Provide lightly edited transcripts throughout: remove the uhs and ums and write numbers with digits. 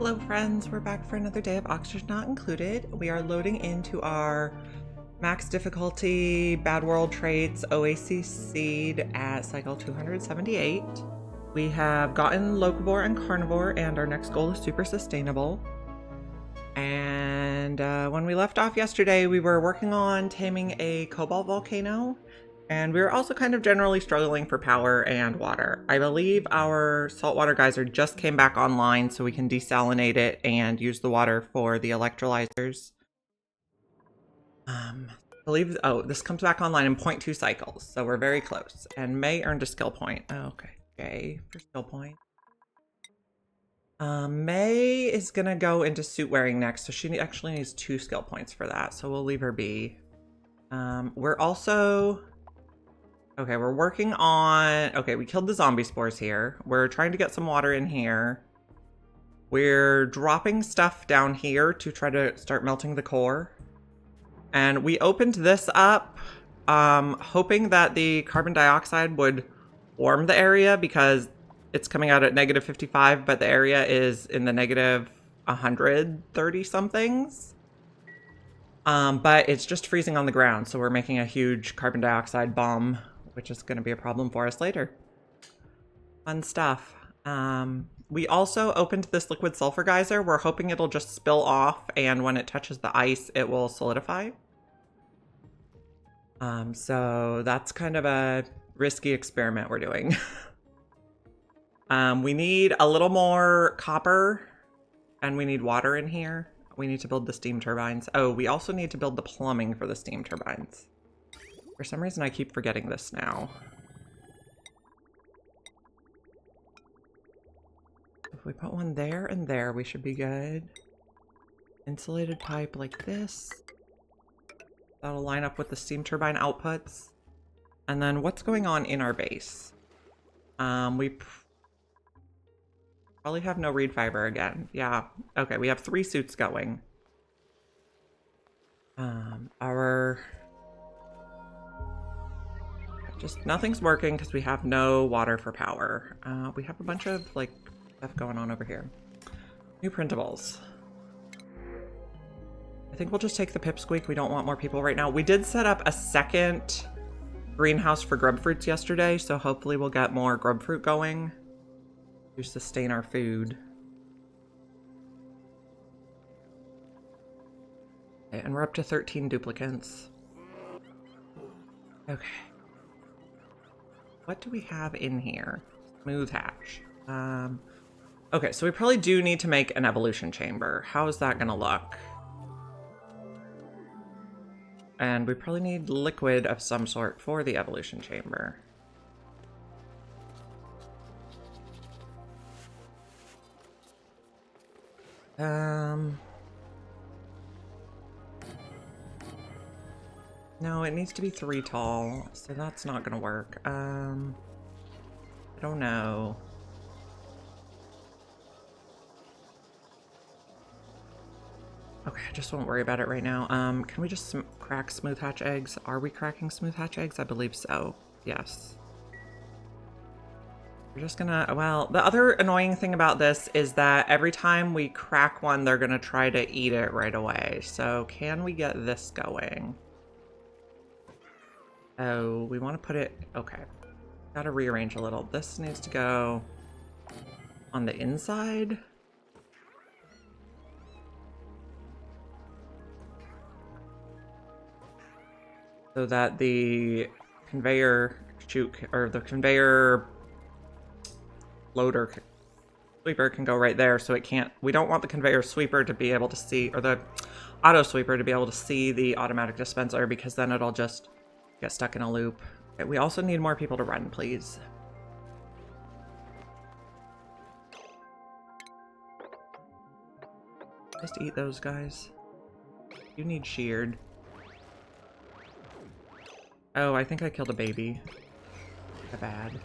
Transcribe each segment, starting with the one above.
Hello friends, we're back for another day of Oxygen Not Included. We are loading into our max difficulty Bad World Traits Oasisse seed at cycle 278. We have gotten Locavore and Carnivore, and our next goal is Super Sustainable. And when we left off yesterday, we were working on taming a cobalt volcano, and we were also kind of generally struggling for power and water. I believe our saltwater geyser just came back online, so we can desalinate it and use the water for the electrolyzers. Oh, this comes back online in 0.2 cycles, so we're very close. And May earned a skill point. Oh, okay, J for skill point. May is gonna go into suit wearing next, so she actually needs 2 skill points for that, so we'll leave her be. We're also... Okay, we're working on... Okay, we killed the zombie spores here. We're trying to get some water in here. We're dropping stuff down here to try to start melting the core. And we opened this up, hoping that the carbon dioxide would warm the area because it's coming out at negative 55, but the area is in the negative 130 somethings. But it's just freezing on the ground, so we're making a huge carbon dioxide bomb, which is going to be a problem for us later. Fun stuff. We also opened this liquid sulfur geyser. We're hoping it'll just spill off, and when it touches the ice, it will solidify. So that's kind of a risky experiment we're doing. We need a little more copper, and we need water in here. We need to build the steam turbines. Oh, we also need to build the plumbing for the steam turbines. For some reason, I keep forgetting this now. If we put one there and there, we should be good. Insulated pipe like this. That'll line up with the steam turbine outputs. And then what's going on in our base? We probably have no reed fiber again. Yeah. Okay, we have 3 suits going. Just nothing's working because we have no water for power. We have a bunch of like stuff going on over here. New printables. I think we'll just take the pipsqueak. We don't want more people right now. We did set up a second greenhouse for grub fruits yesterday, so hopefully we'll get more grub fruit going to sustain our food. Okay, and we're up to 13 duplicants. Okay. What do we have in here? Smooth hatch. Okay, so we probably do need to make an evolution chamber. How is that gonna look? And we probably need liquid of some sort for the evolution chamber. No, it needs to be 3 tall, so that's not gonna work. I don't know. Okay, I just won't worry about it right now. Can we just crack smooth hatch eggs? Are we cracking smooth hatch eggs? I believe so. Yes. We're just gonna, well, the other annoying thing about this is that every time we crack one, they're gonna try to eat it right away. So can we get this going? Oh, we want to put it, okay. Gotta rearrange a little. This needs to go on the inside. So that the conveyor chute, or the conveyor loader sweeper can go right there, so it can't, we don't want the conveyor sweeper to be able to see, or the auto sweeper to be able to see the automatic dispenser, because then it'll just get stuck in a loop. Okay, we also need more people to run, please. Just eat those guys. You need sheared. Oh, I think I killed a baby. Bad.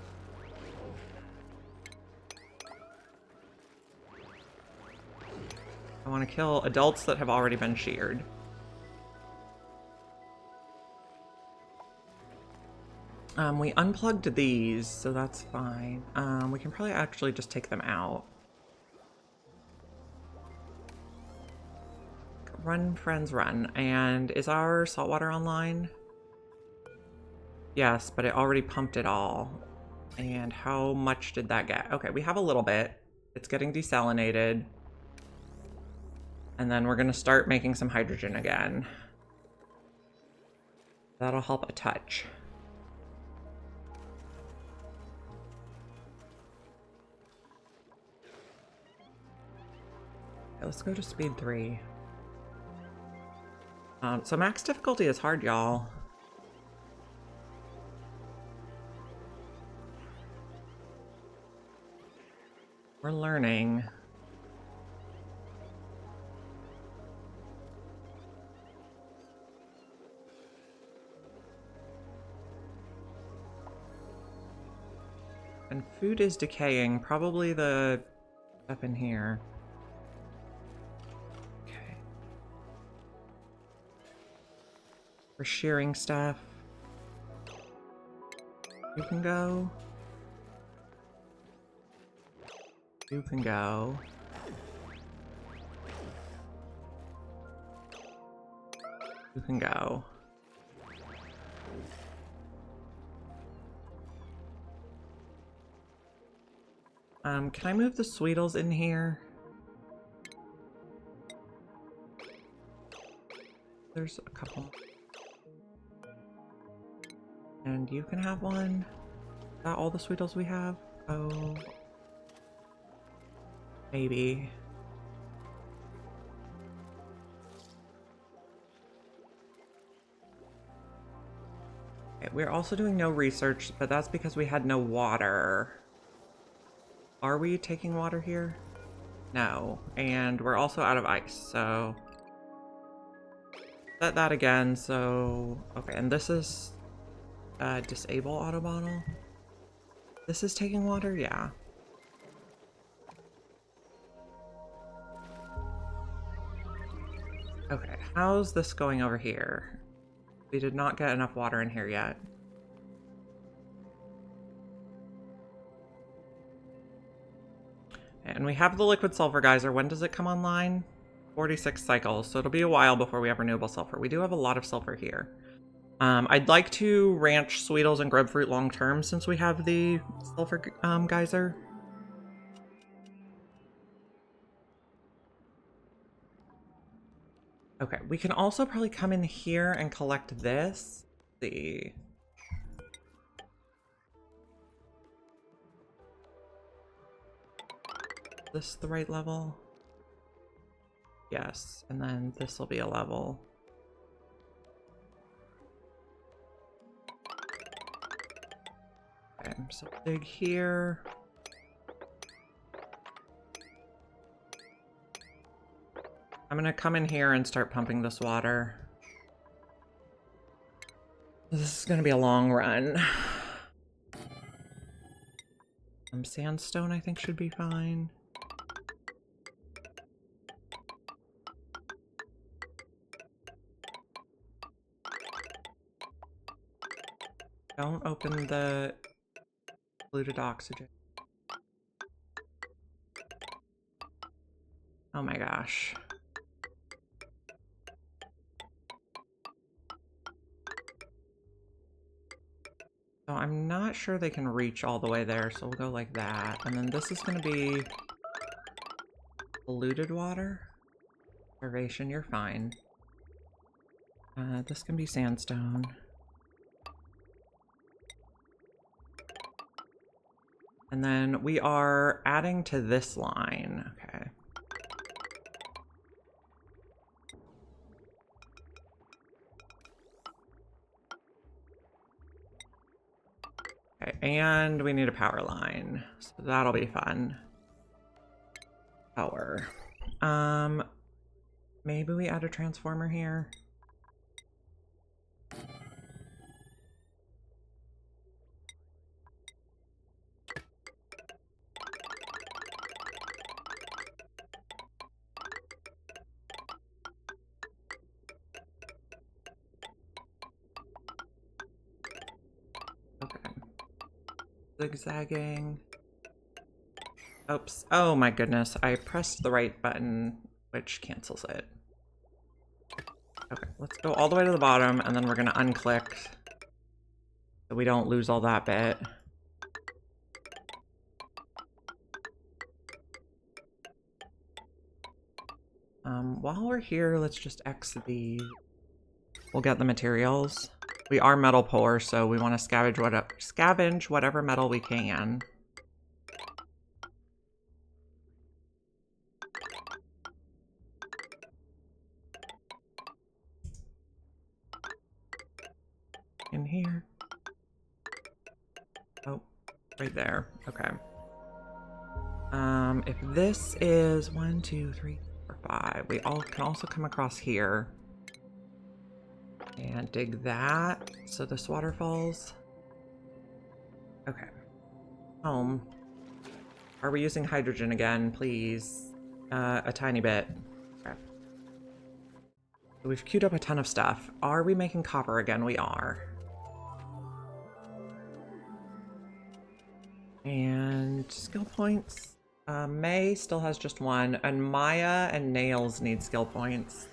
I want to kill adults that have already been sheared. We unplugged these, so that's fine. We can probably actually just take them out. Run, friends, run. And is our saltwater online? Yes, but it already pumped it all. And how much did that get? Okay, we have a little bit. It's getting desalinated. And then we're gonna start making some hydrogen again. That'll help a touch. Okay, let's go to speed 3. So max difficulty is hard, y'all. We're learning. And food is decaying, probably the stuff in here. Okay. For shearing stuff. You can go. You can go. You can go. Can I move the sweetles in here? There's a couple. And you can have one. Is that all the sweetles we have? Oh. Maybe. Okay, we're also doing no research, but that's because we had no water. Are we taking water here? No. And we're also out of ice, so... Set that again, so... Okay, and this is... disable auto bottle. This is taking water? Yeah. Okay, how's this going over here? We did not get enough water in here yet. And we have the liquid sulfur geyser. When does it come online? 46 cycles, so it'll be a while before we have renewable sulfur. We do have a lot of sulfur here. I'd like to ranch sweetles and grapefruit long term since we have the sulfur geyser. Okay, we can also probably come in here and collect this. Let's see. Is this the right level? Yes, and then this will be a level. Okay, so dig here. I'm gonna come in here and start pumping this water. This is gonna be a long run. Some sandstone I think should be fine. Don't open the polluted oxygen. Oh my gosh. So I'm not sure they can reach all the way there, so we'll go like that. And then this is going to be polluted water. Starvation, you're fine. This can be sandstone. And then we are adding to this line. Okay. Okay, and we need a power line. So that'll be fun. Power. Maybe we add a transformer here. Zigzagging. Oops. Oh my goodness. I pressed the right button, which cancels it. Okay, let's go all the way to the bottom, and then we're gonna unclick so we don't lose all that bit. While we're here, let's just X these. We'll get the materials. We are metal poor, so we want to scavenge whatever metal we can. In here. Oh, right there. Okay. If this is 1, 2, 3, 4, 5, we can also come across here and dig that so this water falls. Okay. Home. Are we using hydrogen again, please? A tiny bit. Okay. So we've queued up a ton of stuff. Are we making copper again? We are. And skill points. May still has just one, and Maya and Nails need skill points.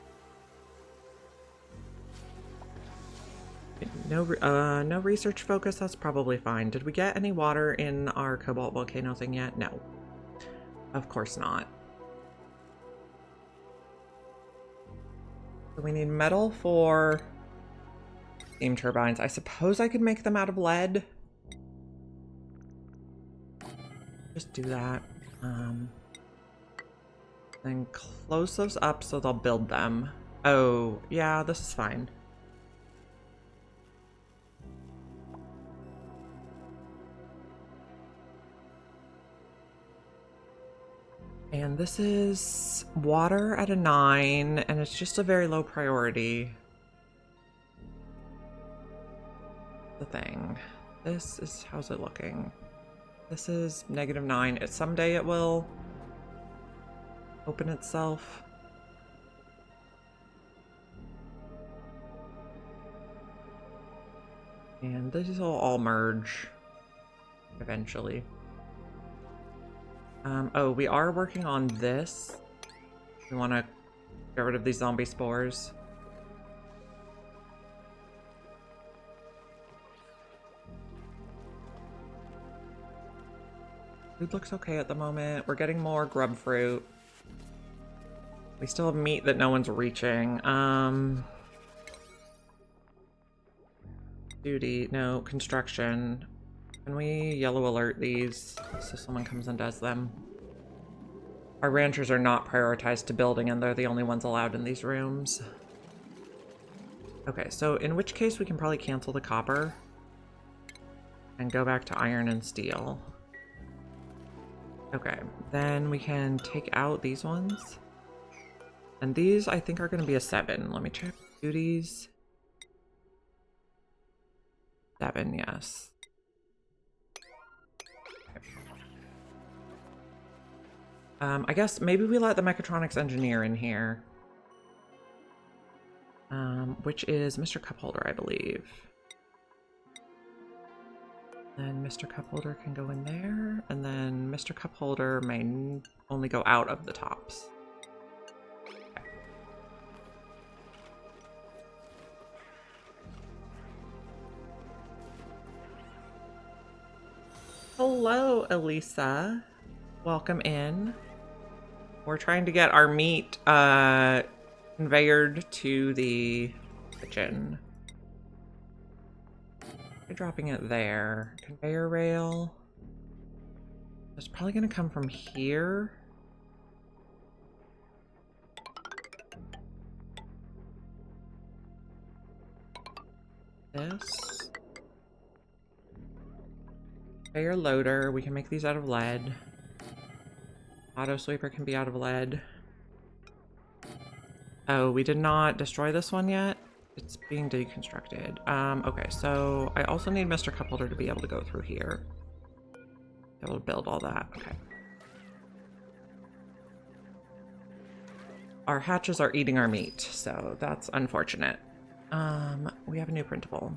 No research focus, that's probably fine. Did we get any water in our cobalt volcano thing yet? No. Of course not. So we need metal for steam turbines. I suppose I could make them out of lead. Just do that. Then close those up so they'll build them. Oh, yeah, this is fine. And this is water at a 9, and it's just a very low priority. The thing. This is, how's it looking? This is -9. Someday it will open itself. And these will all merge eventually. Oh, we are working on this. We want to get rid of these zombie spores. Food looks okay at the moment. We're getting more grub fruit. We still have meat that no one's reaching. Duty, no, construction. Can we yellow alert these so someone comes and does them? Our ranchers are not prioritized to building, and they're the only ones allowed in these rooms. Okay, so in which case we can probably cancel the copper and go back to iron and steel. Okay, then we can take out these ones. And these, I think, are going to be a 7. Let me check. Duties. 7, yes. I guess maybe we let the mechatronics engineer in here. Which is Mr. Cupholder, I believe. Then Mr. Cupholder can go in there, and then Mr. Cupholder may only go out of the tops. Okay. Hello, Elisa. Welcome in. We're trying to get our meat conveyored to the kitchen. We're dropping it there. Conveyor rail. It's probably going to come from here. This. Conveyor loader. We can make these out of lead. Auto sweeper can be out of lead. Oh, we did not destroy this one yet. It's being deconstructed. Okay, so I also need Mr. Cupholder to be able to go through here. Be able to build all that. Okay. Our hatches are eating our meat, so that's unfortunate. We have a new printable.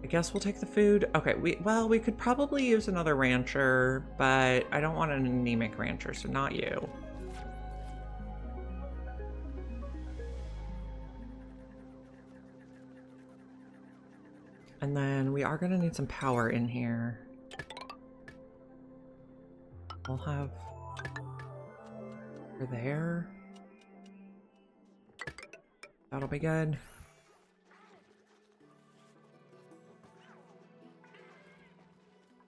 I guess we'll take the food. Okay, we could probably use another rancher, but I don't want an anemic rancher, so not you. And then we are going to need some power in here. We'll have over there. That'll be good.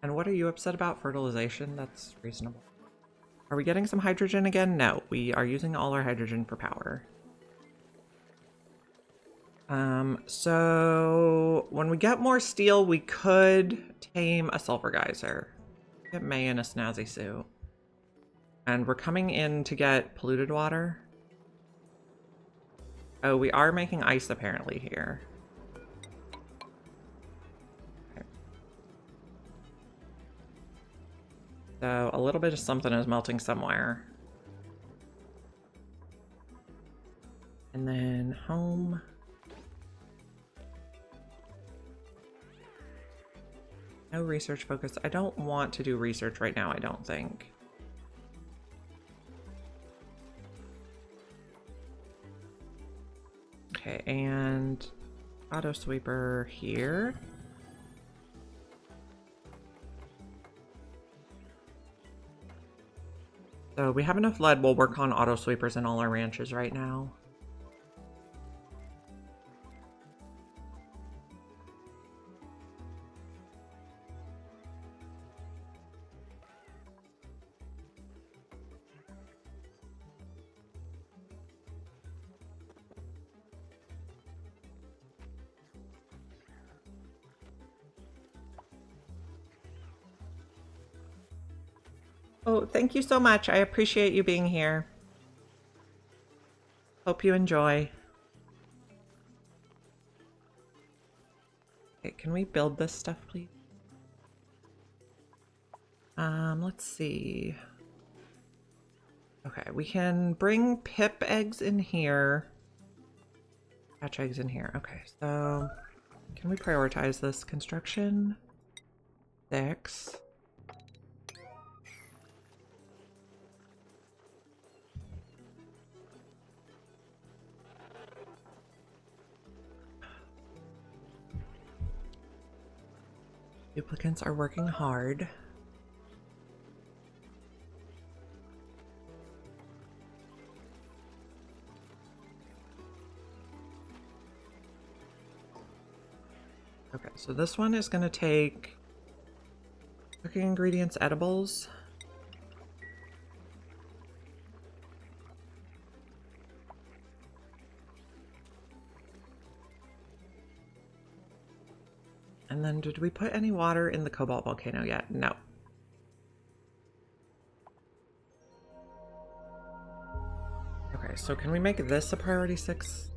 And what are you upset about? Fertilization? That's reasonable. Are we getting some hydrogen again? No, we are using all our hydrogen for power. So when we get more steel, we could tame a sulfur geyser. Get May in a snazzy suit. And we're coming in to get polluted water. Oh, we are making ice apparently here. Okay. So a little bit of something is melting somewhere. And then home. No research focus. I don't want to do research right now, I don't think. Okay, and auto sweeper here. So we have enough lead. We'll work on auto sweepers in all our ranches right now. Oh, thank you so much. I appreciate you being here. Hope you enjoy. Okay, can we build this stuff, please? Let's see. Okay, we can bring pip eggs in here. Hatch eggs in here. Okay, so can we prioritize this? Construction 6. Duplicants are working hard. Okay, so this one is going to take cooking ingredients, edibles. And then did we put any water in the cobalt volcano yet? No. Okay, so can we make this a priority 6?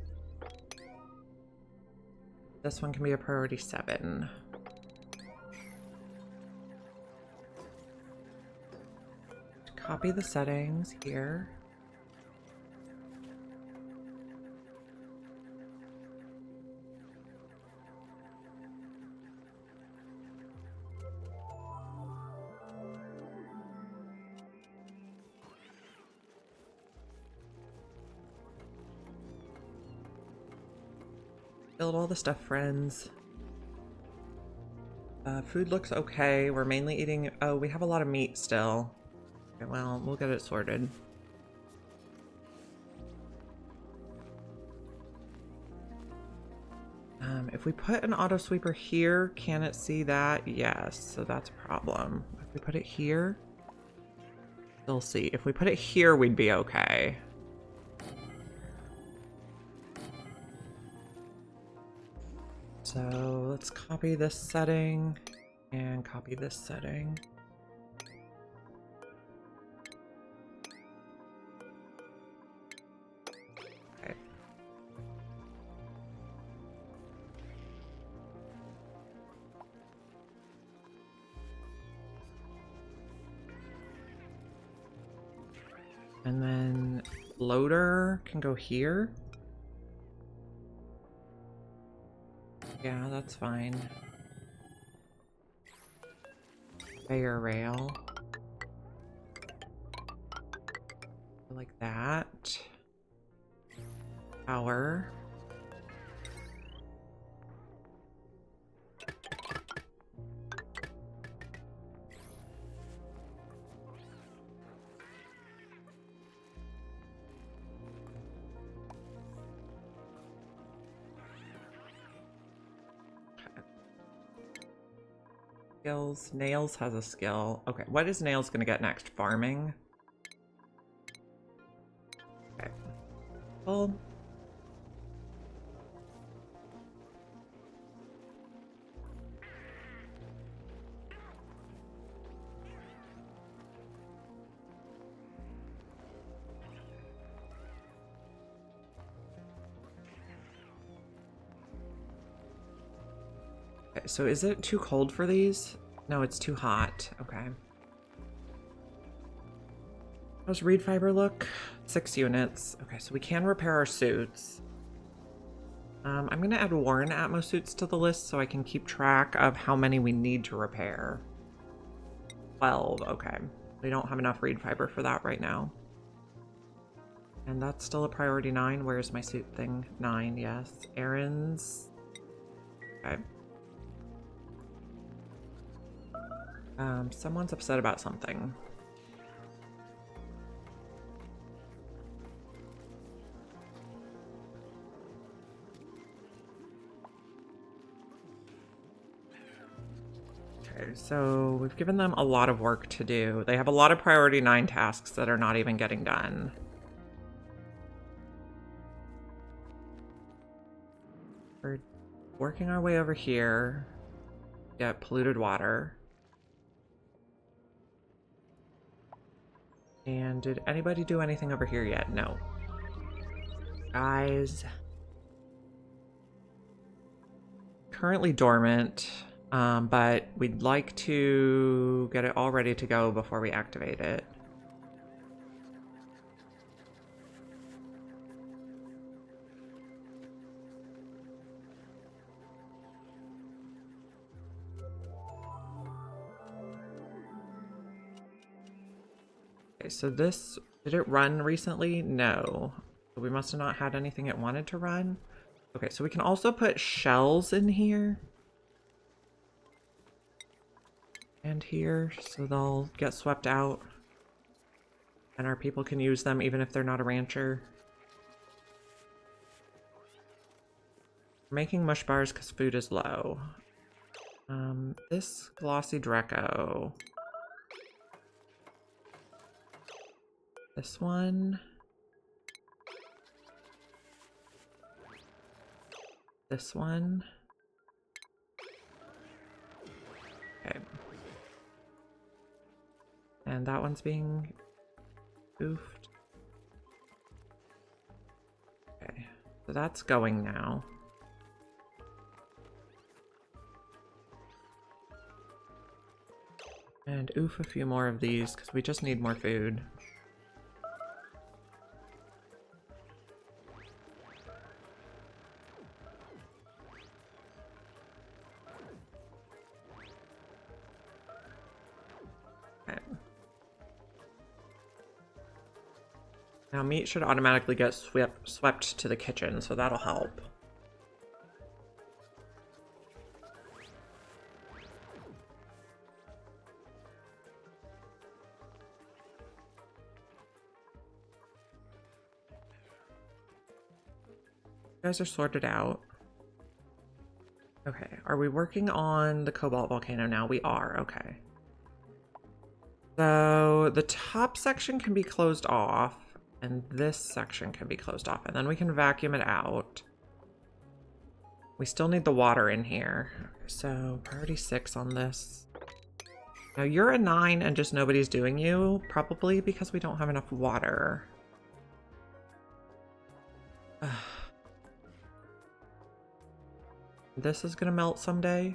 This one can be a priority 7. Copy the settings here. Build all the stuff, friends. Food looks okay. We're mainly eating... Oh, we have a lot of meat still. Okay, well, we'll get it sorted. If we put an auto sweeper here, can it see that? Yes, so that's a problem. If we put it here, we'll see. If we put it here, we'd be okay. So let's copy this setting and copy this setting. Okay. And then loader can go here. Yeah, that's fine. Conveyor rail. Like that. Power. skills. Nails has a skill. Okay, what is Nails gonna get next? Farming? Okay. Well. Okay, so is it too cold for these? No, it's too hot. Okay. How's reed fiber look? 6 units. Okay, so we can repair our suits. I'm gonna add worn Atmos suits to the list so I can keep track of how many we need to repair. 12, okay. We don't have enough reed fiber for that right now. And that's still a priority 9. Where's my suit thing? 9, yes. Errands. Okay. Someone's upset about something. Okay, so we've given them a lot of work to do. They have a lot of priority 9 tasks that are not even getting done. We're working our way over here. Get polluted water. And did anybody do anything over here yet? No. Guys. Currently dormant, but we'd like to get it all ready to go before we activate it. Okay, so this, did it run recently? No. So we must have not had anything it wanted to run. Okay, so we can also put shells in here. And here, so they'll get swept out. And our people can use them even if they're not a rancher. We're making mush bars because food is low. This glossy Dreco. This one. This one. Okay. And that one's being goofed. Okay, so that's going now. And oof a few more of these because we just need more food. Now meat should automatically get swept to the kitchen, so that'll help. You guys are sorted out. Okay, are we working on the cobalt volcano now? We are, okay. So the top section can be closed off. And this section can be closed off, and then we can vacuum it out. We still need the water in here. So priority 6 on this. Now you're a 9 and just nobody's doing you, probably because we don't have enough water. This is gonna melt someday.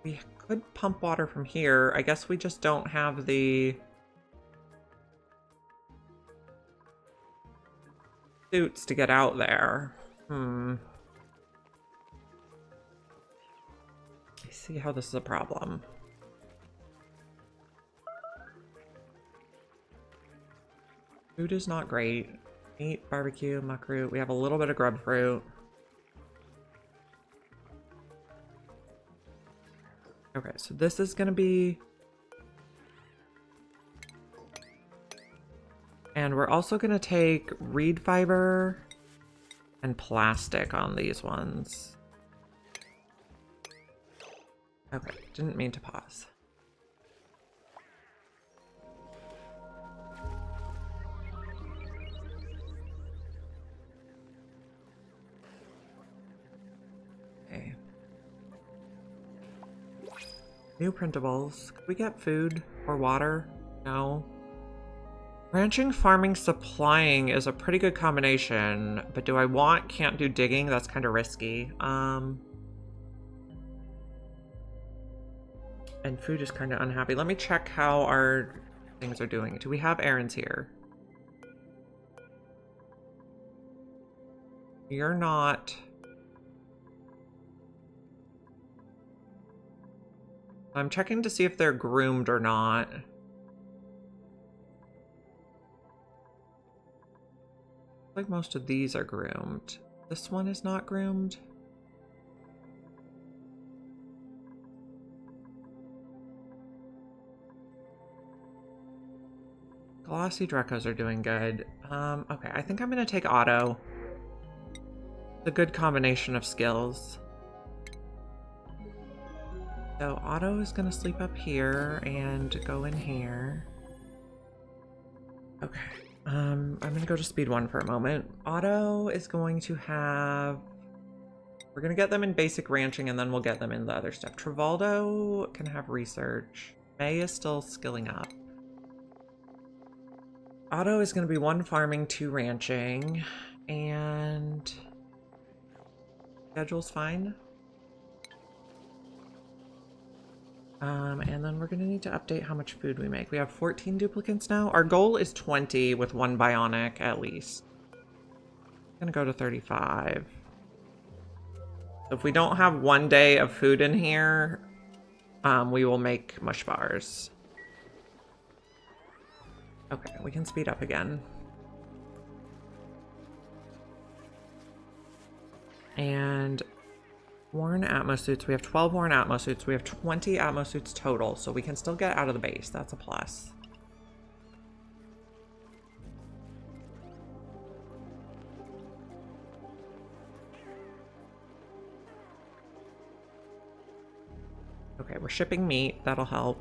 We could pump water from here. I guess we just don't have the suits to get out there. I see how this is a problem. Food is not great. Meat, barbecue, muckroot. We have a little bit of grub fruit. Okay, so this is gonna be... And we're also going to take reed fiber and plastic on these ones. Okay, didn't mean to pause. Okay. New printables. Could we get food or water? No. Ranching, farming, supplying is a pretty good combination, but do I want can't do digging? That's kind of risky. And food is kind of unhappy. Let me check how our things are doing. Do we have errands here? You're not. I'm checking to see if they're groomed or not. Like most of these are groomed. This one is not groomed. Glossy Drecos are doing good. Okay, I think I'm gonna take Auto. It's a good combination of skills. So Auto is gonna sleep up here and go in here. Okay. I'm gonna go to speed 1 for a moment. Auto is going to have... We're gonna get them in basic ranching and then we'll get them in the other stuff. Trivaldo can have research. May is still skilling up. Auto is gonna be 1 farming, 2 ranching, and schedule's fine. And then we're gonna need to update how much food we make. We have 14 duplicants now. Our goal is 20 with 1 bionic at least. I'm gonna go to 35. So if we don't have 1 day of food in here, we will make mush bars. Okay, we can speed up again. And worn Atmo suits. We have 12 worn Atmo suits. We have 20 Atmo suits total, so we can still get out of the base. That's a plus. Okay, we're shipping meat. That'll help.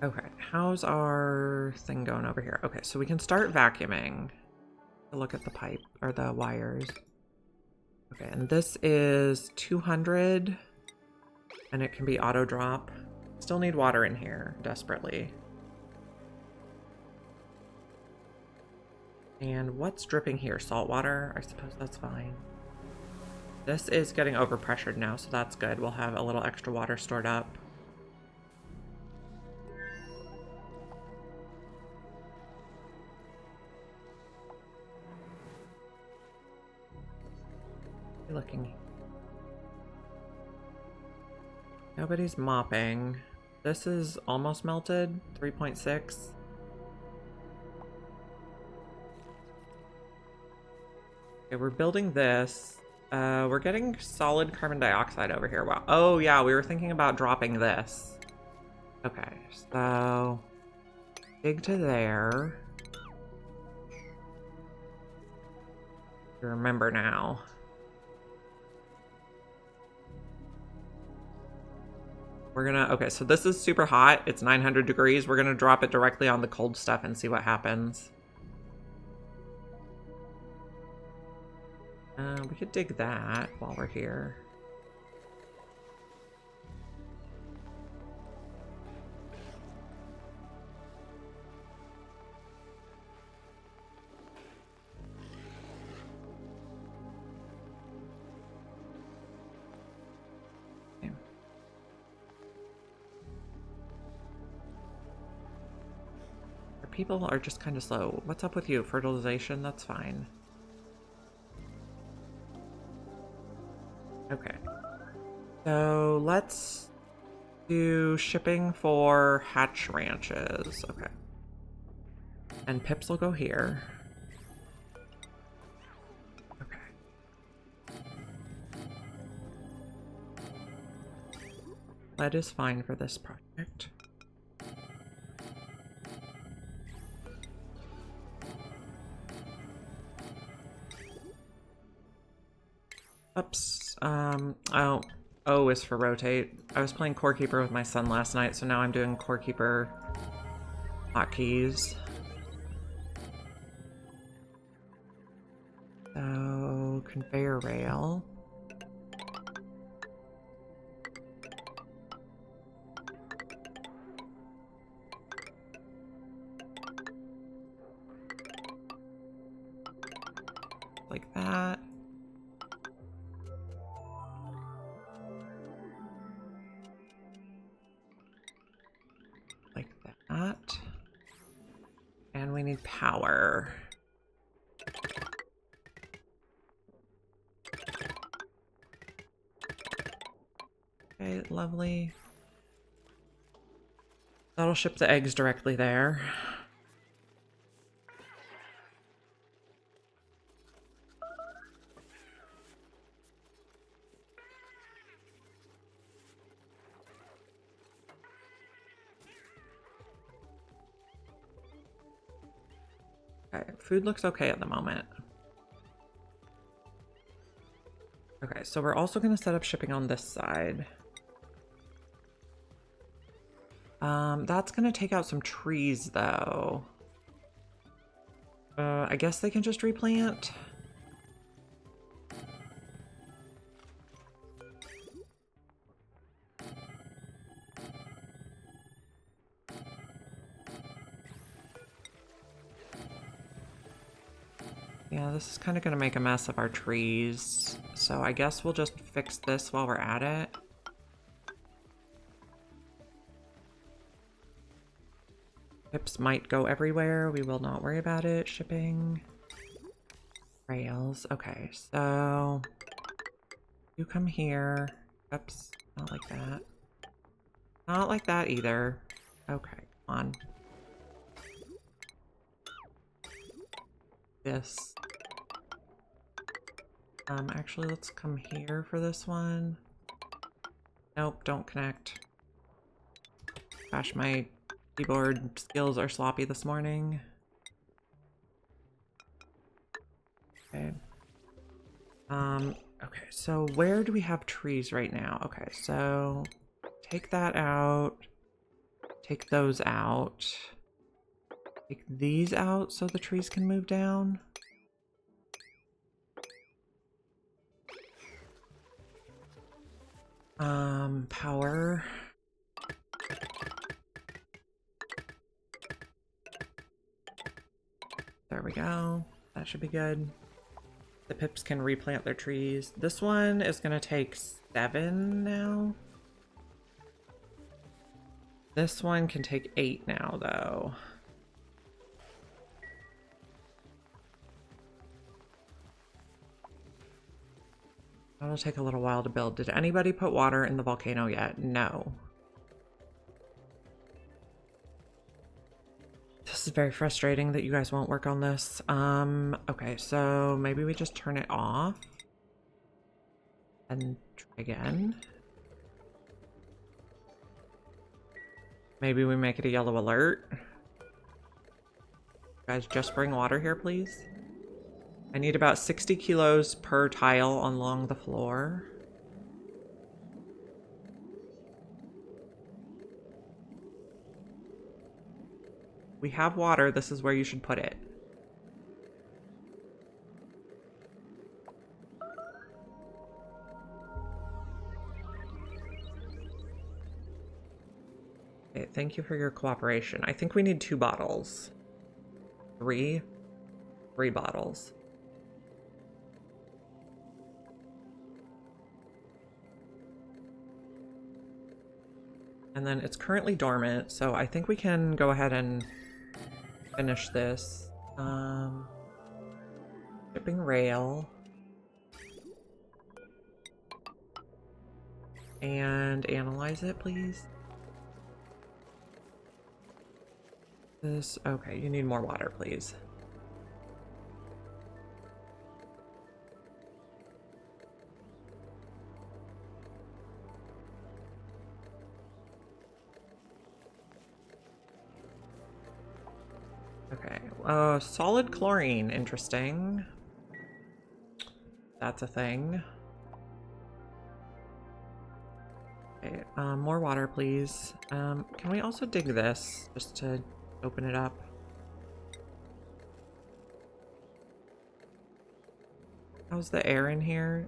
Okay, how's our thing going over here? Okay, so we can start vacuuming. Look at the pipe, or the wires. Okay, and this is 200, and it can be auto drop. Still need water in here, desperately. And what's dripping here? Salt water? I suppose that's fine. This is getting overpressured now, so that's good. We'll have a little extra water stored up. Looking. Nobody's mopping. This is almost melted. 3.6. Okay, we're building this. We're getting solid carbon dioxide over here. Wow. Oh yeah, we were thinking about dropping this. Okay, so dig to there. You remember now. We're gonna, okay, so this is super hot. It's 900 degrees. We're gonna drop it directly on the cold stuff and see what happens. We could dig that while we're here. People are just kind of slow. What's up with you? Fertilization? That's fine. Okay. So let's do shipping for hatch ranches. Okay. And pips will go here. Okay. lead is fine for this project. Oops. O is for rotate. I was playing Core Keeper with my son last night, so now I'm doing Core Keeper hotkeys. So, conveyor rail. Like that. Like that. And we need power. Okay, lovely. That'll ship the eggs directly there. Okay, food looks okay at the moment. Okay, so we're also going to set up shipping on this side. That's going to take out some trees, though. I guess they can just replant. Yeah, this is kind of going to make a mess of our trees. So I guess we'll just fix this while we're at it. Pips might go everywhere. We will not worry about it. Shipping. Rails. Okay, so you come here. Oops, not like that. Not like that either. Okay, come on. This. Actually, let's come here for this one. Nope, don't connect. Gosh, my keyboard skills are sloppy this morning. Okay. Okay, so where do we have trees right now? Okay, so take that out. Take those out. Take these out so the trees can move down. Power. There we go. That should be good. The pips can replant their trees. This one is gonna take 7 now. This one can take 8 now, though. That'll take a little while to build. Did anybody put water in the volcano yet? No. This is very frustrating that you guys won't work on this. Okay, so maybe we just turn it off. And try again. Maybe we make it a yellow alert. Guys, just bring water here, please. I need about 60 kilos per tile along the floor. We have water. This is where you should put it. Okay, thank you for your cooperation. I think we need 2 bottles. 3 bottles. And then it's currently dormant, so I think we can go ahead and finish this. Shipping rail. And analyze it, please. This, okay, you need more water, please. solid chlorine. Interesting. That's a thing. Okay, more water, please. Can we also dig this just to open it up? How's the air in here?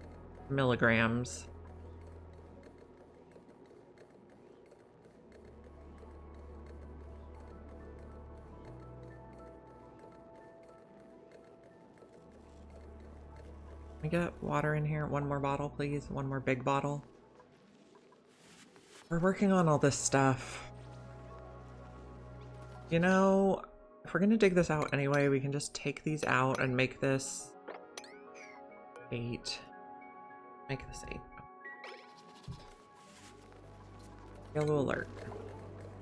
Milligrams. Can we get water in here? One more bottle, please. One more big bottle. We're working on all this stuff. You know, if we're gonna dig this out anyway, we can just take these out and make this 8. Make this 8. Yellow alert.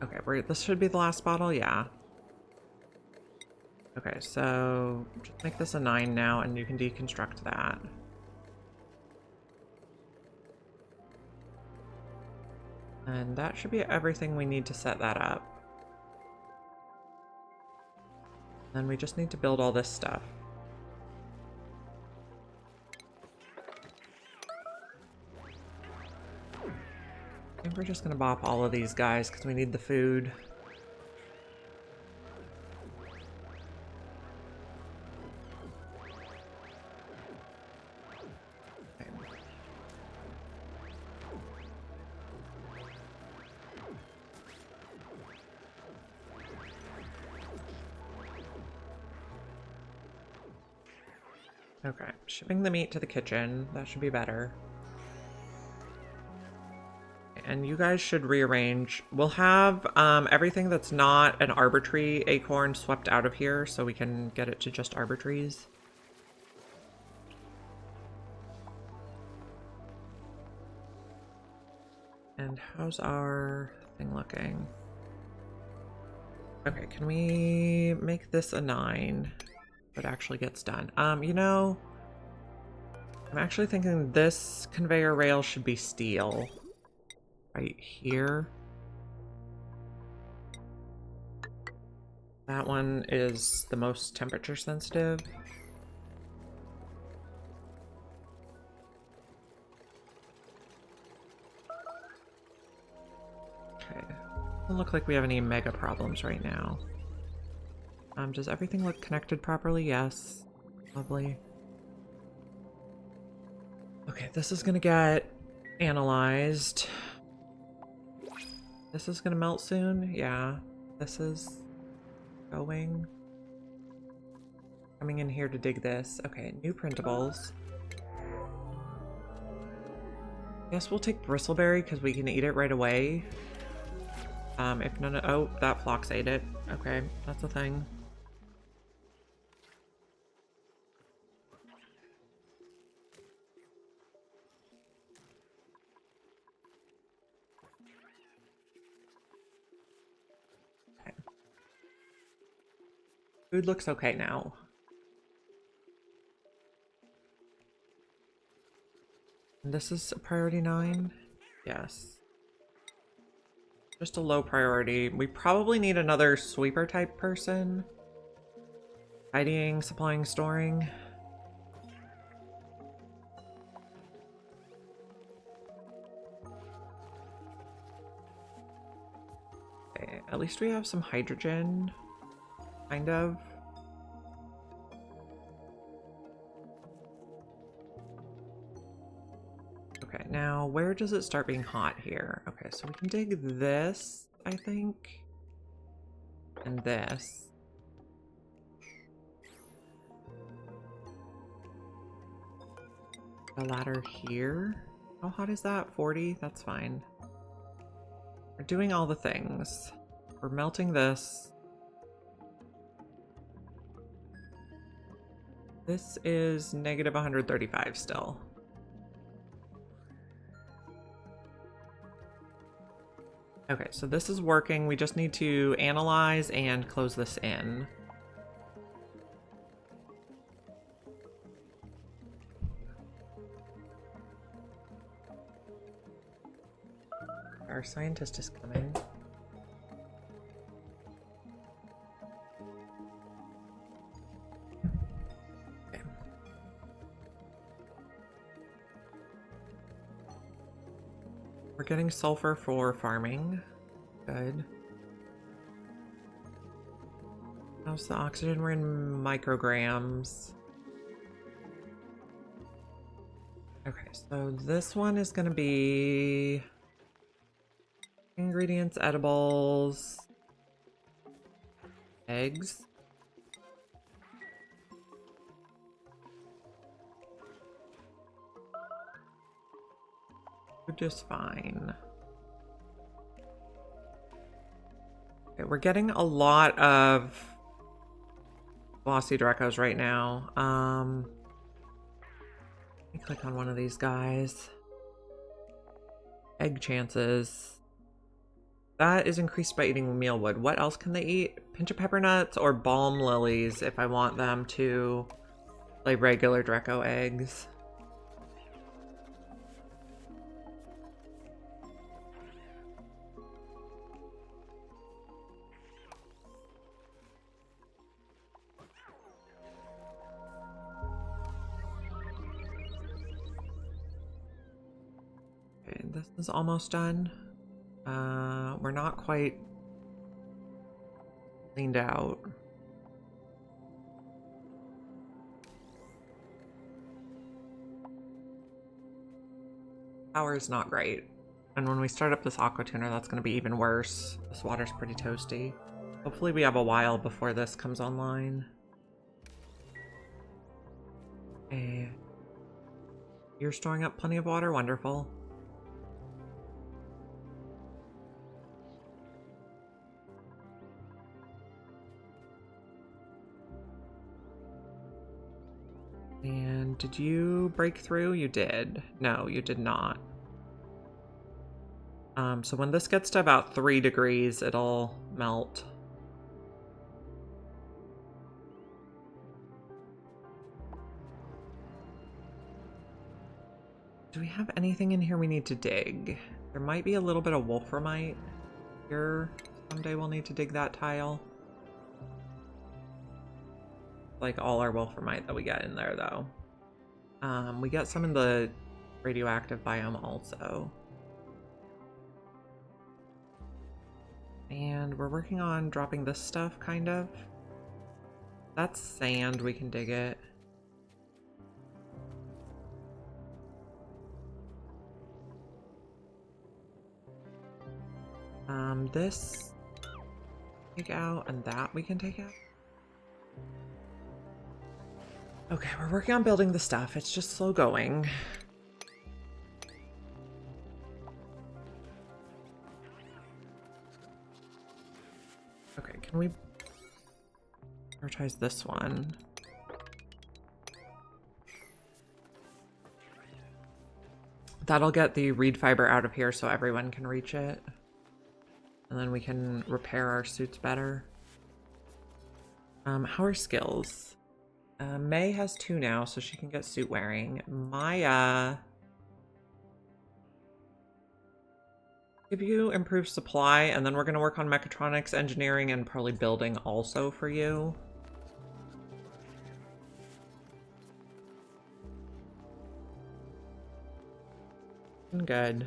Okay, this should be the last bottle, yeah. Okay, so just make this a 9 now, and you can deconstruct that. And that should be everything we need to set that up. Then we just need to build all this stuff. I think we're just gonna bop all of these guys because we need the food. Okay, shipping the meat to the kitchen. That should be better. And you guys should rearrange. We'll have everything that's not an arbor tree acorn swept out of here so we can get it to just arbor trees. And how's our thing looking? Okay, can we make this a 9? It actually gets done. You know, I'm actually thinking this conveyor rail should be steel. Right here. That one is the most temperature sensitive. Okay. Doesn't look like we have any mega problems right now. Does everything look connected properly? Yes. Lovely. Okay, this is gonna get analyzed. This is gonna melt soon? Yeah. This is going. Coming in here to dig this. Okay, new printables. Guess we'll take bristleberry because we can eat it right away. If none of— oh, that Phlox ate it. Okay, that's a thing. Food looks okay now. And this is a priority 9? Yes. Just a low priority. We probably need another sweeper type person. Tidying, supplying, storing. Okay, at least we have some hydrogen. Kind of. Okay, now where does it start being hot here? Okay, so we can dig this, I think. And this. A ladder here. How hot is that? 40? That's fine. We're doing all the things. We're melting this. This is negative 135 still. Okay, so this is working. We just need to analyze and close this in. Our scientist is coming. We're getting sulfur for farming. Good. How's the oxygen? We're in micrograms. Okay, so this one is going to be ingredients, edibles, eggs. We're just fine. Okay, we're getting a lot of glossy Drecos right now. Let me click on one of these guys. Egg chances. That is increased by eating mealwood. What else can they eat? Pinch of pepper nuts or balm lilies if I want them to lay regular Dreco eggs. Okay, this is almost done. We're not quite cleaned out. Power is not great. And when we start up this aqua tuner, that's going to be even worse. This water's pretty toasty. Hopefully we have a while before this comes online. Okay. You're storing up plenty of water? Wonderful. And did you break through? You did. No, you did not. So when this gets to about 3 degrees, it'll melt. Do we have anything in here we need to dig? There might be a little bit of wolframite here. Someday we'll need to dig that tile. Like all our wolframite that we get in there, though. We get some in the radioactive biome also. And we're working on dropping this stuff, kind of. That's sand, we can dig it. This take out, and that we can take out. Okay, we're working on building the stuff. It's just slow going. Okay, can we prioritize this one? That'll get the reed fiber out of here so everyone can reach it. And then we can repair our suits better. How are skills? May has 2 now, so she can get suit wearing. Maya... give you improved supply, and then we're going to work on mechatronics, engineering, and probably building also for you. Good.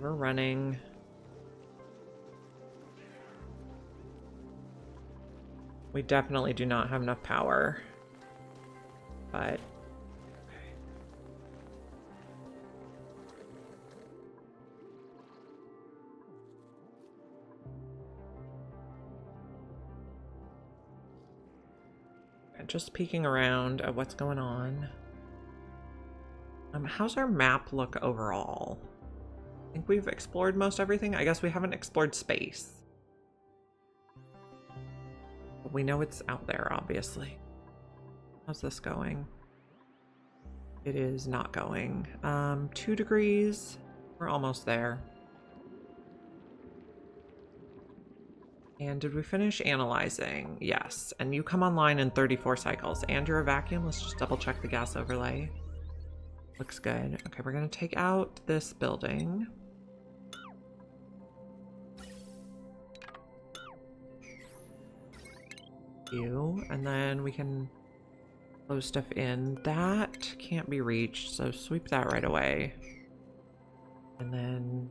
We're running. We definitely do not have enough power, but okay. Just peeking around at what's going on. How's our map look overall? I think we've explored most everything. I guess we haven't explored space. But we know it's out there, obviously. How's this going? It is not going. 2 degrees. We're almost there. And did we finish analyzing? Yes. And you come online in 34 cycles. And you're a vacuum. Let's just double check the gas overlay. Looks good. Okay, we're going to take out this building. you, and then we can close stuff in. That can't be reached, so sweep that right away. And then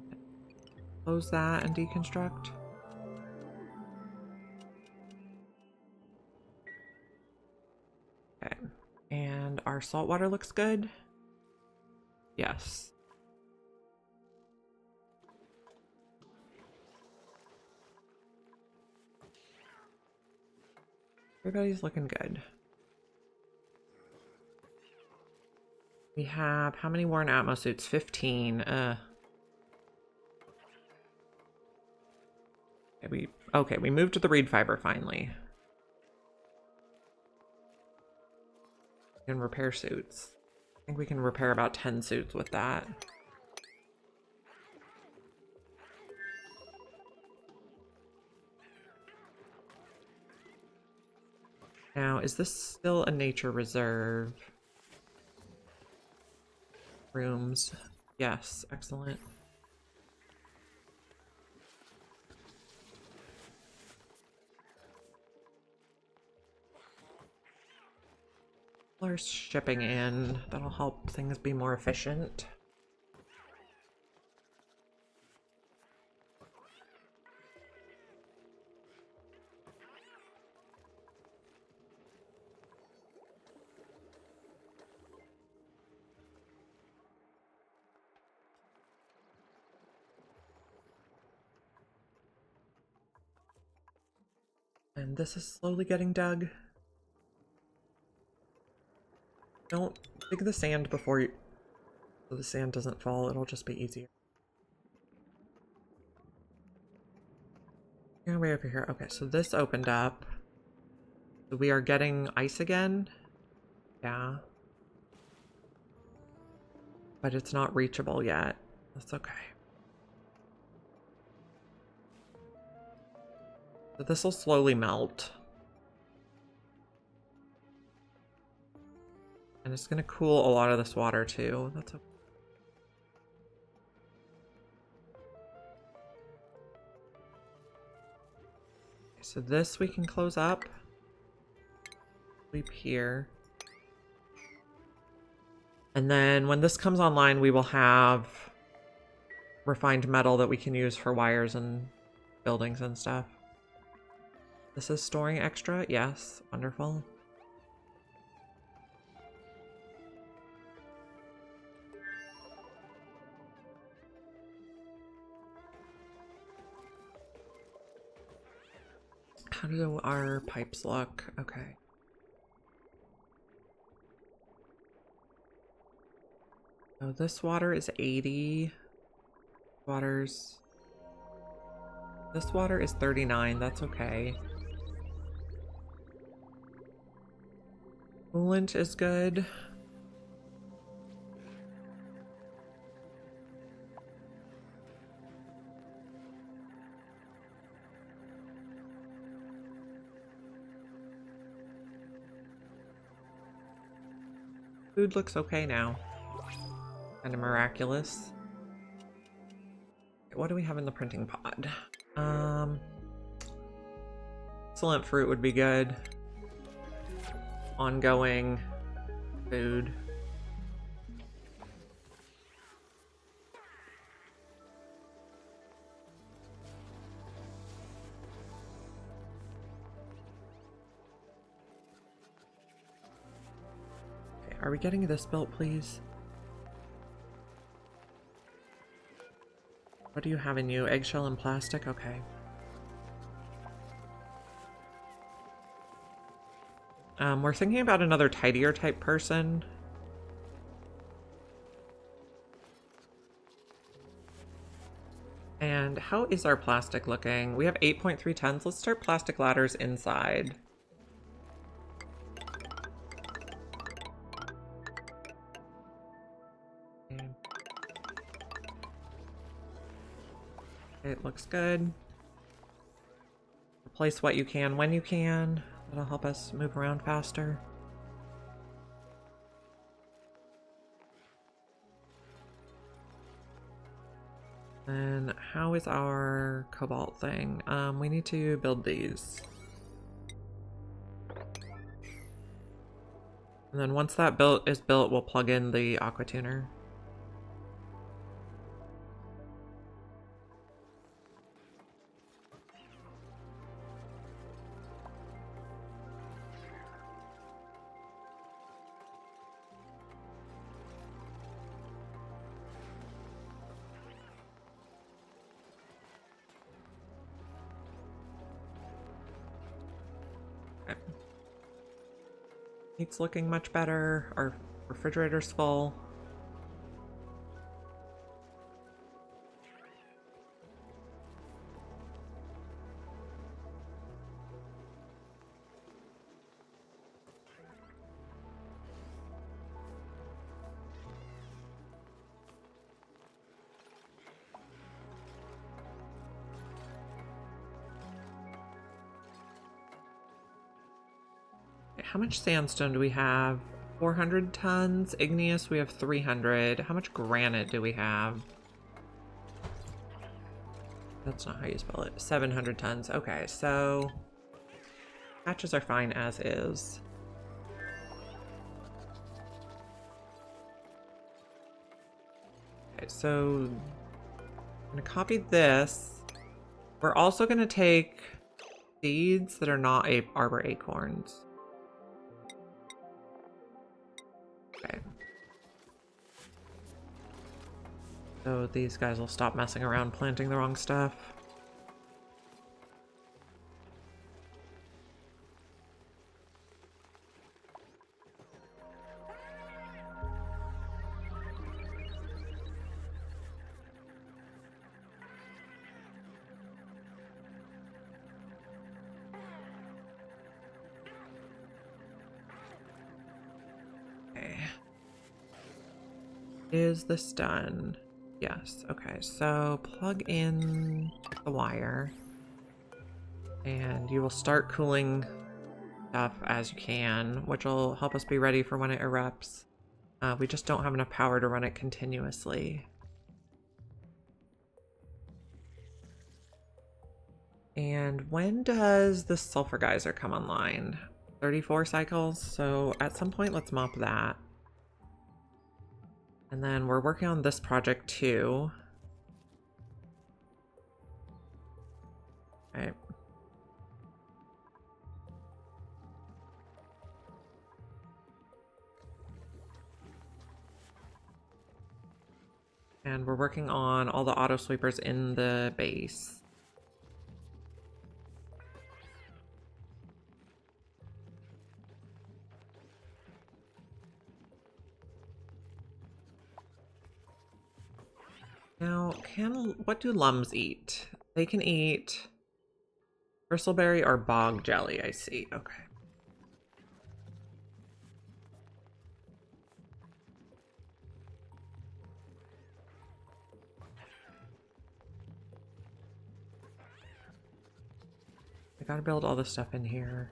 close that and deconstruct. Okay. And our salt water looks good. Yes. Everybody's looking good. We have how many worn Atmo suits? 15. Okay, we moved to the reed fiber finally. We can repair suits. I think we can repair about 10 suits with that. Now, is this still a nature reserve? Rooms. Yes, excellent. There's shipping in. That'll help things be more efficient. And this is slowly getting dug. Don't dig the sand before you... so the sand doesn't fall, it'll just be easier. Yeah, way over here. Okay, so this opened up. So we are getting ice again? Yeah. But it's not reachable yet. That's okay. So this will slowly melt. And it's gonna cool a lot of this water too. That's okay. So this we can close up. Sleep here. And then when this comes online, we will have refined metal that we can use for wires and buildings and stuff. This is storing extra? Yes. Wonderful. How do our pipes look? Okay. So this water is 80. This water is 39. That's okay. Coolant is good. Food looks okay now. Kind of miraculous. What do we have in the printing pod? Excellent fruit would be good. Ongoing food. Okay, are we getting this built, please? What do you have in you? Eggshell and plastic? Okay. We're thinking about another tidier type person. And how is our plastic looking? We have 8.3 tons. Let's start plastic ladders inside. Okay. It looks good. Replace what you can when you can. That'll help us move around faster. Then how is our cobalt thing? We need to build these. And then once that is built, we'll plug in the aqua tuner. Meat's looking much better. Our refrigerator's full. How much sandstone do we have? 400 tons. Igneous, we have 300. How much granite do we have? That's not how you spell it. 700 tons. Okay, so patches are fine as is. Okay, so I'm gonna copy this. We're also gonna take seeds that are not arbor acorns. Okay. So these guys will stop messing around planting the wrong stuff. Is this done? Yes. Okay, so plug in the wire and you will start cooling stuff as you can, which will help us be ready for when it erupts. We just don't have enough power to run it continuously. And when does the sulfur geyser come online? 34 cycles, so at some point let's mop that. And then we're working on this project too. Okay. And we're working on all the auto sweepers in the base. Now, what do lums eat? They can eat bristleberry or bog jelly, I see. Okay. I gotta build all this stuff in here.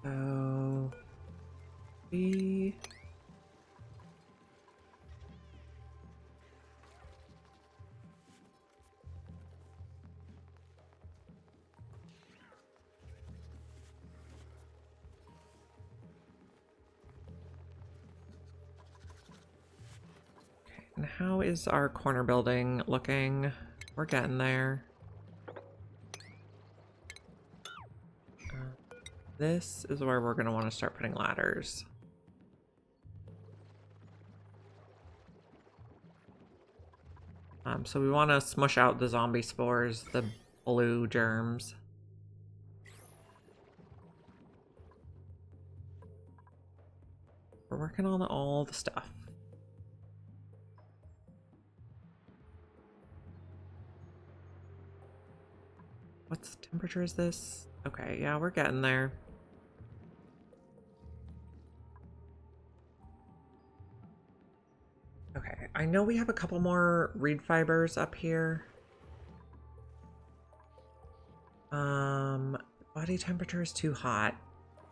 So and how is our corner building looking? We're getting there. This is where we're going to want to start putting ladders. So we want to smush out the zombie spores, the blue germs. We're working on all the stuff. What temperature is this? Okay, yeah, we're getting there. Okay, I know we have a couple more reed fibers up here. Body temperature is too hot.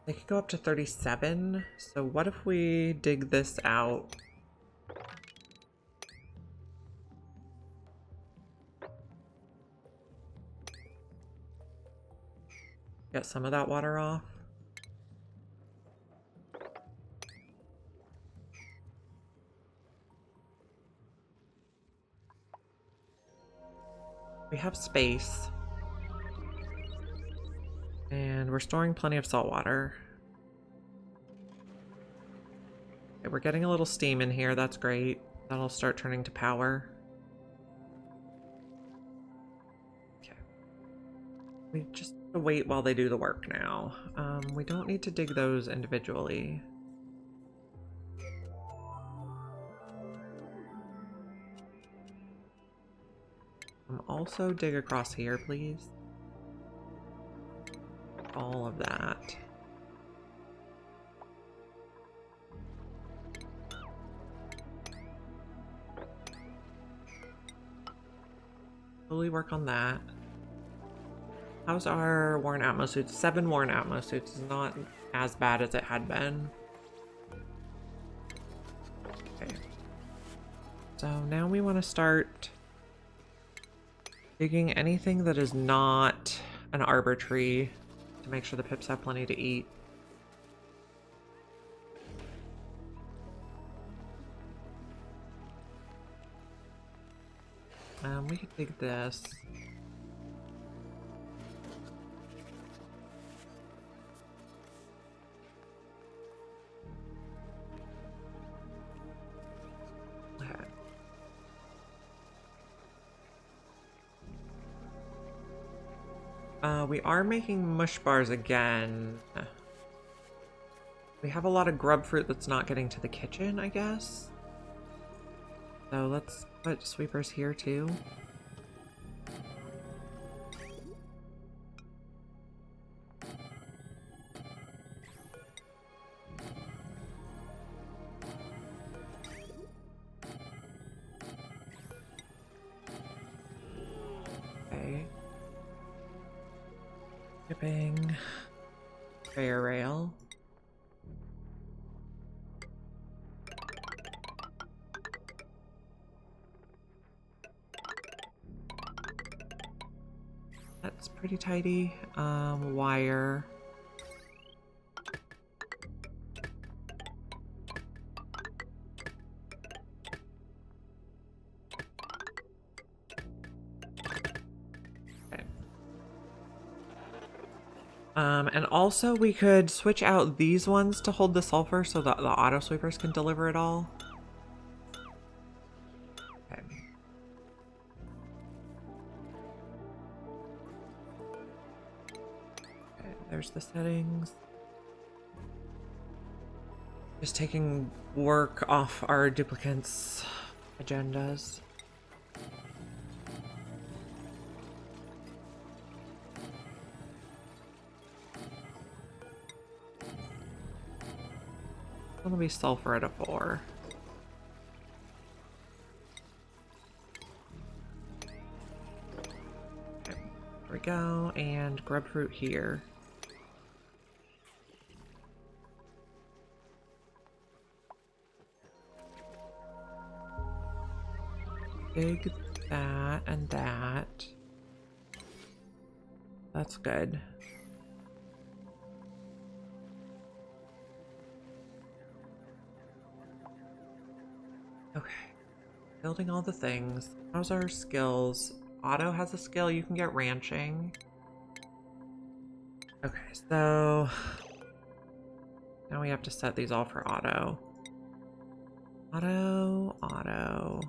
They could go up to 37. So what if we dig this out? Get some of that water off. We have space. And we're storing plenty of salt water. Okay, we're getting a little steam in here. That's great. That'll start turning to power. Okay. We just have to wait while they do the work now. We don't need to dig those individually. Also dig across here, please. All of that. Slowly work on that. How's our worn Atmo suits? 7 worn Atmo suits is not as bad as it had been. Okay. So now we want to start digging anything that is not an arbor tree to make sure the pips have plenty to eat. We could dig this. We are making mush bars again. We have a lot of grub fruit that's not getting to the kitchen, I guess. So let's put sweepers here too. Okay. Shipping. Conveyor rail. That's pretty tidy. Wire. Okay. And also we could switch out these ones to hold the sulfur so that the auto sweepers can deliver it all. Okay. There's the settings. Just taking work off our duplicants' agendas. It'll be sulfur at a 4. Okay, there we go, and grub fruit here. Dig that and that. That's good. Okay. Building all the things. How's our skills? Otto has a skill. You can get ranching. Okay, so now we have to set these all for Otto. Otto, Otto.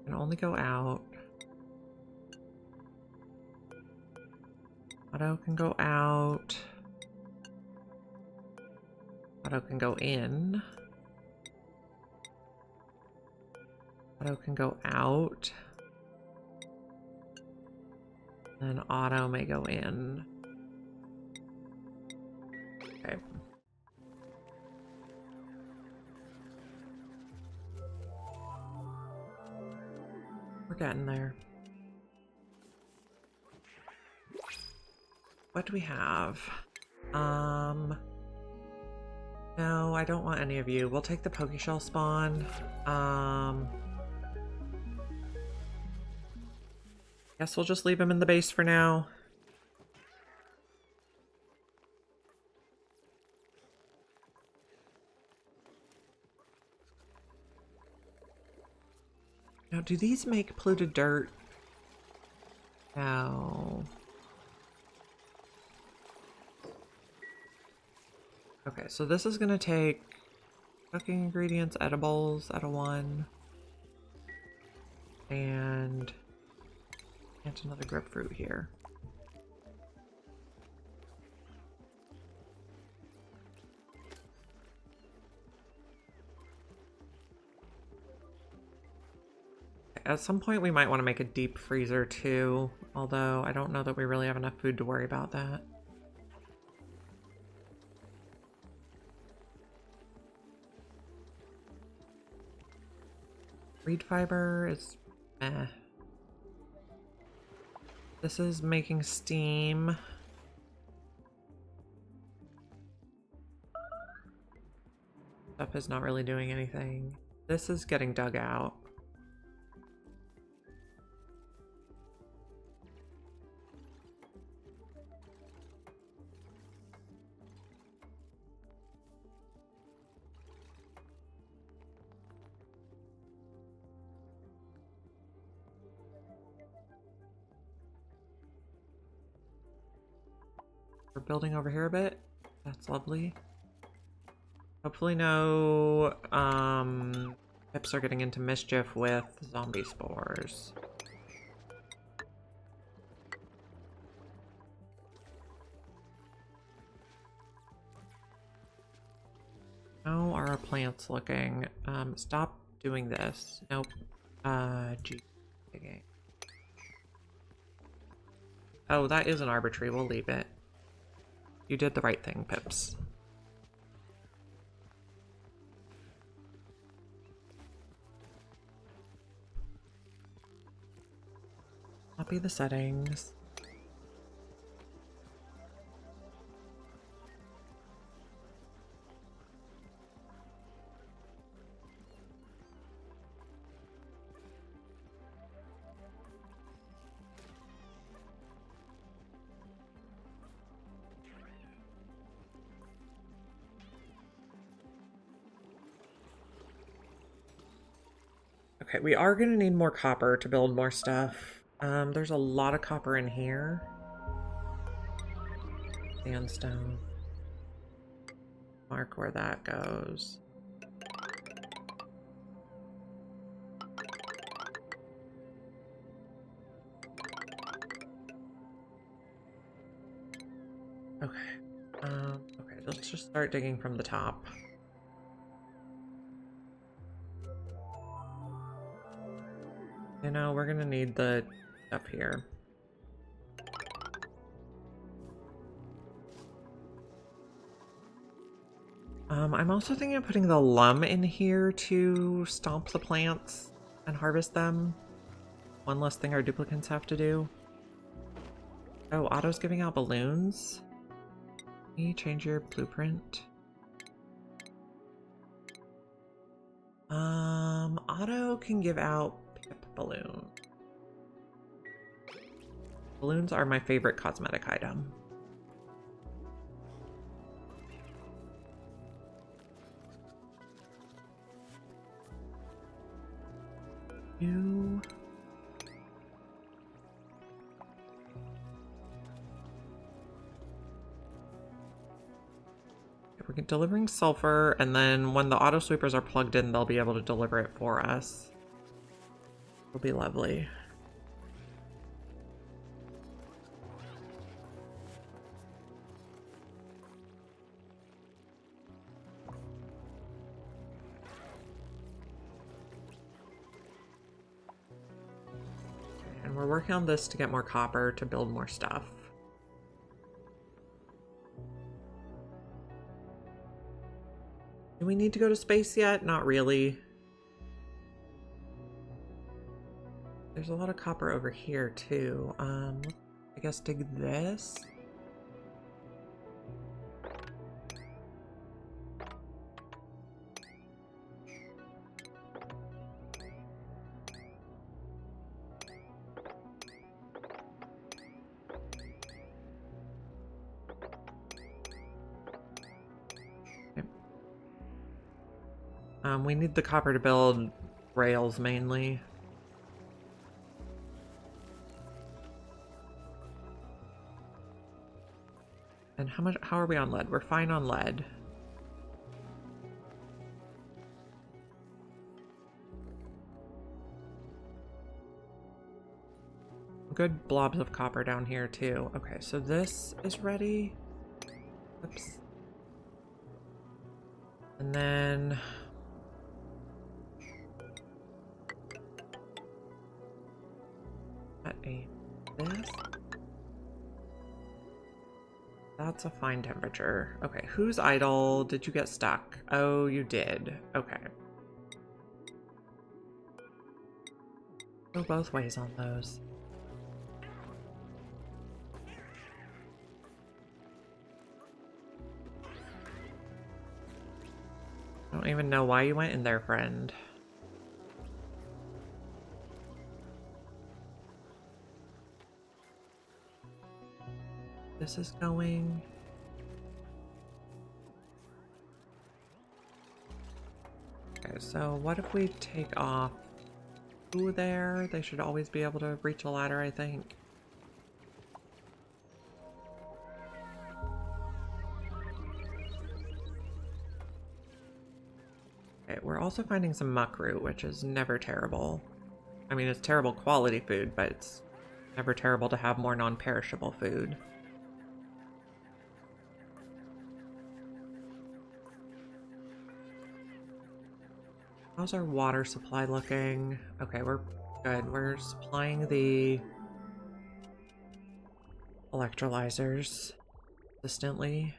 Can only go out. Otto can go out. Otto can go in. Otto can go out. And Otto may go in. Okay. We're getting there. What do we have? No, I don't want any of you. We'll take the Pokeshell spawn. Guess we'll just leave him in the base for now. Now, do these make polluted dirt? No. Okay, so this is gonna take cooking ingredients, edibles out of 1. And another grapefruit here. At some point we might want to make a deep freezer too, although I don't know that we really have enough food to worry about that. Reed fiber is eh. This is making steam. Stuff is not really doing anything. This is getting dug out. We're building over here a bit. That's lovely. Hopefully no pips are getting into mischief with zombie spores. How are our plants looking? Stop doing this. Nope. Gee. Okay. Oh, that is an arbor tree. We'll leave it. You did the right thing, Pips. Copy the settings. Okay, we are going to need more copper to build more stuff. There's a lot of copper in here. Sandstone. Mark where that goes. Okay. Okay, let's just start digging from the top. You know, we're gonna need the stuff here. I'm also thinking of putting the lum in here to stomp the plants and harvest them. One less thing our duplicants have to do. Oh, Otto's giving out balloons. Can you change your blueprint? Otto can give out pip balloon. Balloons are my favorite cosmetic item. You... We're delivering sulfur, and then when the auto sweepers are plugged in, they'll be able to deliver it for us. It'll be lovely. And we're working on this to get more copper to build more stuff. Do we need to go to space yet? Not really. There's a lot of copper over here too. I guess dig this. We need the copper to build rails mainly. And how are we on lead? We're fine on lead. Good blobs of copper down here too. Okay, so this is ready. Oops. And then this. That's a fine temperature. Okay, who's idle? Did you get stuck? Oh, you did. Okay. Go both ways on those. I don't even know why you went in there, friend. This is going. Okay, so what if we take off two there? They should always be able to reach a ladder, I think. Okay, we're also finding some muckroot, which is never terrible. I mean, it's terrible quality food, but it's never terrible to have more non-perishable food. How's our water supply looking? Okay, we're good. We're supplying the electrolyzers consistently.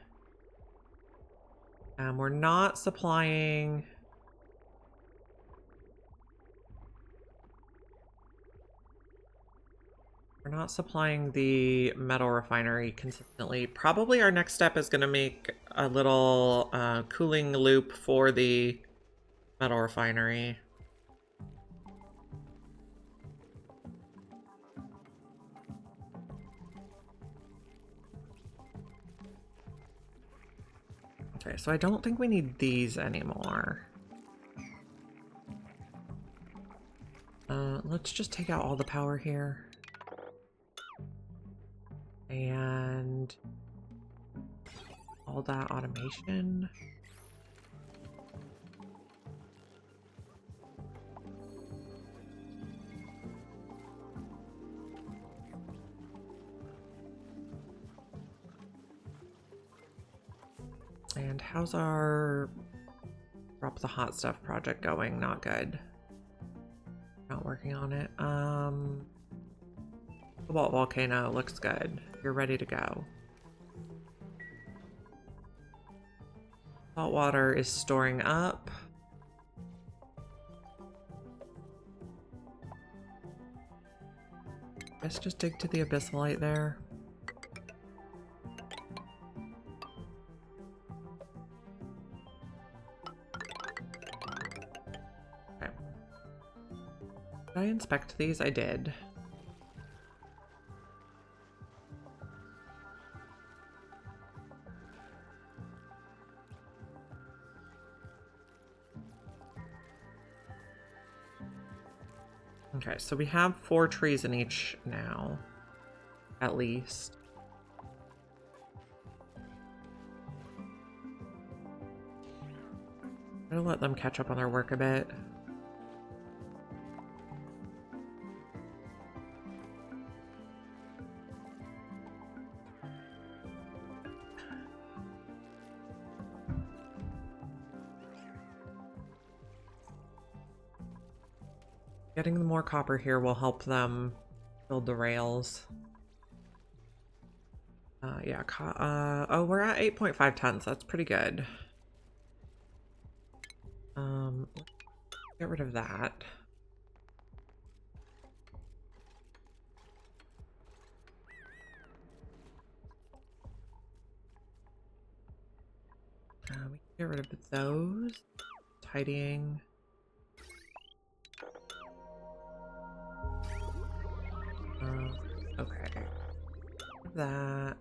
We're not supplying... We're not supplying the metal refinery consistently. Probably our next step is going to make a little cooling loop for the metal refinery. Okay, so I don't think we need these anymore. Let's just take out all the power here. And all that automation. And how's our drop the hot stuff project going? Not good. Not working on it. Cobalt volcano looks good. You're ready to go. Salt water is storing up. Let's just dig to the abyssalite there. Okay. Did I inspect these? I did. Okay, so we have 4 trees in each now, at least. I'm gonna let them catch up on their work a bit. Getting the more copper here will help them build the rails. Yeah, oh, we're at 8.5 tons. That's pretty good. Get rid of that. We can get rid of those. Tidying. Okay. That.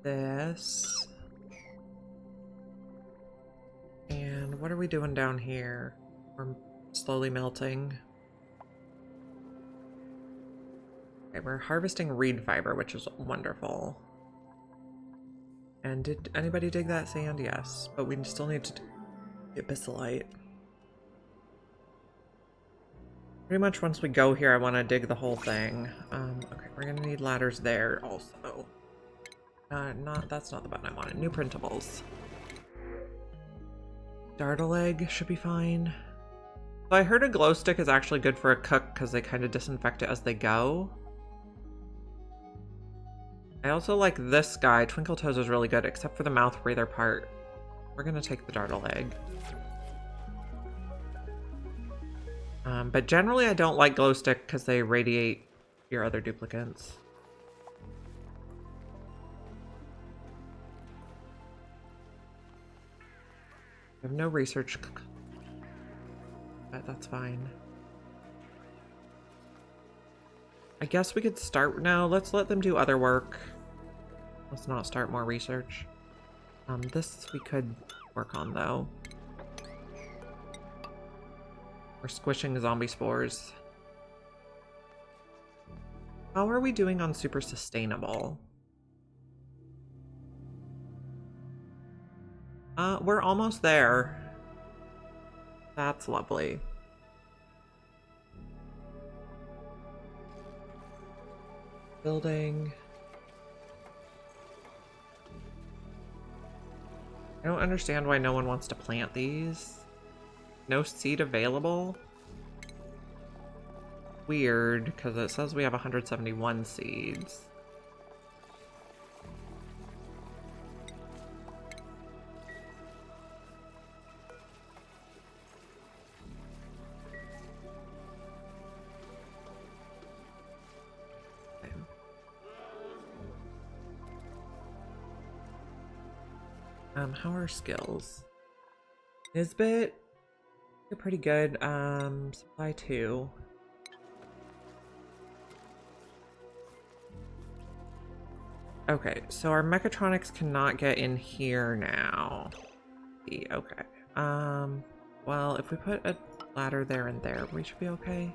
This. And what are we doing down here? We're slowly melting. Okay, we're harvesting reed fiber, which is wonderful. And did anybody dig that sand? Yes, but we still need to get bacillite. Pretty much once we go here, I want to dig the whole thing. Okay, we're gonna need ladders there also. That's not the button I wanted. New printables. Dartle egg should be fine. So I heard a glow stick is actually good for a cook because they kind of disinfect it as they go. I also like this guy. Twinkle Toes is really good, except for the mouth breather part. We're gonna take the dartle egg. But generally I don't like glow stick because they radiate your other duplicates. I have no research, but that's fine. I guess we could start now. Let's let them do other work. Let's not start more research. This we could work on though. We're squishing zombie spores. How are we doing on super sustainable? We're almost there. That's lovely. Building. I don't understand why no one wants to plant these. No seed available? Weird, because it says we have 171 seeds. How are skills? Nisbet? You're pretty good. Supply 2. Okay, so our mechatronics cannot get in here now. Okay. Well, if we put a ladder there and there, we should be okay.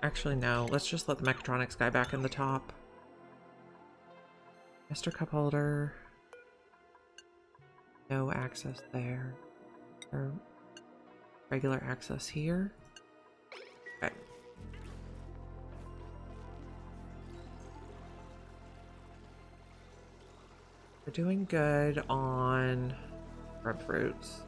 Actually, no. Let's just let the mechatronics guy back in the top. Mr. Cup Holder. No access there. Or regular access here. Okay. We're doing good on breadfruits.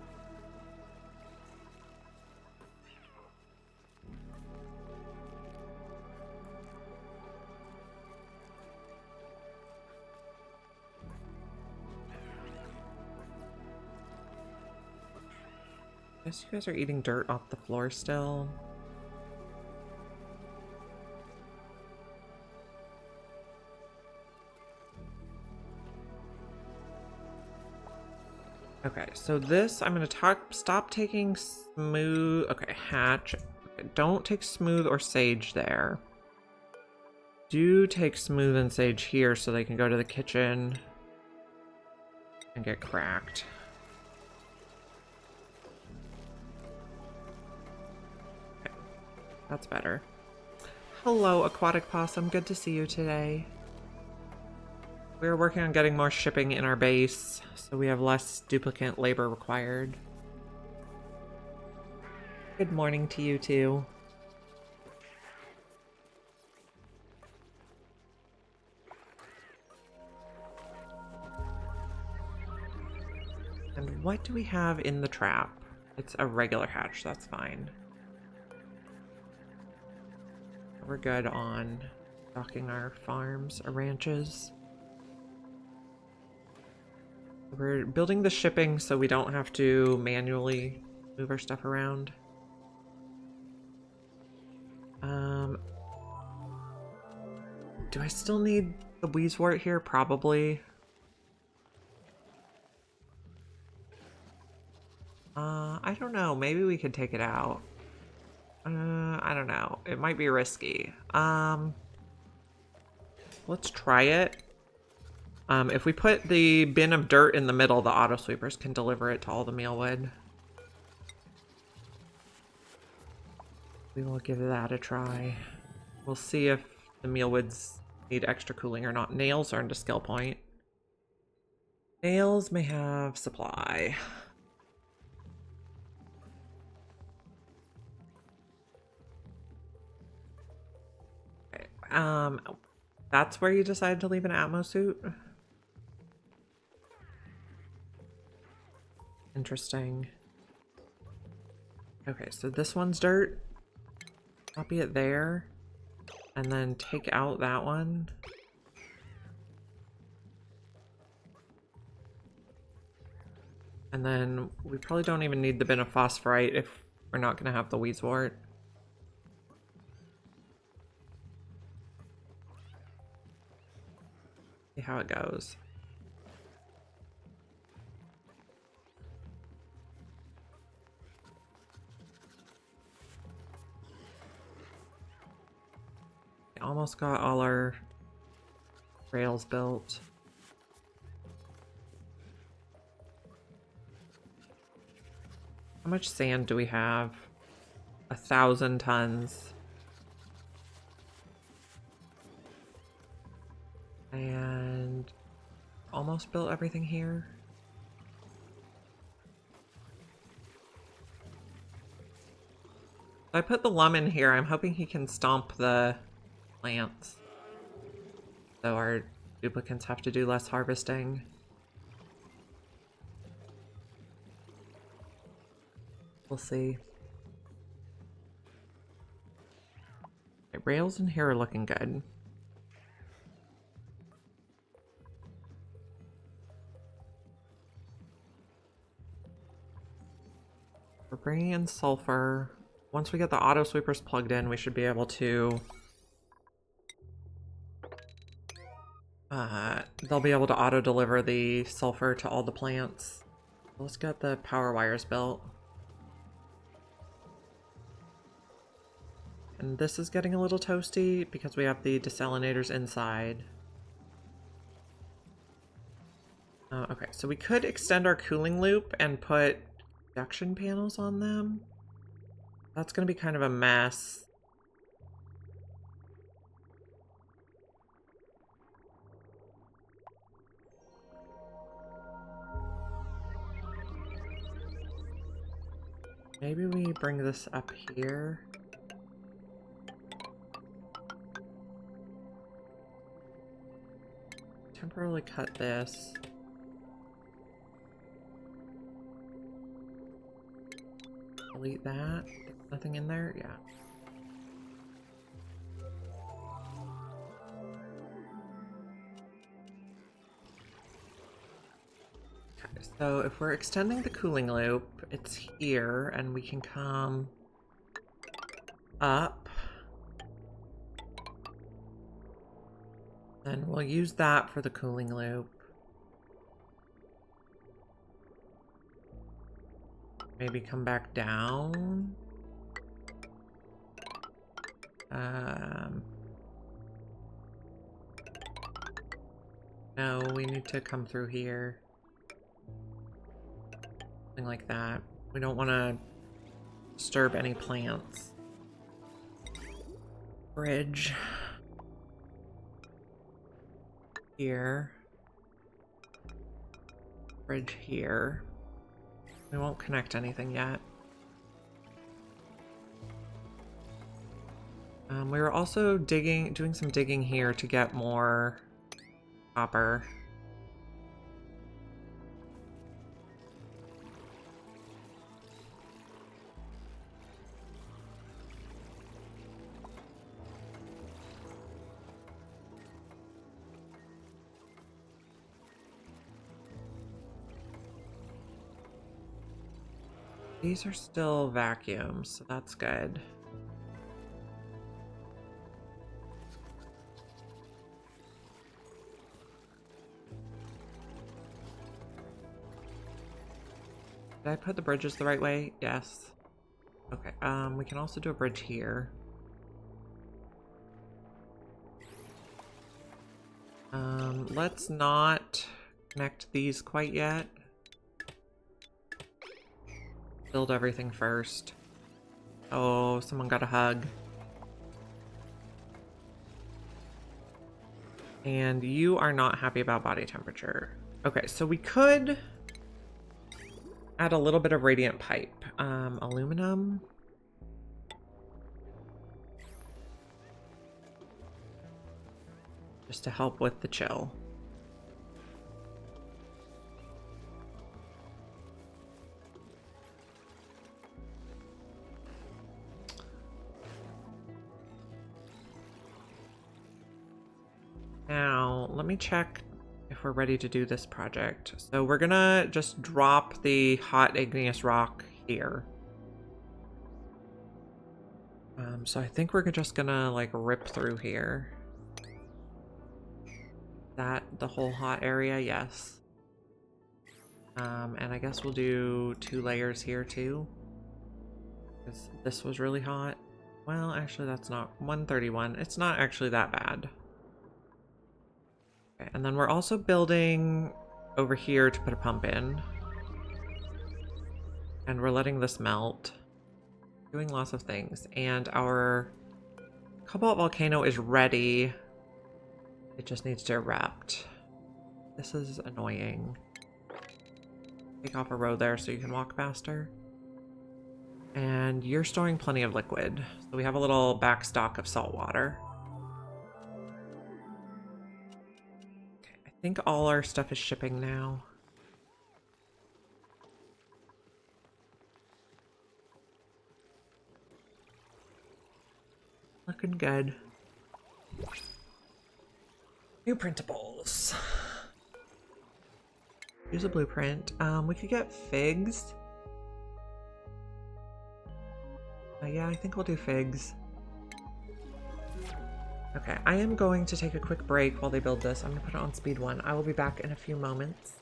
I guess you guys are eating dirt off the floor still. Okay, so this, I'm going to stop taking smooth. Okay, hatch. Okay, don't take smooth or sage there. Do take smooth and sage here so they can go to the kitchen and get cracked. Okay, that's better. Hello, Aquatic Possum. Good to see you today. We're working on getting more shipping in our base, so we have less duplicate labor required. Good morning to you too. And what do we have in the trap? It's a regular hatch, that's fine. We're good on stocking our farms, our ranches. We're building the shipping so we don't have to manually move our stuff around. Do I still need the Wheezewort here? Probably. I don't know. Maybe we could take it out. I don't know. It might be risky. Let's try it. If we put the bin of dirt in the middle, the auto sweepers can deliver it to all the mealwood. We will give that a try. We'll see if the mealwoods need extra cooling or not. Nails are into skill point. Nails may have supply. Okay. That's where you decided to leave an Atmo suit? Interesting. Okay, so this one's dirt. Copy it there. And then take out that one. And then we probably don't even need the bin of phosphorite if we're not going to have the weedswort. See how it goes. We almost got all our rails built. How much sand do we have? 1,000 tons. And almost built everything here. I put the lum in here. I'm hoping he can stomp the plants. So our duplicants have to do less harvesting. We'll see. Okay, rails in here are looking good. We're bringing in sulfur. Once we get the auto sweepers plugged in, we should be able to... they'll be able to auto deliver the sulfur to all the plants. Let's get the power wires built. And this is getting a little toasty because we have the desalinators inside. Okay, so we could extend our cooling loop and put induction panels on them. That's going to be kind of a mess. Maybe we bring this up here. Temporarily cut this. Delete that. Nothing in there? Yeah. Okay, so if we're extending the cooling loop, it's here, and we can come up. Then we'll use that for the cooling loop. Maybe come back down. No, we need to come through here. Something like that. We don't want to disturb any plants. Bridge. Here. Bridge here. We won't connect anything yet. We were also doing some digging here to get more copper. These are still vacuums, so that's good. Did I put the bridges the right way? Yes. Okay, we can also do a bridge here. Let's not connect these quite yet. Build everything first. Oh, someone got a hug. And you are not happy about body temperature. Okay, so we could add a little bit of radiant pipe. Aluminum. Just to help with the chill. Now, let me check if we're ready to do this project. So we're gonna just drop the hot igneous rock here. So I think we're just gonna like rip through here. That the whole hot area, yes. And I guess we'll do 2 layers here too. Because this was really hot. Well, actually that's not 131. It's not actually that bad. Okay, and then we're also building over here to put a pump in. And we're letting this melt. Doing lots of things. And our cobalt volcano is ready. It just needs to erupt. This is annoying. Take off a row there so you can walk faster. And you're storing plenty of liquid. So we have a little back stock of salt water. Okay, I think all our stuff is shipping now. Looking good. New printables. Use a blueprint. We could get figs. Yeah, I think we'll do figs. Okay, I am going to take a quick break while they build this. I'm gonna put it on speed 1. I will be back in a few moments.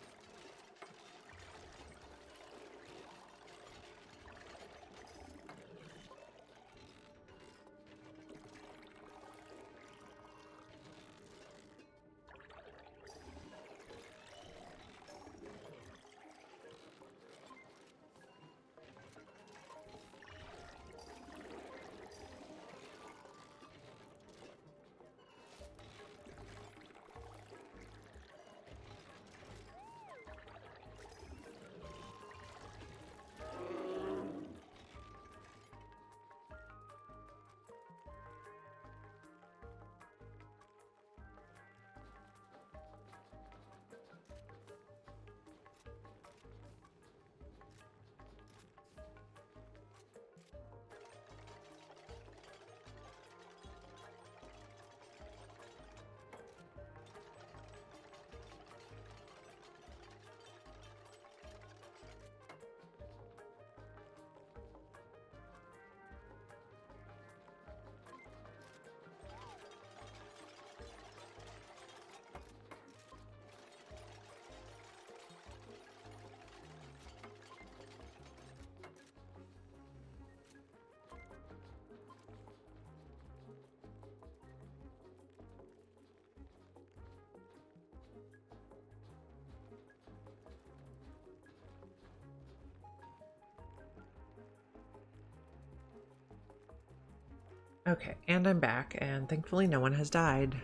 Okay, and I'm back, and thankfully no one has died.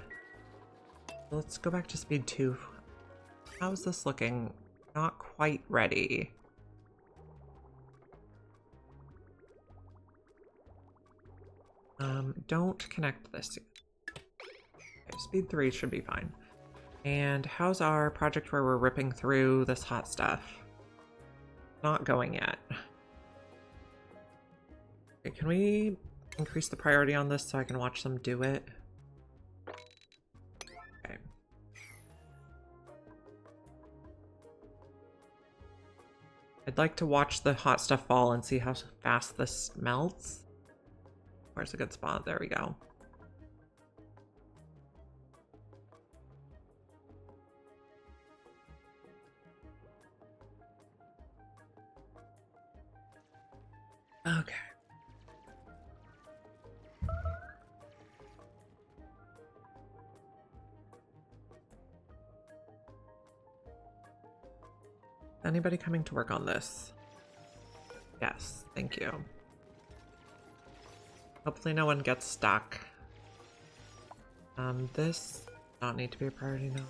Let's go back to speed 2. How's this looking? Not quite ready. Don't connect this. Okay, speed 3 should be fine. And how's our project where we're ripping through this hot stuff? Not going yet. Okay, can we increase the priority on this so I can watch them do it? Okay. I'd like to watch the hot stuff fall and see how fast this melts. Where's a good spot? There we go. Okay. Anybody coming to work on this? Yes, thank you. Hopefully no one gets stuck. This not need to be a priority now.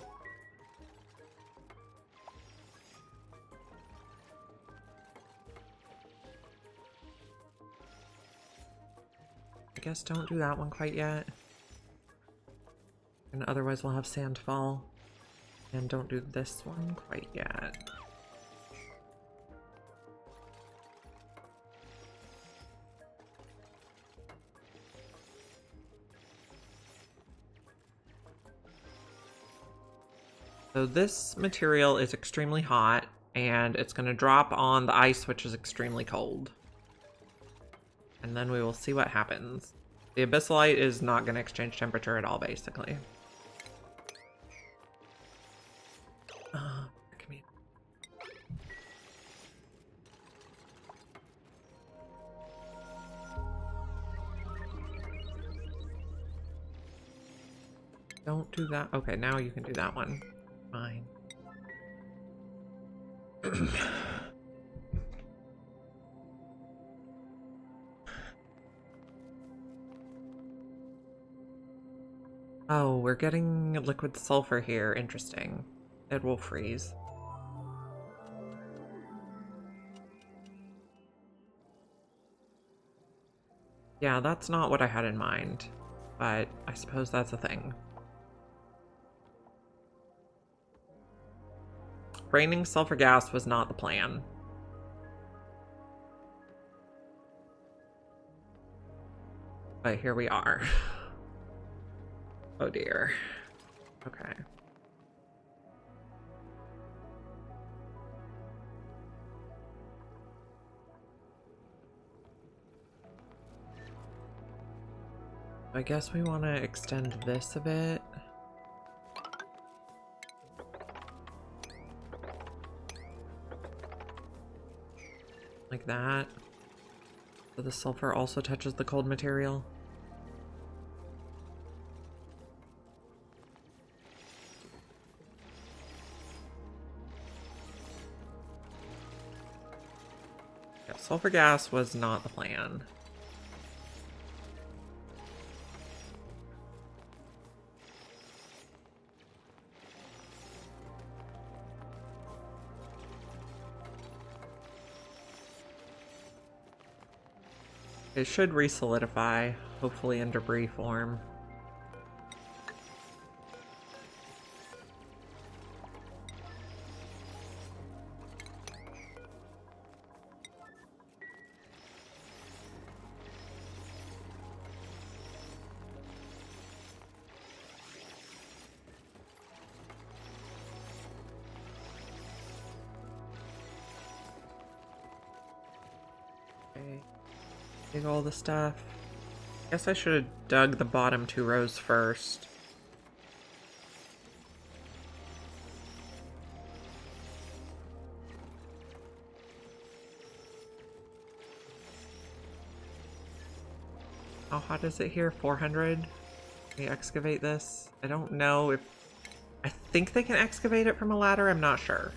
guess don't do that one quite yet. And otherwise we'll have sand fall. And don't do this one quite yet. So this material is extremely hot, and it's going to drop on the ice, which is extremely cold. And then we will see what happens. The abyssalite is not going to exchange temperature at all, basically. Come here. Don't do that. Okay, now you can do that one. Fine. Oh, we're getting liquid sulfur here. Interesting. It will freeze. Yeah, that's not what I had in mind, but I suppose that's a thing. Raining sulfur gas was not the plan. But here we are. Oh dear. Okay. I guess we want to extend this a bit. Like that. So the sulfur also touches the cold material. Yeah, sulfur gas was not the plan. It should re-solidify, hopefully in debris form. Okay. Dig all the stuff. Guess I should have dug the bottom 2 rows first. How hot is it here? 400? Can we excavate this? I don't know if... I think they can excavate it from a ladder, I'm not sure.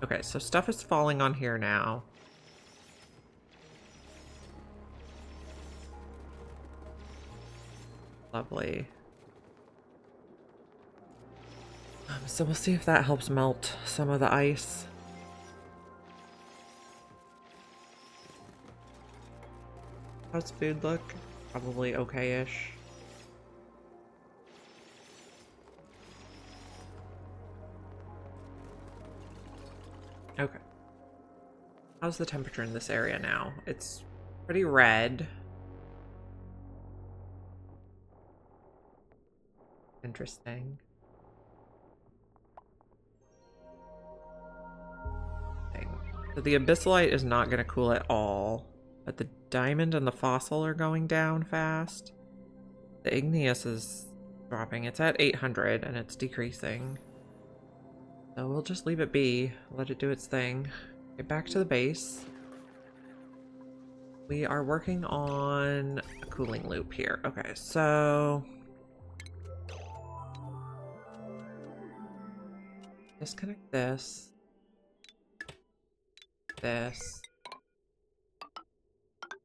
Okay, so stuff is falling on here now. Lovely. So we'll see if that helps melt some of the ice. How's food look? Probably okay-ish. Okay. How's the temperature in this area now? It's pretty red. Interesting. So the abyssalite is not going to cool at all, but the diamond and the fossil are going down fast. The igneous is dropping. It's at 800 and it's decreasing. So we'll just leave it be, let it do its thing. Get back to the base. We are working on a cooling loop here. Okay, so... disconnect this. This.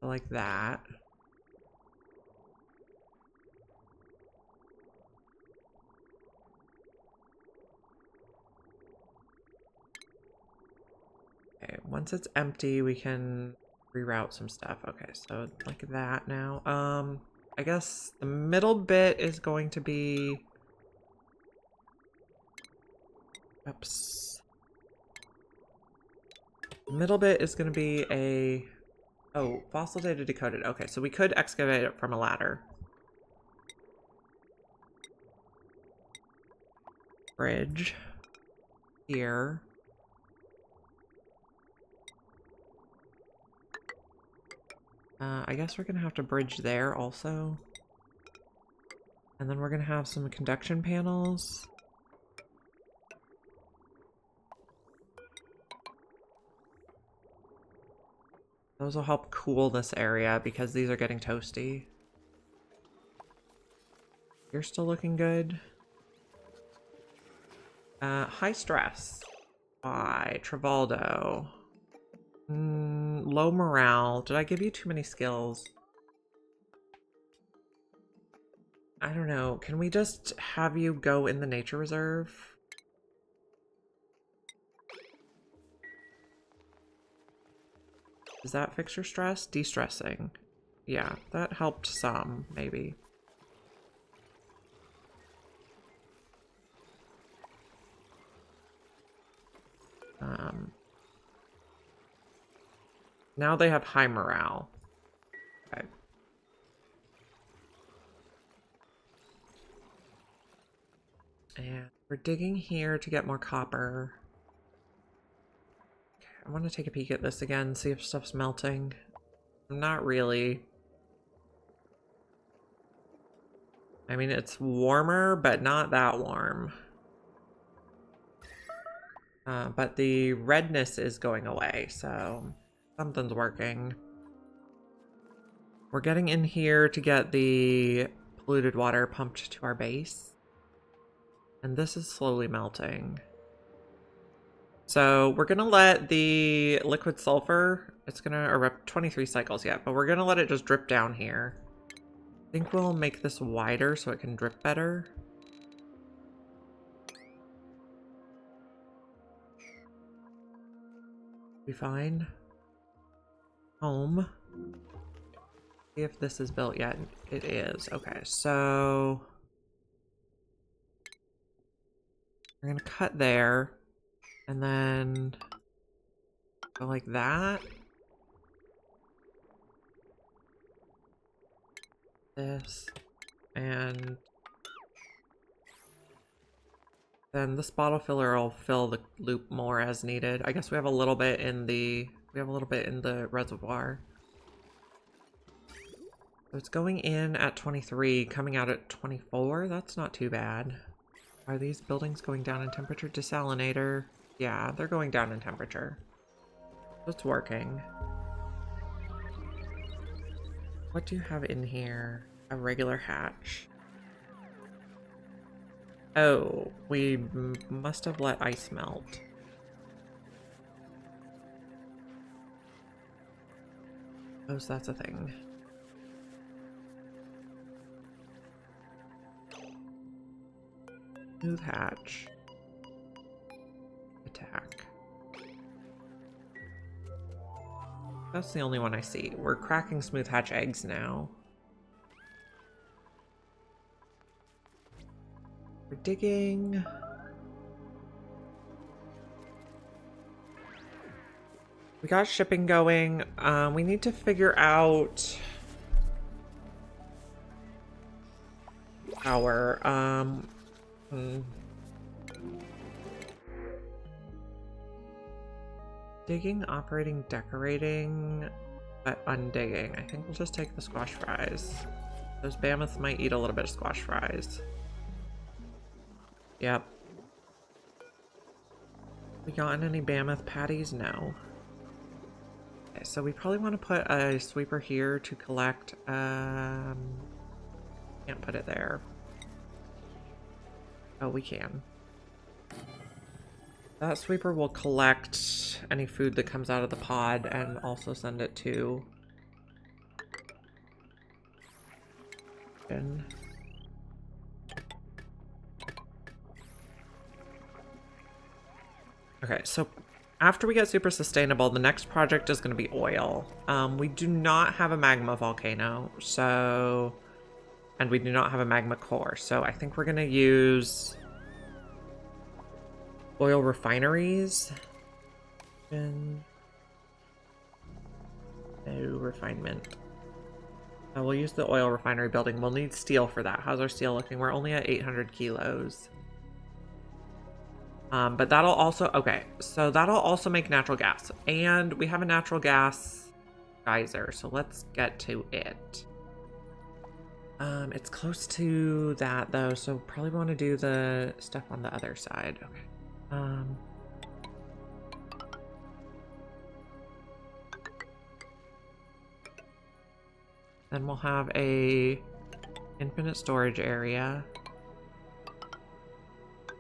Like that. Okay, once it's empty, we can reroute some stuff. Okay, so like that now. I guess the middle bit is going to be... Oops. The middle bit is going to be a... Oh, fossil data decoded. Okay, so we could excavate it from a ladder. Bridge. Here. I guess we're going to have to bridge there also. And then we're going to have some conduction panels. Those will help cool this area because these are getting toasty. You're still looking good. High stress. Why? Travaldo. Low morale. Did I give you too many skills? I don't know. Can we just have you go in the nature reserve? Does that fix your stress? De-stressing. Yeah, that helped some, maybe. Now they have high morale. Okay. And we're digging here to get more copper. Okay, I want to take a peek at this again, see if stuff's melting. Not really. I mean, it's warmer, but not that warm. But the redness is going away, so something's working. We're getting in here to get the polluted water pumped to our base. And this is slowly melting. So we're gonna let the liquid sulfur, it's gonna erupt 23 cycles yet, but we're gonna let it just drip down here. I think we'll make this wider so it can drip better. We fine? Home. See if this is built yet. It is. Okay, so we're gonna cut there and then go like that. This and then this bottle filler will fill the loop more as needed. I guess we have a little bit in the reservoir. So it's going in at 23, coming out at 24. That's not too bad. Are these buildings going down in temperature? Desalinator. Yeah, they're going down in temperature. It's working. What do you have in here? A regular hatch. Oh, we must have let ice melt. Oh, so that's a thing. Smooth hatch. Attack. That's the only one I see. We're cracking smooth hatch eggs now. We're digging. We got shipping going. We need to figure out our digging, operating, decorating, but undigging. I think we'll just take the squash fries. Those mammoths might eat a little bit of squash fries. Yep. We gotten any mammoth patties? No. Okay, so we probably want to put a sweeper here to collect, can't put it there. Oh, we can. That sweeper will collect any food that comes out of the pod and also send it to... Okay, so after we get super sustainable, the next project is going to be oil. We do not have a magma volcano, so and we do not have a magma core. So I think we're going to use oil refineries. And no refinement. We'll use the oil refinery building. We'll need steel for that. How's our steel looking? We're only at 800 kilos. But that'll also, okay, so that'll also make natural gas. And we have a natural gas geyser, so let's get to it. It's close to that though, so probably want to do the stuff on the other side. Okay. Then we'll have a infinite storage area.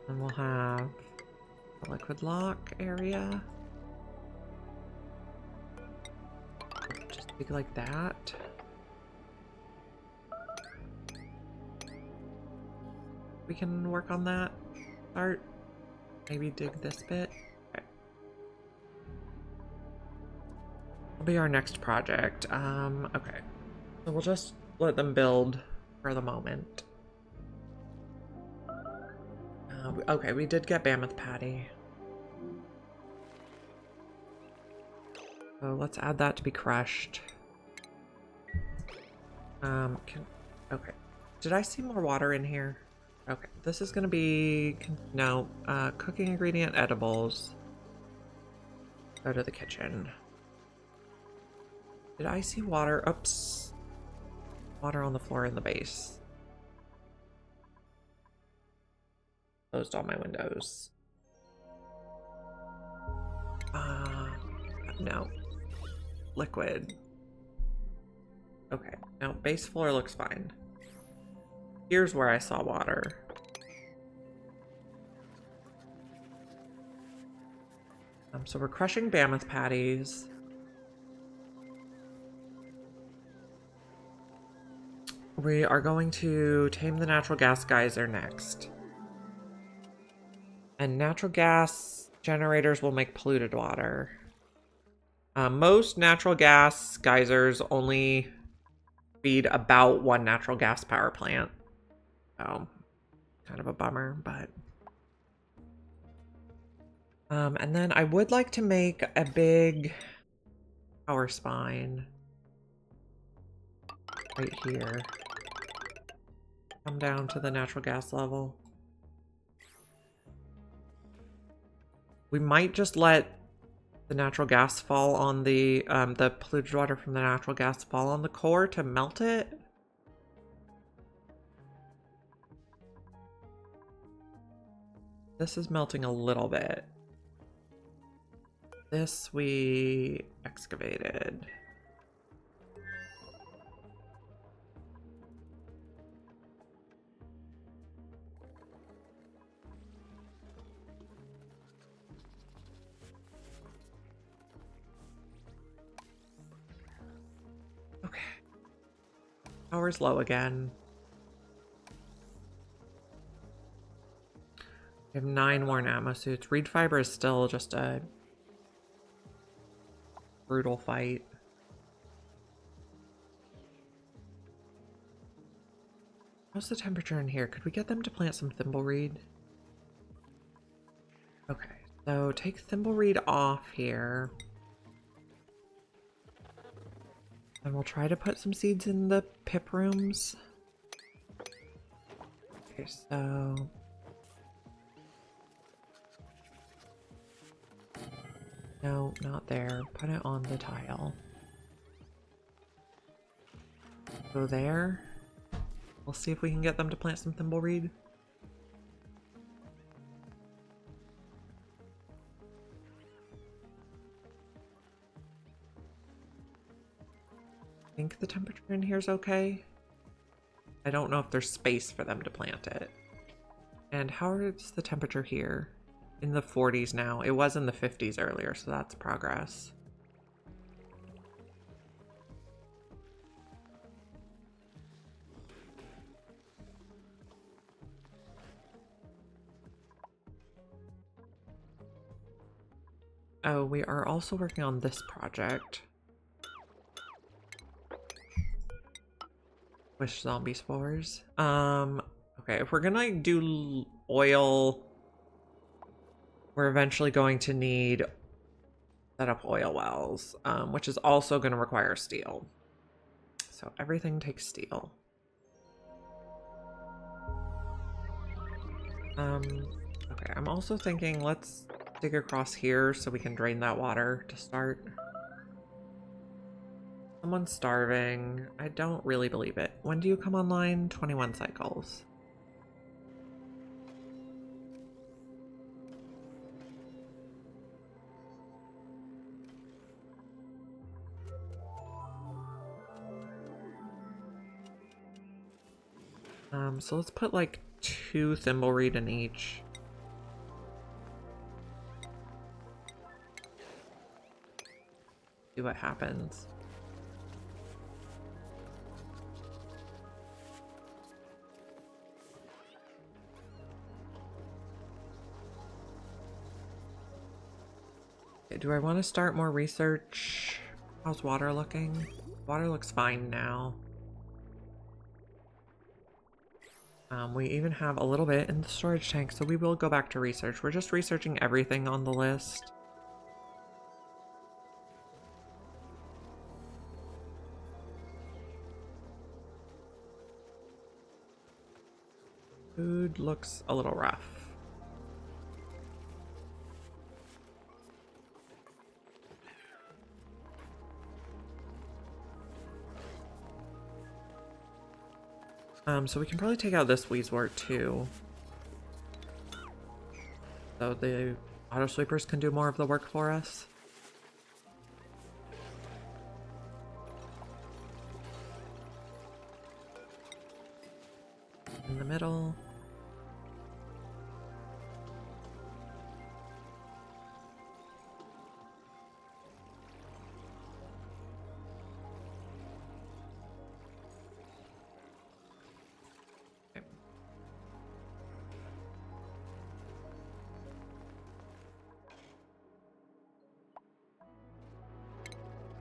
And we'll have a liquid lock area. Just big like that. We can work on that. Start. Maybe dig this bit. Okay. That'll be our next project. Okay. So we'll just let them build for the moment. Okay, we did get Mammoth Patty. So let's add that to be crushed. Okay. Did I see more water in here? Okay, this is gonna be, no, cooking ingredient edibles. Go to the kitchen. Did I see water? Oops. Water on the floor in the base. Closed all my windows. No. Liquid. Okay, no, base floor looks fine. Here's where I saw water. So we're crushing Mammoth patties. We are going to tame the natural gas geyser next. And natural gas generators will make polluted water. Most natural gas geysers only feed about one natural gas power plant. So, kind of a bummer, but... and then I would like to make a big power spine right here. Come down to the natural gas level. We might just let the natural gas fall on the polluted water from the natural gas fall on the core to melt it. This is melting a little bit. This we excavated. Okay. Power's low again. We have 9 more ammo suits. Reed fiber is still just a brutal fight. How's the temperature in here? Could we get them to plant some thimbleweed? Okay, so take thimbleweed off here. And we'll try to put some seeds in the pip rooms. Okay, so... no, not there. Put it on the tile. Go there. We'll see if we can get them to plant some thimbleweed. I think the temperature in here is okay. I don't know if there's space for them to plant it. And how is the temperature here? In the 40s now. It was in the 50s earlier, so that's progress. Oh, we are also working on this project, Wish zombie spores. Okay, if we're gonna do oil, we're eventually going to need set up oil wells, which is also going to require steel. So everything takes steel. Okay, I'm also thinking let's dig across here so we can drain that water to start. Someone's starving. I don't really believe it. When do you come online? 21 cycles. So let's put like 2 thimbleweed in each. See what happens. Okay, do I want to start more research? How's water looking? Water looks fine now. We even have a little bit in the storage tank, so we will go back to research. We're just researching everything on the list. Food looks a little rough. So we can probably take out this Weezewort too. So the auto sweepers can do more of the work for us. In the middle.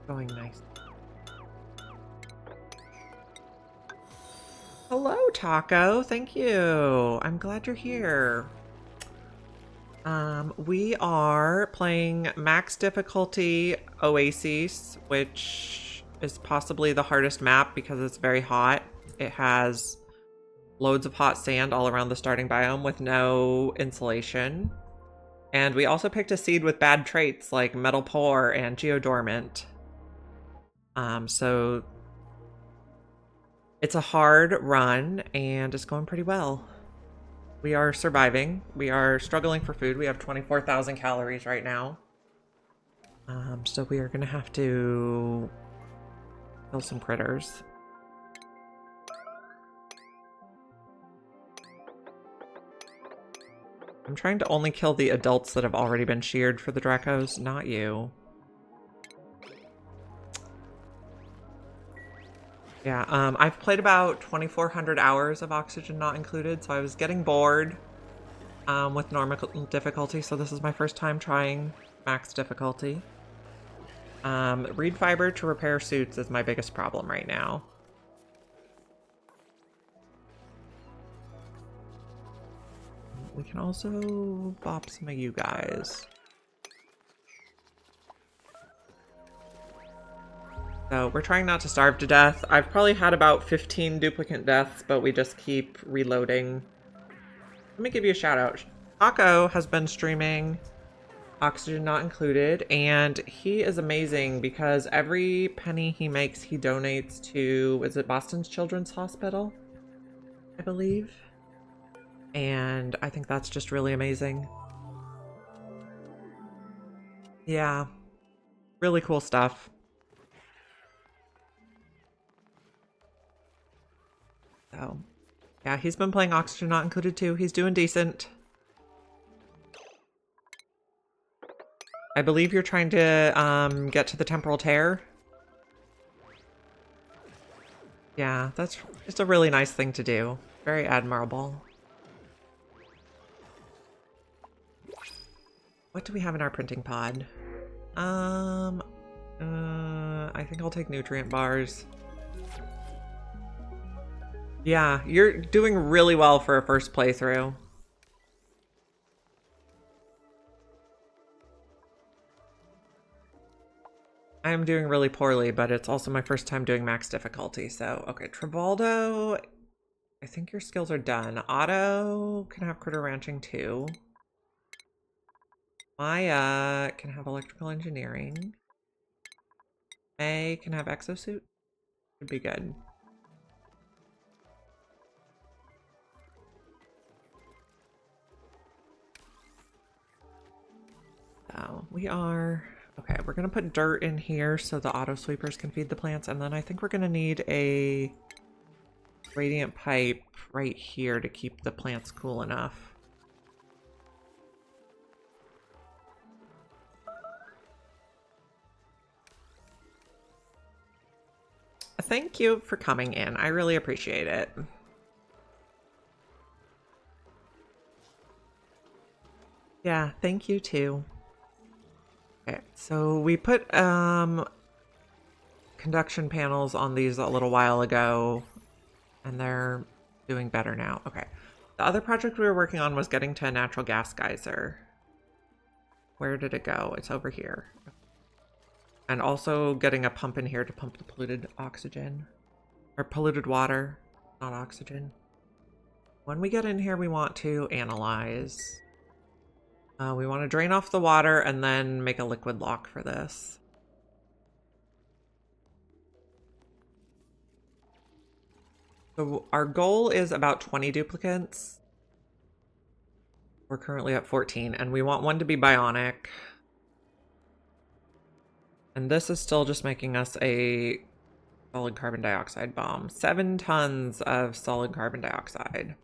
Going nice. Hello, Taco. Thank you. I'm glad you're here. We are playing max difficulty Oasisse, which is possibly the hardest map because it's very hot. It has loads of hot sand all around the starting biome with no insulation. And we also picked a seed with bad traits like Metal Poor and Geodormant. So it's a hard run and it's going pretty well. We are surviving. We are struggling for food. We have 24,000 calories right now. So we are gonna have to kill some critters. I'm trying to only kill the adults that have already been sheared for the Dracos, not you. Yeah, I've played about 2,400 hours of Oxygen Not Included, so I was getting bored with normal difficulty, so this is my first time trying max difficulty. Reed fiber to repair suits is my biggest problem right now. We can also bop some of you guys. So we're trying not to starve to death. I've probably had about 15 duplicate deaths, but we just keep reloading. Let me give you a shout out. Taco has been streaming Oxygen Not Included, and he is amazing because every penny he makes, he donates to, is it Boston's Children's Hospital? I believe. And I think that's just really amazing. Yeah. Really cool stuff. So, yeah, he's been playing Oxygen Not Included too. He's doing decent. I believe you're trying to get to the temporal tear. Yeah, that's just a really nice thing to do. Very admirable. What do we have in our printing pod? I think I'll take nutrient bars. Yeah, you're doing really well for a first playthrough. I am doing really poorly, but it's also my first time doing max difficulty. So, okay, Tribaldo, I think your skills are done. Otto can have critter ranching too. Maya can have electrical engineering. May can have exosuit. Should be good. So we are, okay, we're gonna put dirt in here so the auto sweepers can feed the plants. And then I think we're gonna need a radiant pipe right here to keep the plants cool enough. Thank you for coming in. I really appreciate it. Yeah, thank you too. Okay, so we put conduction panels on these a little while ago, and they're doing better now. Okay. The other project we were working on was getting to a natural gas geyser. Where did it go? It's over here. And also getting a pump in here to pump the polluted oxygen. Or polluted water, not oxygen. When we get in here, we want to analyze. We want to drain off the water and then make a liquid lock for this. So our goal is about 20 duplicates. We're currently at 14, and we want one to be bionic. And this is still just making us a solid carbon dioxide bomb. 7 tons of solid carbon dioxide.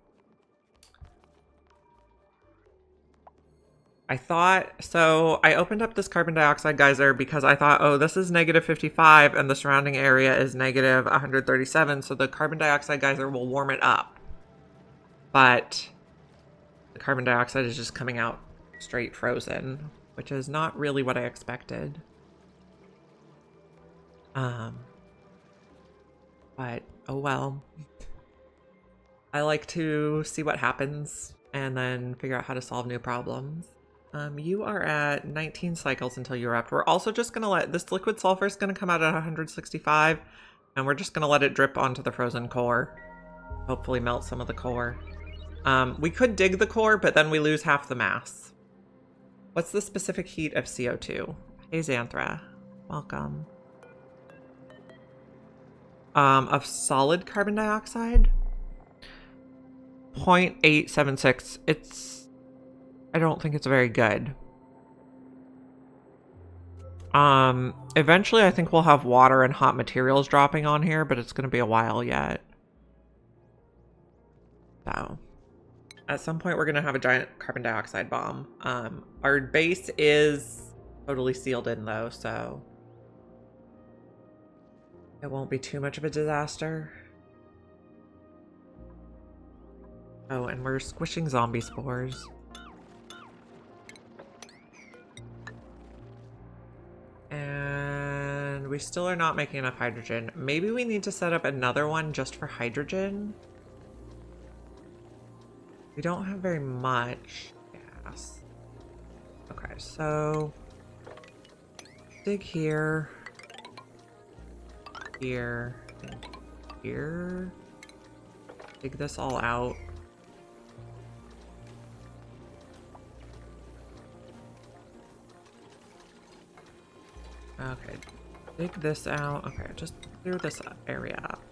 So I opened up this carbon dioxide geyser because I thought, oh, this is negative 55 and the surrounding area is negative 137. So the carbon dioxide geyser will warm it up. But the carbon dioxide is just coming out straight frozen, which is not really what I expected. But oh well. I like to see what happens and then figure out how to solve new problems. You are at 19 cycles until you erupt. We're also just gonna let this liquid sulfur is gonna come out at 165, and we're just gonna let it drip onto the frozen core. Hopefully melt some of the core. We could dig the core, but then we lose half the mass. What's the specific heat of CO2? Hey Xanthra, welcome. Of solid carbon dioxide? 0.876. I don't think it's very good. Eventually I think we'll have water and hot materials dropping on here, but it's gonna be a while yet. So at some point we're gonna have a giant carbon dioxide bomb. Our base is totally sealed in though, so it won't be too much of a disaster. Oh, and we're squishing zombie spores. And we still are not making enough hydrogen. Maybe we need to set up another one just for hydrogen. We don't have very much gas. Okay, so dig here, here, and here. Dig this all out. Okay, dig this out. Okay, just clear this area up.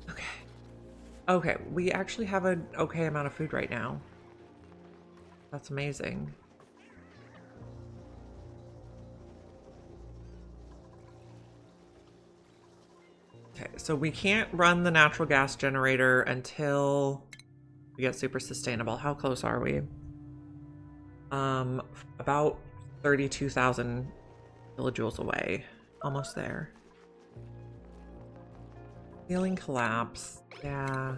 Okay. Okay, we actually have an okay amount of food right now. That's amazing. Okay, so we can't run the natural gas generator until we get super sustainable. How close are we? About 32,000 kilojoules away. Almost there. Ceiling collapse. Yeah.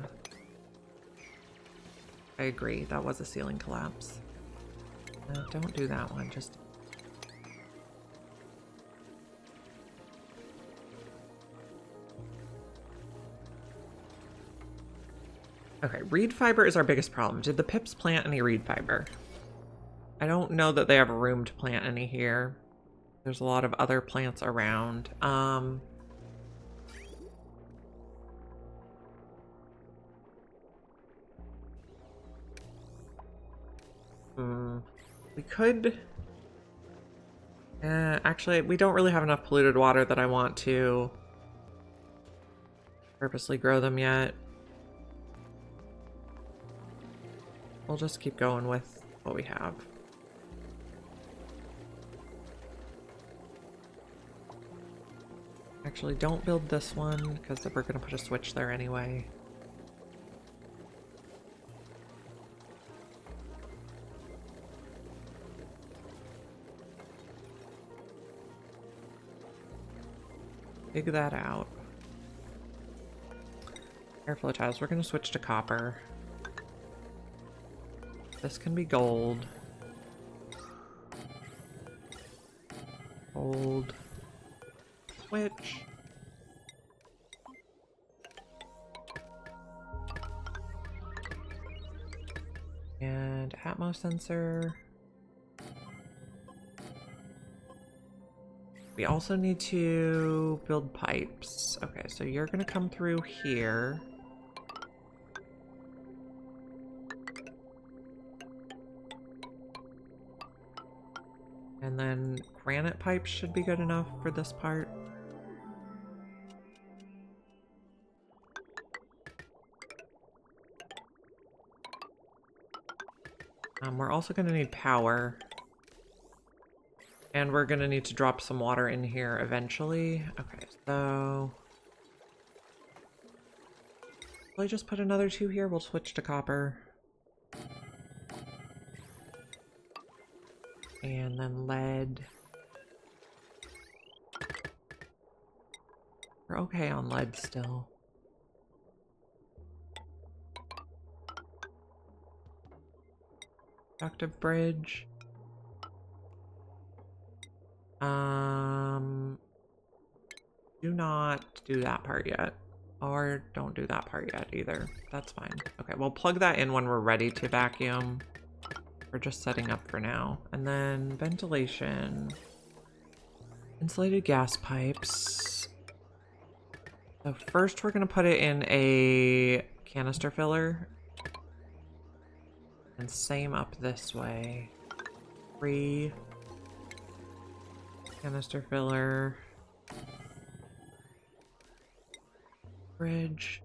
I agree. That was a ceiling collapse. Don't do that one. Just... Okay, reed fiber is our biggest problem. Did the pips plant any reed fiber? I don't know that they have room to plant any here. There's a lot of other plants around. We could... actually, we don't really have enough polluted water that I want to purposely grow them yet. We'll just keep going with what we have. Actually, don't build this one, because we're going to put a switch there anyway. Dig that out. Airflow tiles. We're going to switch to copper. This can be gold. Gold. Switch. And Atmos sensor. We also need to build pipes. Okay, so you're gonna come through here. And then granite pipes should be good enough for this part. We're also gonna need power. And we're gonna need to drop some water in here eventually. Okay, so... will I just put another 2 here? We'll switch to copper. And then lead. We're okay on lead still. Conductive bridge. Do not do that part yet. Or don't do that part yet either. That's fine. Okay, we'll plug that in when we're ready to vacuum. We're just setting up for now. And then ventilation. Insulated gas pipes. So first we're gonna put it in a canister filler. And same up this way. 3 canister filler. Bridge.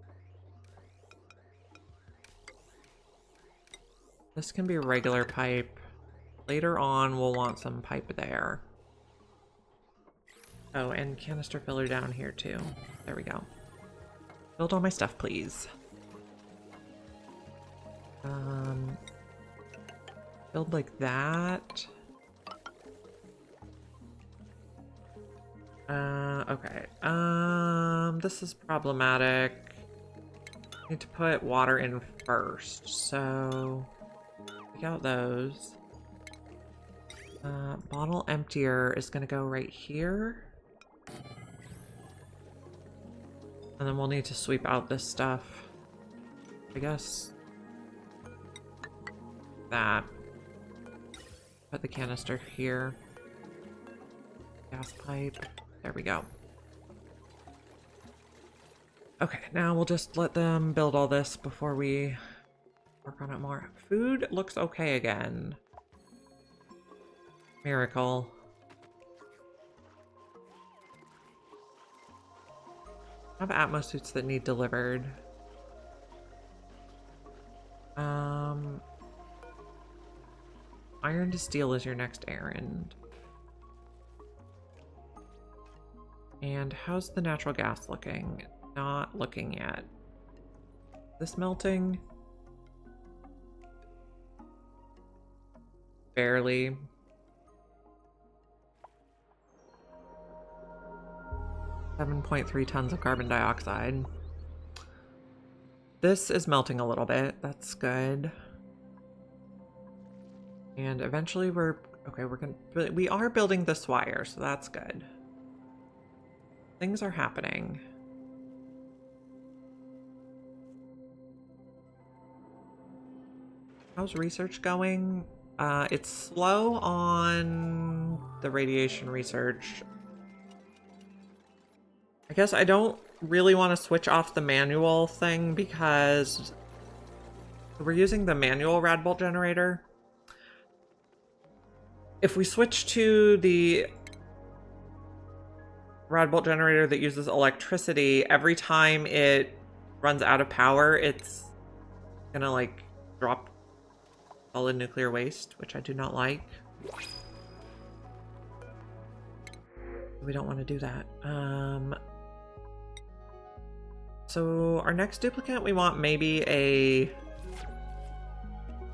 This can be regular pipe. Later on, we'll want some pipe there. Oh, and canister filler down here too. There we go. Build all my stuff, please. Build like that. Okay. This is problematic. Need to put water in first, so take out those. Bottle emptier is gonna go right here. And then we'll need to sweep out this stuff. I guess that. Put the canister here. Gas pipe. There we go. Okay, now we'll just let them build all this before we work on it more. Food looks okay again. Miracle. I have Atmos suits that need delivered. Iron to steel is your next errand. And how's the natural gas looking? Not looking yet. This melting? Barely. .3 tons of carbon dioxide. This is melting a little bit. That's good. And eventually we are building this wire, so that's good. Things are happening. How's research going? It's slow on the radiation research. I guess I don't really want to switch off the manual thing because we're using the manual rad bolt generator. If we switch to the rad bolt generator that uses electricity, every time it runs out of power, it's gonna like drop solid nuclear waste, which I do not like. We don't want to do that. So our next duplicate, we want maybe a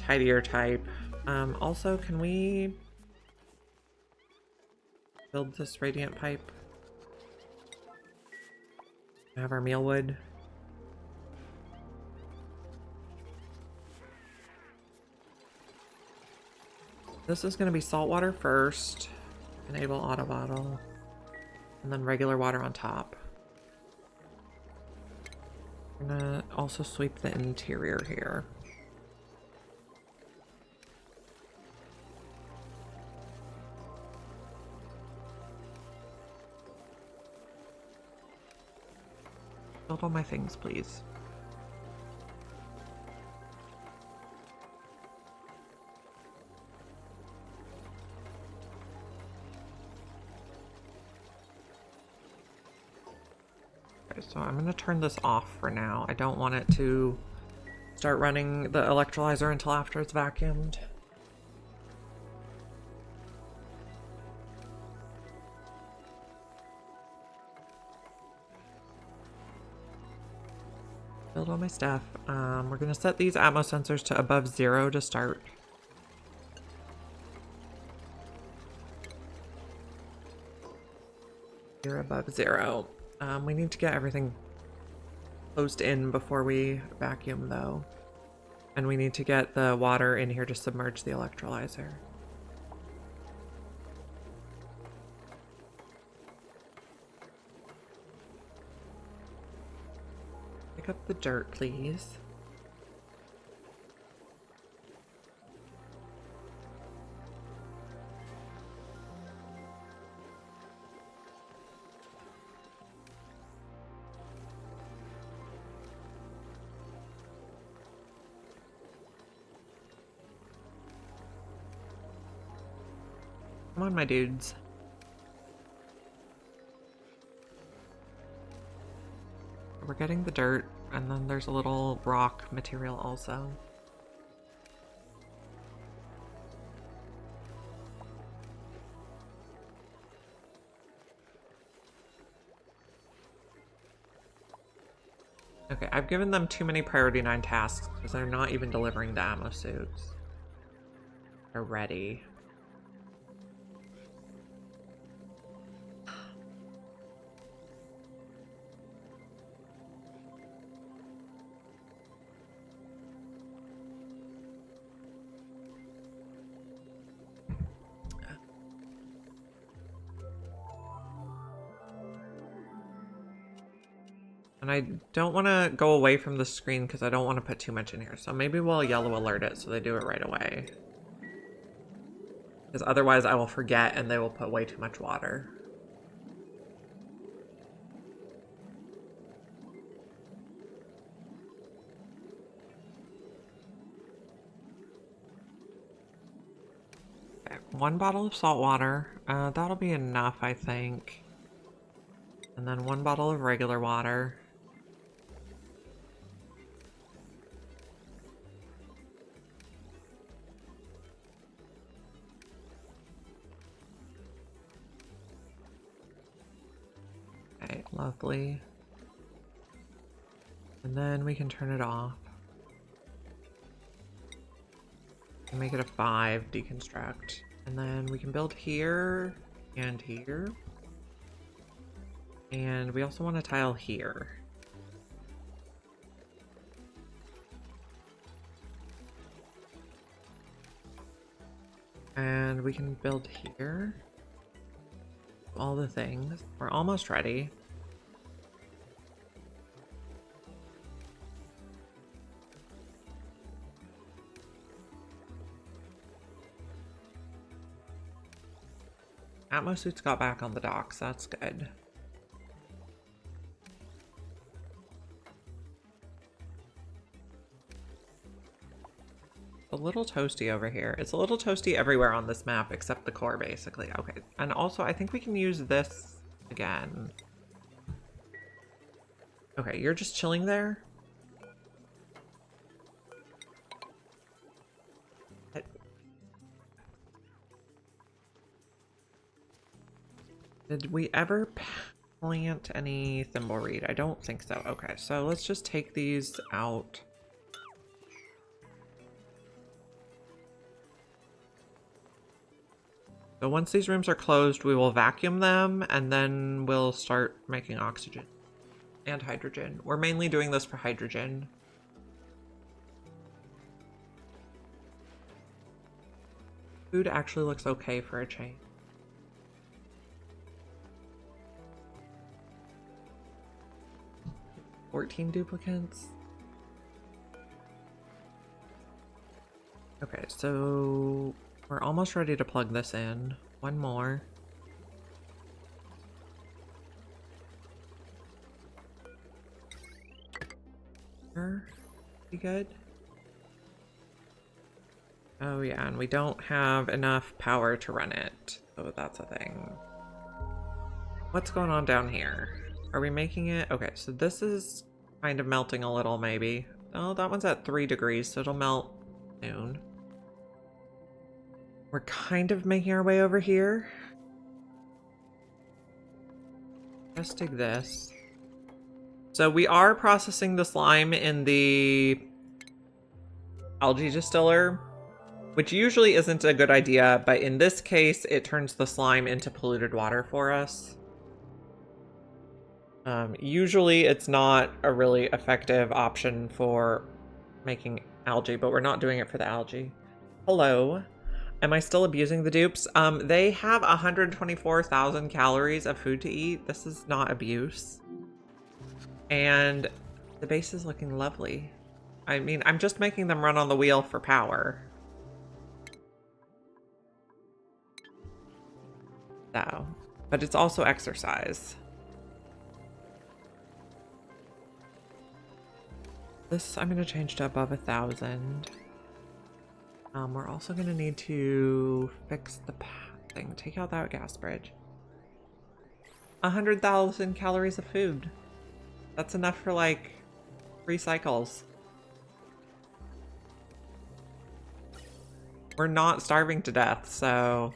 tidier type. Also, can we build this radiant pipe? Have our meal wood. This is going to be salt water first. Enable auto bottle. And then regular water on top. I'm gonna also sweep the interior here. Build all my things, please. Okay, so I'm going to turn this off for now. I don't want it to start running the electrolyzer until after it's vacuumed. Build all my stuff. We're going to set these Atmos sensors to above 0 to start. You're above 0. We need to get everything closed in before we vacuum, though. And we need to get the water in here to submerge the electrolyzer. Pick up the dirt, please. Come on, my dudes. We're getting the dirt, and then there's a little rock material also. Okay, I've given them too many priority 9 tasks because they're not even delivering the ammo suits. They're ready. And I don't want to go away from the screen because I don't want to put too much in here. So maybe we'll yellow alert it so they do it right away. Because otherwise I will forget and they will put way too much water. Okay, 1 bottle of salt water. That'll be enough, I think. And then 1 bottle of regular water. Okay, lovely. And then we can turn it off. And make it a 5 deconstruct. And then we can build here and here. And we also want a tile here. And we can build here. All the things. We're almost ready. Atmo suits got back on the docks. That's good. A little toasty over here. It's a little toasty everywhere on this map except the core, basically. Okay, and also I think we can use this again. Okay, you're just chilling there? Did we ever plant any thimbleweed? I don't think so. Okay, so let's just take these out. So once these rooms are closed, we will vacuum them and then we'll start making oxygen and hydrogen. We're mainly doing this for hydrogen. Food actually looks okay for a change. $14 duplicates. Okay, so we're almost ready to plug this in. One more. Be good. Oh yeah, and we don't have enough power to run it. So that's a thing. What's going on down here? Are we making it? Okay, so this is kind of melting a little, maybe. Oh, that one's at 3 degrees, so it'll melt soon. We're kind of making our way over here. Let's dig this. So we are processing the slime in the algae distiller, which usually isn't a good idea, but in this case, it turns the slime into polluted water for us. Usually it's not a really effective option for making algae, but we're not doing it for the algae. Hello. Am I still abusing the dupes? They have 124,000 calories of food to eat. This is not abuse. And the base is looking lovely. I mean, I'm just making them run on the wheel for power. So, but it's also exercise. This I'm going to change to above 1,000. We're also going to need to fix the thing. Take out that gas bridge. 100,000 calories of food. That's enough for like 3 cycles. We're not starving to death, so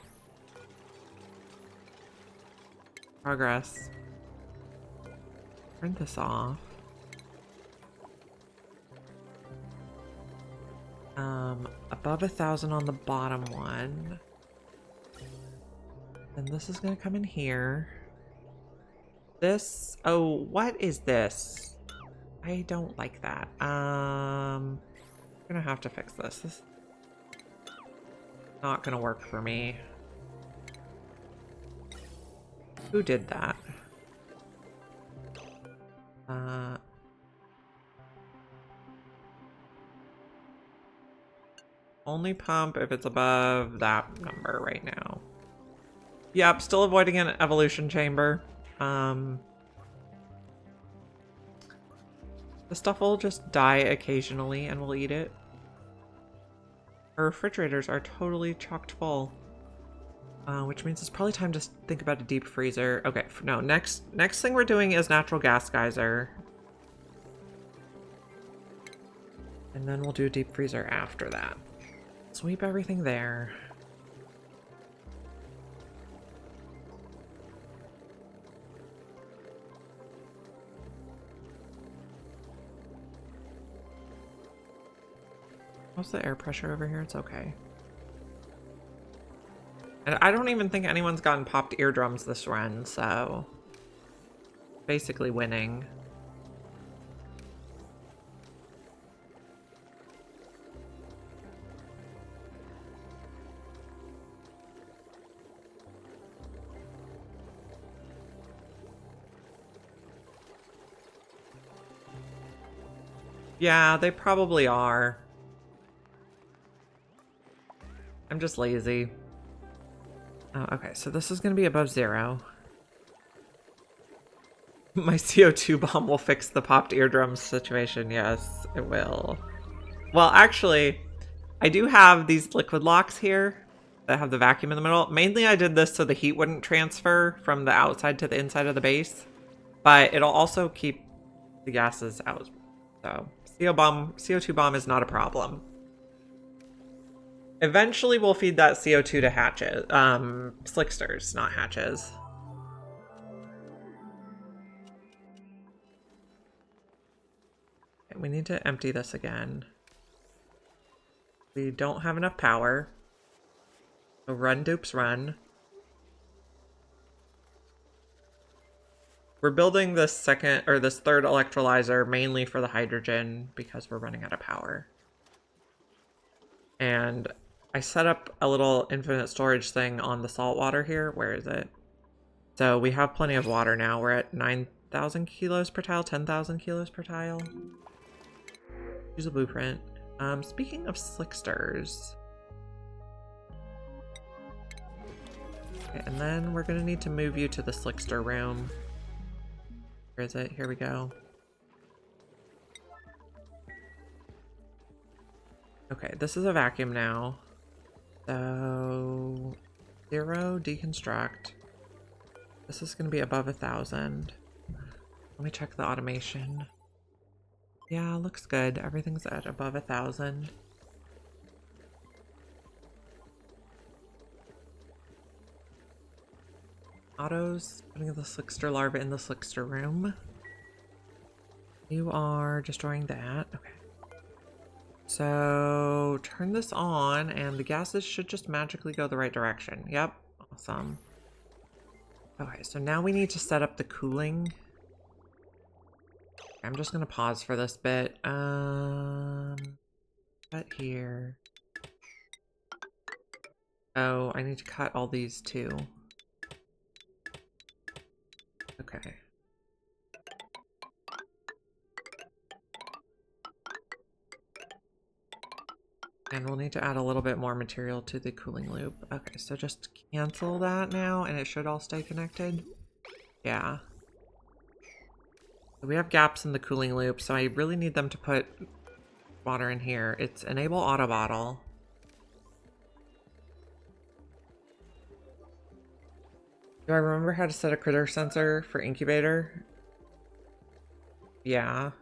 progress. Turn this off. Above 1,000 on the bottom one. And this is gonna come in here. This, oh, what is this? I don't like that. I'm gonna have to fix this. This is not gonna work for me. Who did that? Only pump if it's above that number right now. Yep, still avoiding an evolution chamber. The stuff will just die occasionally and we'll eat it. Our refrigerators are totally chocked full. Which means it's probably time to think about a deep freezer. Okay, no, next thing we're doing is natural gas geyser. And then we'll do a deep freezer after that. Sweep everything there. What's the air pressure over here? It's okay. And I don't even think anyone's gotten popped eardrums this run, so basically winning. Yeah, they probably are. I'm just lazy. Oh, okay, so this is going to be above 0. My CO2 bomb will fix the popped eardrums situation. Yes, it will. Well, actually, I do have these liquid locks here that have the vacuum in the middle. Mainly I did this so the heat wouldn't transfer from the outside to the inside of the base, but it'll also keep the gases out. So CO2 bomb is not a problem. Eventually we'll feed that CO2 to hatches, slicksters, not hatches. We need to empty this again. We don't have enough power. So run, dupes, run. We're building this third electrolyzer mainly for the hydrogen because we're running out of power. And I set up a little infinite storage thing on the salt water here. Where is it? So we have plenty of water now. We're at 9,000 kilos per tile, 10,000 kilos per tile. Use a blueprint. Speaking of slicksters. Okay, and then we're gonna need to move you to the slickster room. Where is it? Here we go. Okay, this is a vacuum now. So 0, deconstruct. This is gonna be above 1,000. Let me check the automation. Yeah, looks good. Everything's at above 1,000. Autos, putting the slickster larva in the slickster room. You are destroying that. Okay. So turn this on and the gases should just magically go the right direction. Yep, awesome. Okay, so now we need to set up the cooling. I'm just gonna pause for this bit. Cut here. Oh, I need to cut all these too. Okay. And we'll need to add a little bit more material to the cooling loop. Okay, so just cancel that now and it should all stay connected. Yeah. So we have gaps in the cooling loop, so I really need them to put water in here. It's enable auto bottle. Do I remember how to set a critter sensor for incubator? Yeah.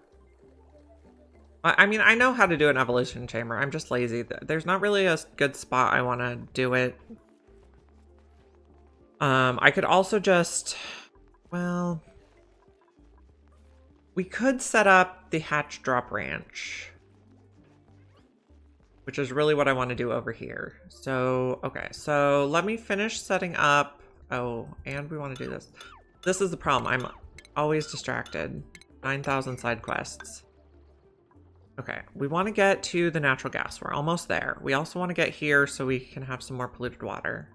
I mean, I know how to do an evolution chamber. I'm just lazy. There's not really a good spot I want to do it. I could also just, well, we could set up the hatch drop ranch, which is really what I want to do over here. So, okay, so let me finish setting up. Oh, and we want to do this. This is the problem. I'm always distracted. 9,000 side quests. Okay, we want to get to the natural gas. We're almost there. We also want to get here so we can have some more polluted water.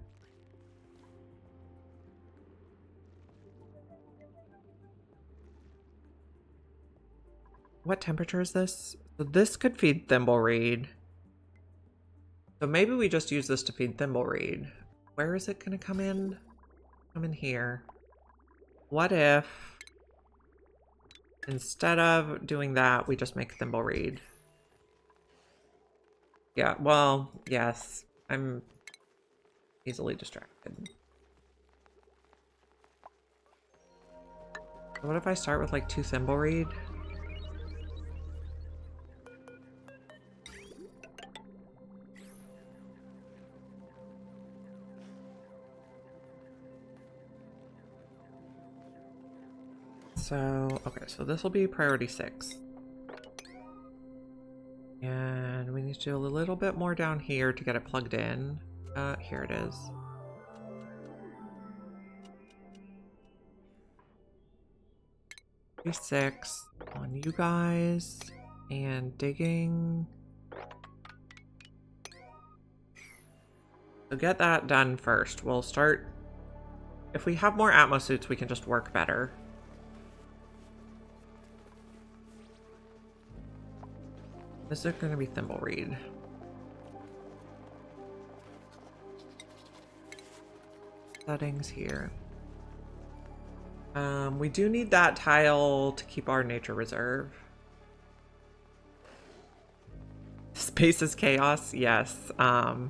What temperature is this? So this could feed Thimbleweed. So maybe we just use this to feed Thimbleweed. Where is it going to come in? Come in here. What if instead of doing that, we just make Thimbleweed? Yeah, well, yes. I'm easily distracted. What if I start with like 2 Thimbleweed? So, okay, so this will be priority 6. And we need to do a little bit more down here to get it plugged in. Here it is. P6 on you guys. And digging. So get that done first. We'll start. If we have more Atmo suits, we can just work better. This is going to be Thimbleweed. settings here. We do need that tile to keep our nature reserve. Space is chaos, yes. Yeah,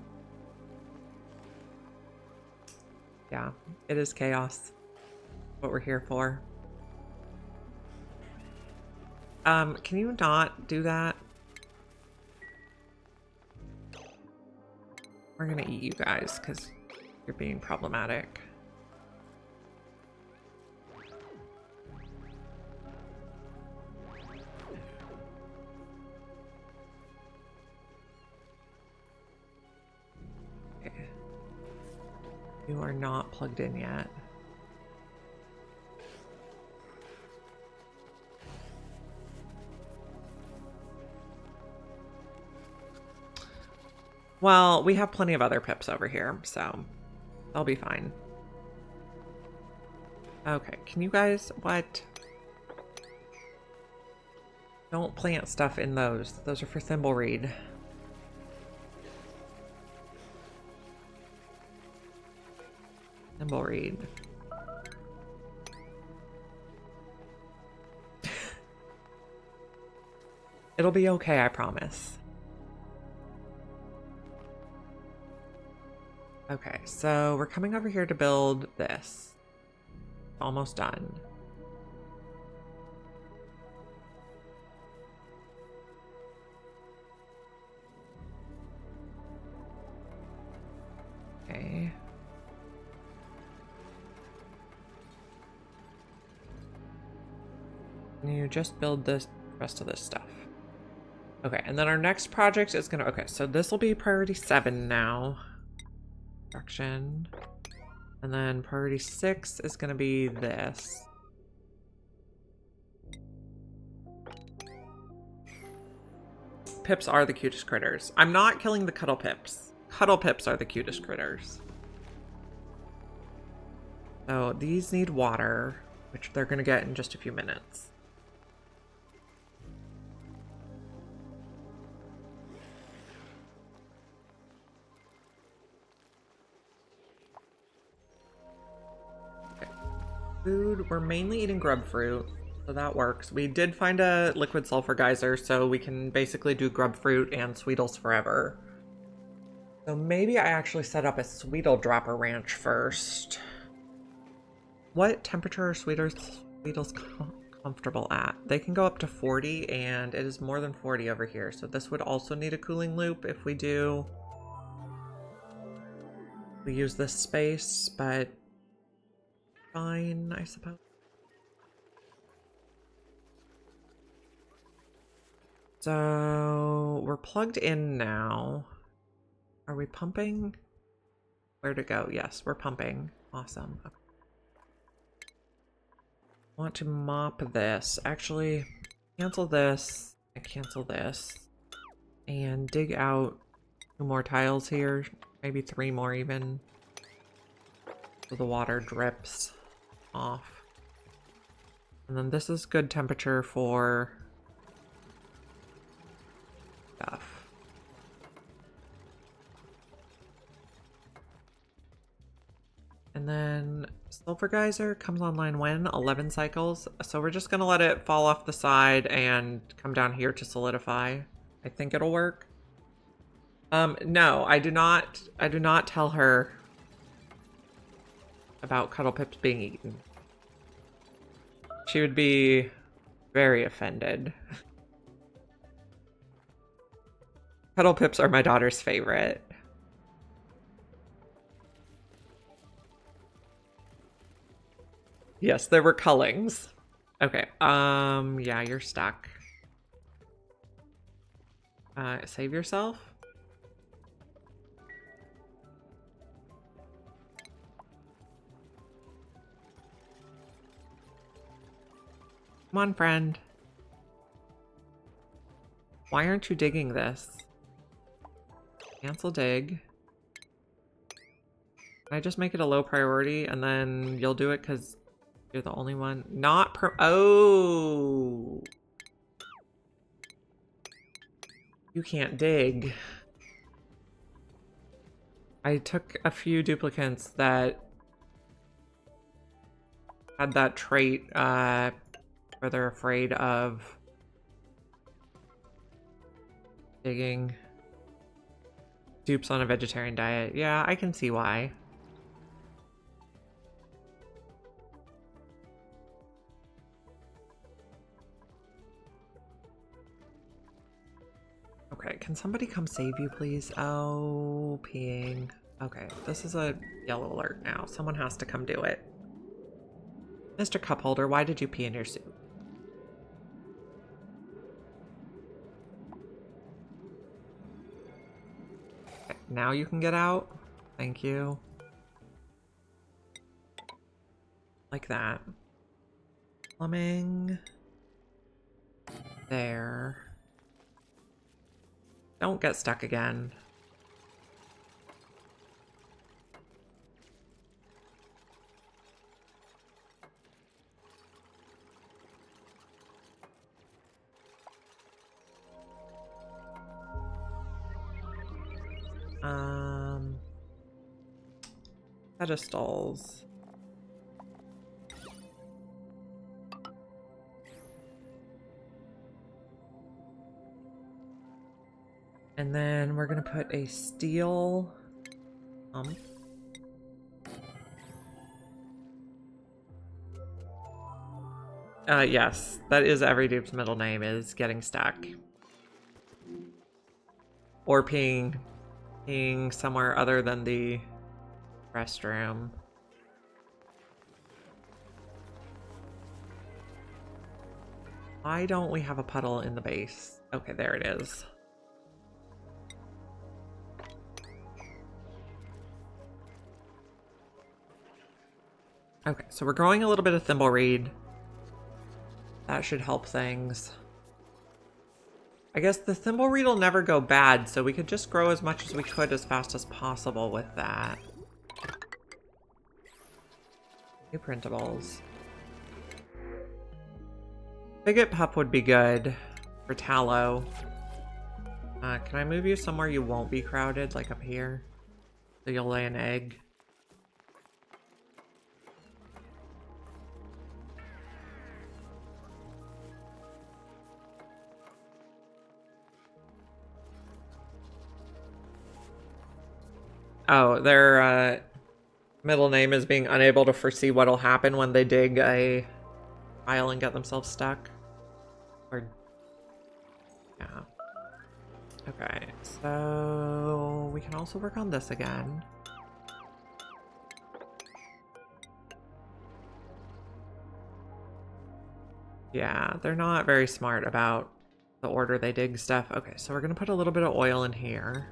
it is chaos. What we're here for. Can you not do that? We're gonna eat you guys because you're being problematic. Okay. You are not plugged in yet. Well, we have plenty of other pips over here, so they'll be fine. Okay, can you guys, what? Don't plant stuff in those. Those are for thimbleweed. Thimbleweed. It'll be okay, I promise. Okay, so we're coming over here to build this. Almost done. Okay. Can you just build this rest of this stuff? Okay, and then our next project is gonna, okay, so this will be priority 7 now. Construction. And then priority 6 is gonna be this. Pips are the cutest critters. I'm not killing the cuddle pips. Cuddle pips are the cutest critters. So these need water, which they're gonna get in just a few minutes. Food, we're mainly eating grub fruit, so that works. We did find a liquid sulfur geyser, so we can basically do grub fruit and sweetles forever. So maybe I actually set up a sweetle dropper ranch first. What temperature are sweetles comfortable at? They can go up to 40, and it is more than 40 over here, so this would also need a cooling loop if we do. We use this space, but fine, I suppose. So we're plugged in now. Are we pumping? Where to go? Yes, we're pumping. Awesome. Okay. I want to mop this. Actually, cancel this and cancel this. And dig out 2 more tiles here. Maybe 3 more even. So the water drips off. And then this is good temperature for stuff. And then sulfur geyser comes online when? 11 cycles. So we're just gonna let it fall off the side and come down here to solidify. I think it'll work. No, I do not tell her about cuddle pips being eaten. She would be very offended. Cuddle pips are my daughter's favorite. Yes, there were cullings. Okay, yeah, you're stuck. Save yourself? Come on, friend. Why aren't you digging this? Cancel dig. Can I just make it a low priority and then you'll do it because you're the only one? Not oh! You can't dig. I took a few duplicates that had that trait where they're afraid of digging dupes on a vegetarian diet. Yeah, I can see why. Okay, can somebody come save you, please? Oh, peeing. Okay, this is a yellow alert now. Someone has to come do it. Mr. Cupholder, why did you pee in your soup? Okay, now you can get out. Thank you. Like that. Plumbing. There. Don't get stuck again. Pedestals. And then we're gonna put a steel pump. Yes, that is every dupe's middle name, is getting stuck. Or peeing somewhere other than the restroom. Why don't we have a puddle in the base? Okay, there it is. Okay, so we're growing a little bit of thimbleweed. That should help things. I guess the thimbleweed will never go bad, so we could just grow as much as we could as fast as possible with that. New printables. Bigot pup would be good for tallow. Can I move you somewhere you won't be crowded, like up here? So you'll lay an egg. Oh, their middle name is being unable to foresee what'll happen when they dig a pile and get themselves stuck. Or, yeah. Okay, so we can also work on this again. Yeah, they're not very smart about the order they dig stuff. Okay, so we're gonna put a little bit of oil in here.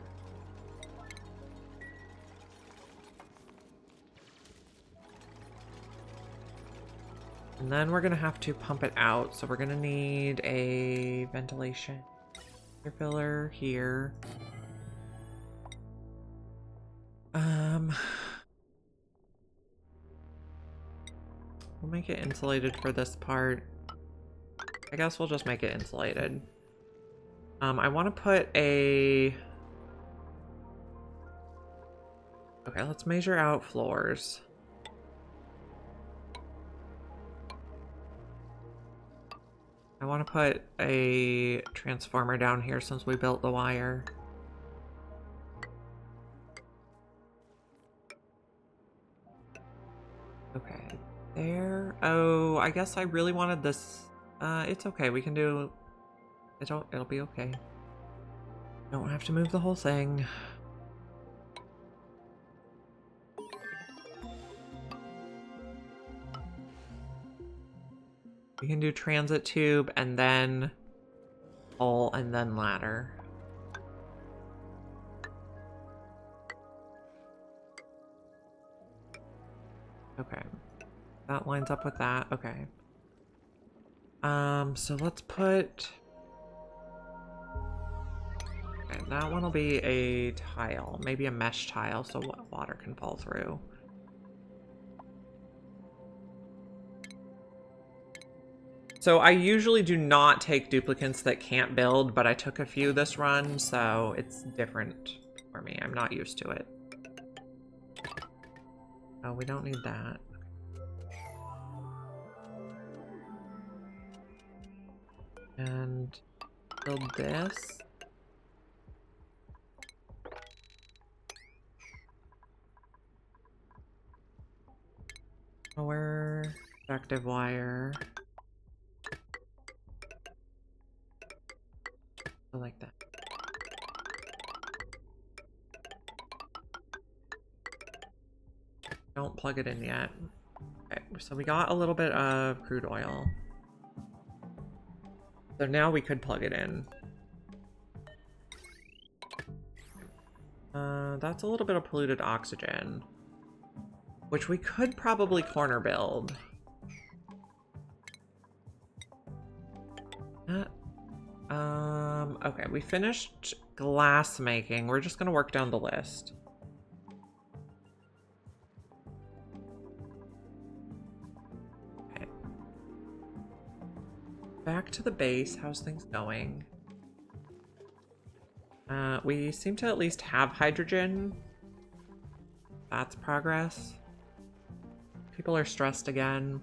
And then we're gonna have to pump it out, so we're gonna need a ventilation air filler here. We'll make it insulated for this part. I guess we'll just make it insulated. I want to put a... Okay, let's measure out floors. I want to put a transformer down here since we built the wire. Okay, there. Oh, I guess I really wanted this. It's okay. We can do... It'll be okay. Don't have to move the whole thing. We can do transit tube and then hole and then ladder. Okay. That lines up with that. Okay. So let's put... Okay, that one will be a tile. Maybe a mesh tile so water can fall through. So I usually do not take duplicates that can't build, but I took a few this run, so it's different for me. I'm not used to it. Oh, we don't need that. And build this. Power, active wire. I like that. Don't plug it in yet. Okay, so we got a little bit of crude oil. So now we could plug it in. That's a little bit of polluted oxygen, which we could probably corner build. Okay, we finished glass making. We're just gonna work down the list. Okay. Back to the base. How's things going? We seem to at least have hydrogen. That's progress. People are stressed again.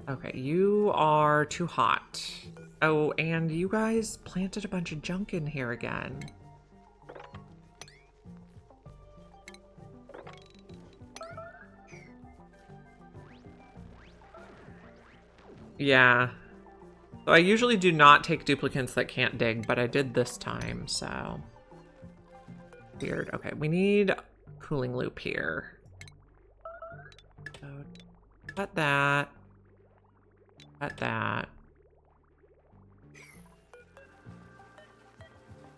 Okay, you are too hot. Oh, and you guys planted a bunch of junk in here again. Yeah. So I usually do not take duplicants that can't dig, but I did this time, so... Weird. Okay, we need cooling loop here. So, cut that. Cut that.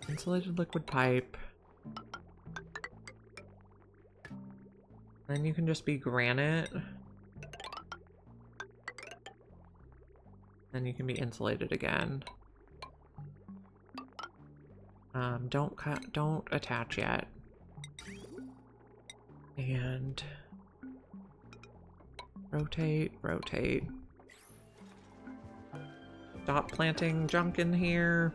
Insulated liquid pipe. Then you can just be granite. Then you can be insulated again. Don't attach yet. And rotate, rotate. Stop planting junk in here.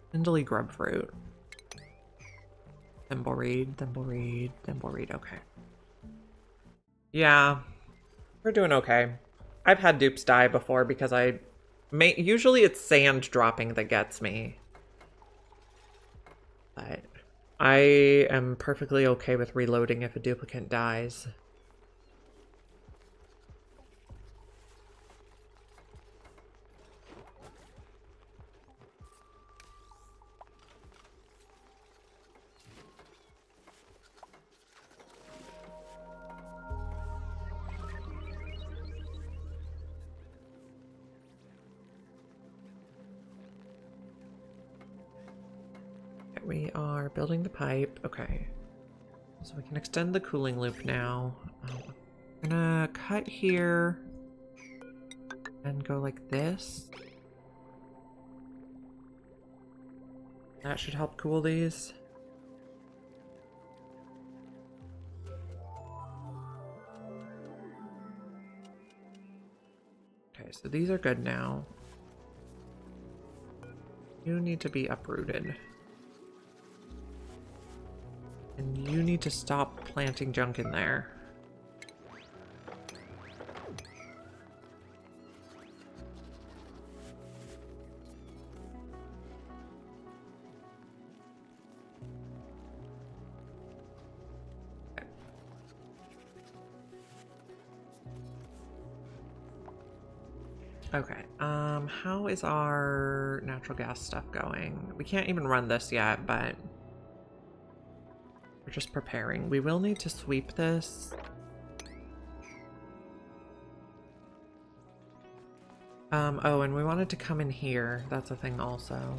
Spindly grub fruit. Thimbleweed, thimbleweed, thimbleweed. Okay. Yeah, we're doing okay. I've had dupes die before because usually it's sand dropping that gets me. But I am perfectly okay with reloading if a duplicant dies. We are building the pipe. Okay. So we can extend the cooling loop now. I'm gonna cut here and go like this. That should help cool these. Okay, so these are good now. You need to be uprooted. And you need to stop planting junk in there. Okay, how is our natural gas stuff going? We can't even run this yet, but we're just preparing. We will need to sweep this. Oh, and we wanted to come in here. That's a thing also.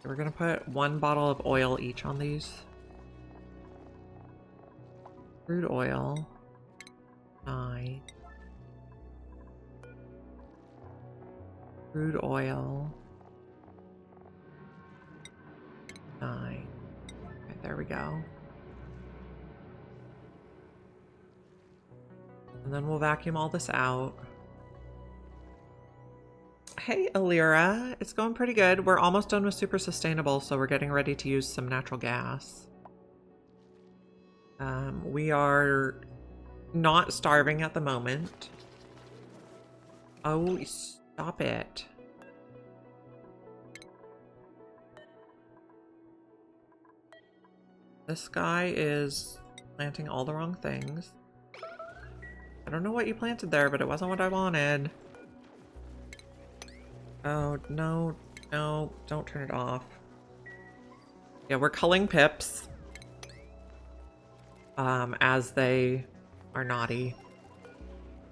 We're gonna put 1 bottle of oil each on these. Crude oil. 9. Crude oil. 9. Okay, there we go. And then we'll vacuum all this out. Hey, Alira. It's going pretty good. We're almost done with super sustainable, so we're getting ready to use some natural gas. We are not starving at the moment. Oh, stop it. This guy is planting all the wrong things. I don't know what you planted there, but it wasn't what I wanted. Oh, no, no, don't turn it off. Yeah, we're culling pips. As they are naughty.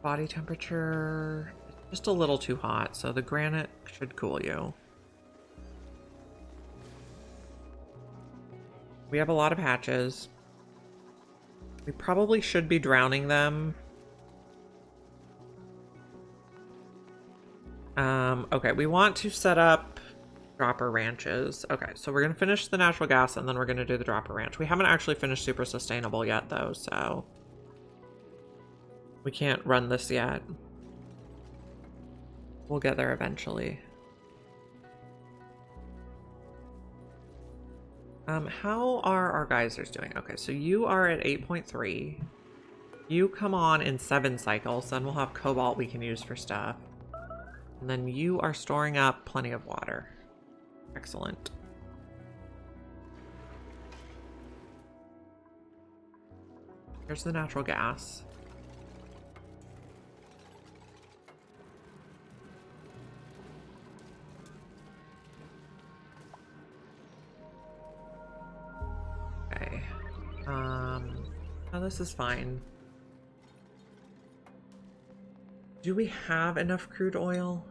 Body temperature, just a little too hot, so the granite should cool you. We have a lot of hatches. We probably should be drowning them. Okay, we want to set up dropper ranches. Okay, so we're gonna finish the natural gas and then we're gonna do the dropper ranch. We haven't actually finished super sustainable yet though, so we can't run this yet. We'll get there eventually. How are our geysers doing? Okay, so you are at 8.3. You come on in 7 cycles, then we'll have cobalt we can use for stuff. And then you are storing up plenty of water. Excellent. Here's the natural gas. Okay. Oh, this is fine. Do we have enough crude oil?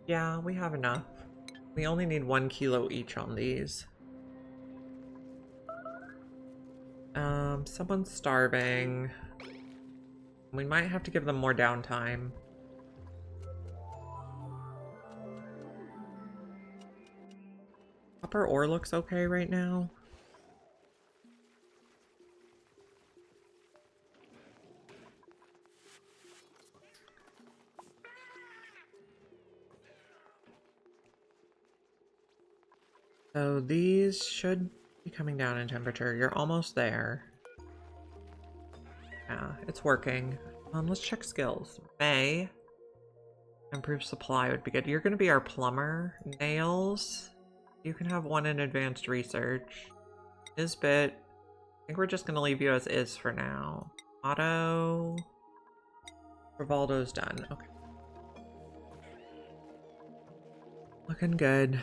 Yeah, we have enough. We only need 1 kilo each on these. Someone's starving. We might have to give them more downtime. Copper ore looks okay right now. So these should be coming down in temperature. You're almost there. Yeah, it's working. Let's check skills. May. Improve supply would be good. You're going to be our plumber. Nails. You can have 1 in advanced research. Nisbet. I think we're just going to leave you as is for now. Otto. Rivaldo's done. Okay. Looking good.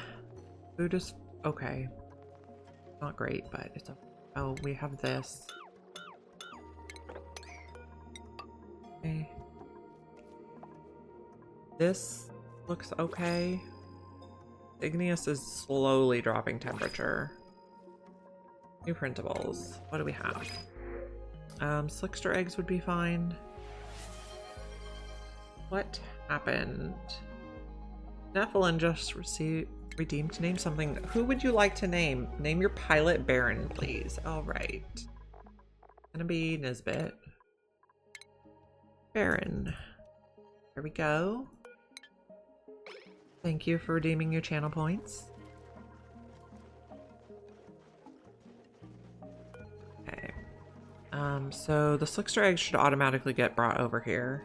Food is okay. Not great, but it's okay. Oh, we have this. Okay. This looks okay. Igneous is slowly dropping temperature. New printables. What do we have? Slickster eggs would be fine. What happened? Nephilim just redeemed. Name something. Who would you like to name? Name your pilot Baron, please. All right. Gonna be Nisbet. Baron. There we go. Thank you for redeeming your channel points. Okay. So the Slickster eggs should automatically get brought over here.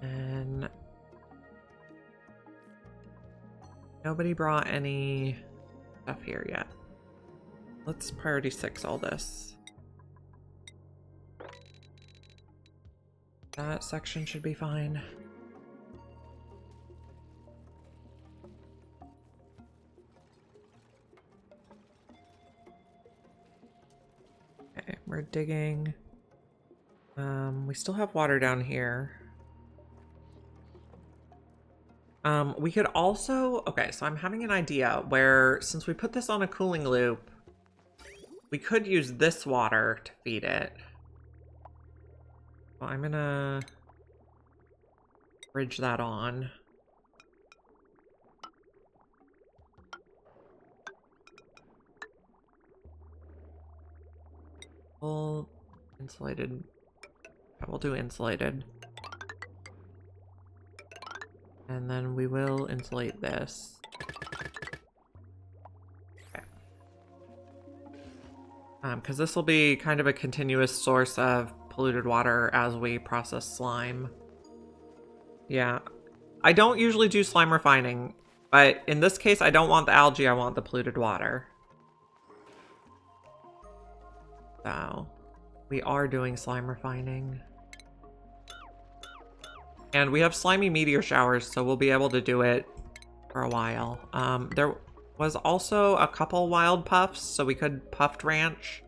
And nobody brought any stuff here yet. Let's priority 6 all this. That section should be fine. Okay, we're digging. We still have water down here. We could also, okay, so I'm having an idea where, since we put this on a cooling loop, we could use this water to feed it. Well, I'm gonna bridge that on. Full insulated. Yeah, we'll do insulated. And then we will insulate this. Okay. Because this will be kind of a continuous source of polluted water as we process slime. Yeah. I don't usually do slime refining, but in this case, I don't want the algae, I want the polluted water. So, we are doing slime refining. And we have slimy meteor showers, so we'll be able to do it for a while. There was also a couple wild puffs, so we could puffed ranch.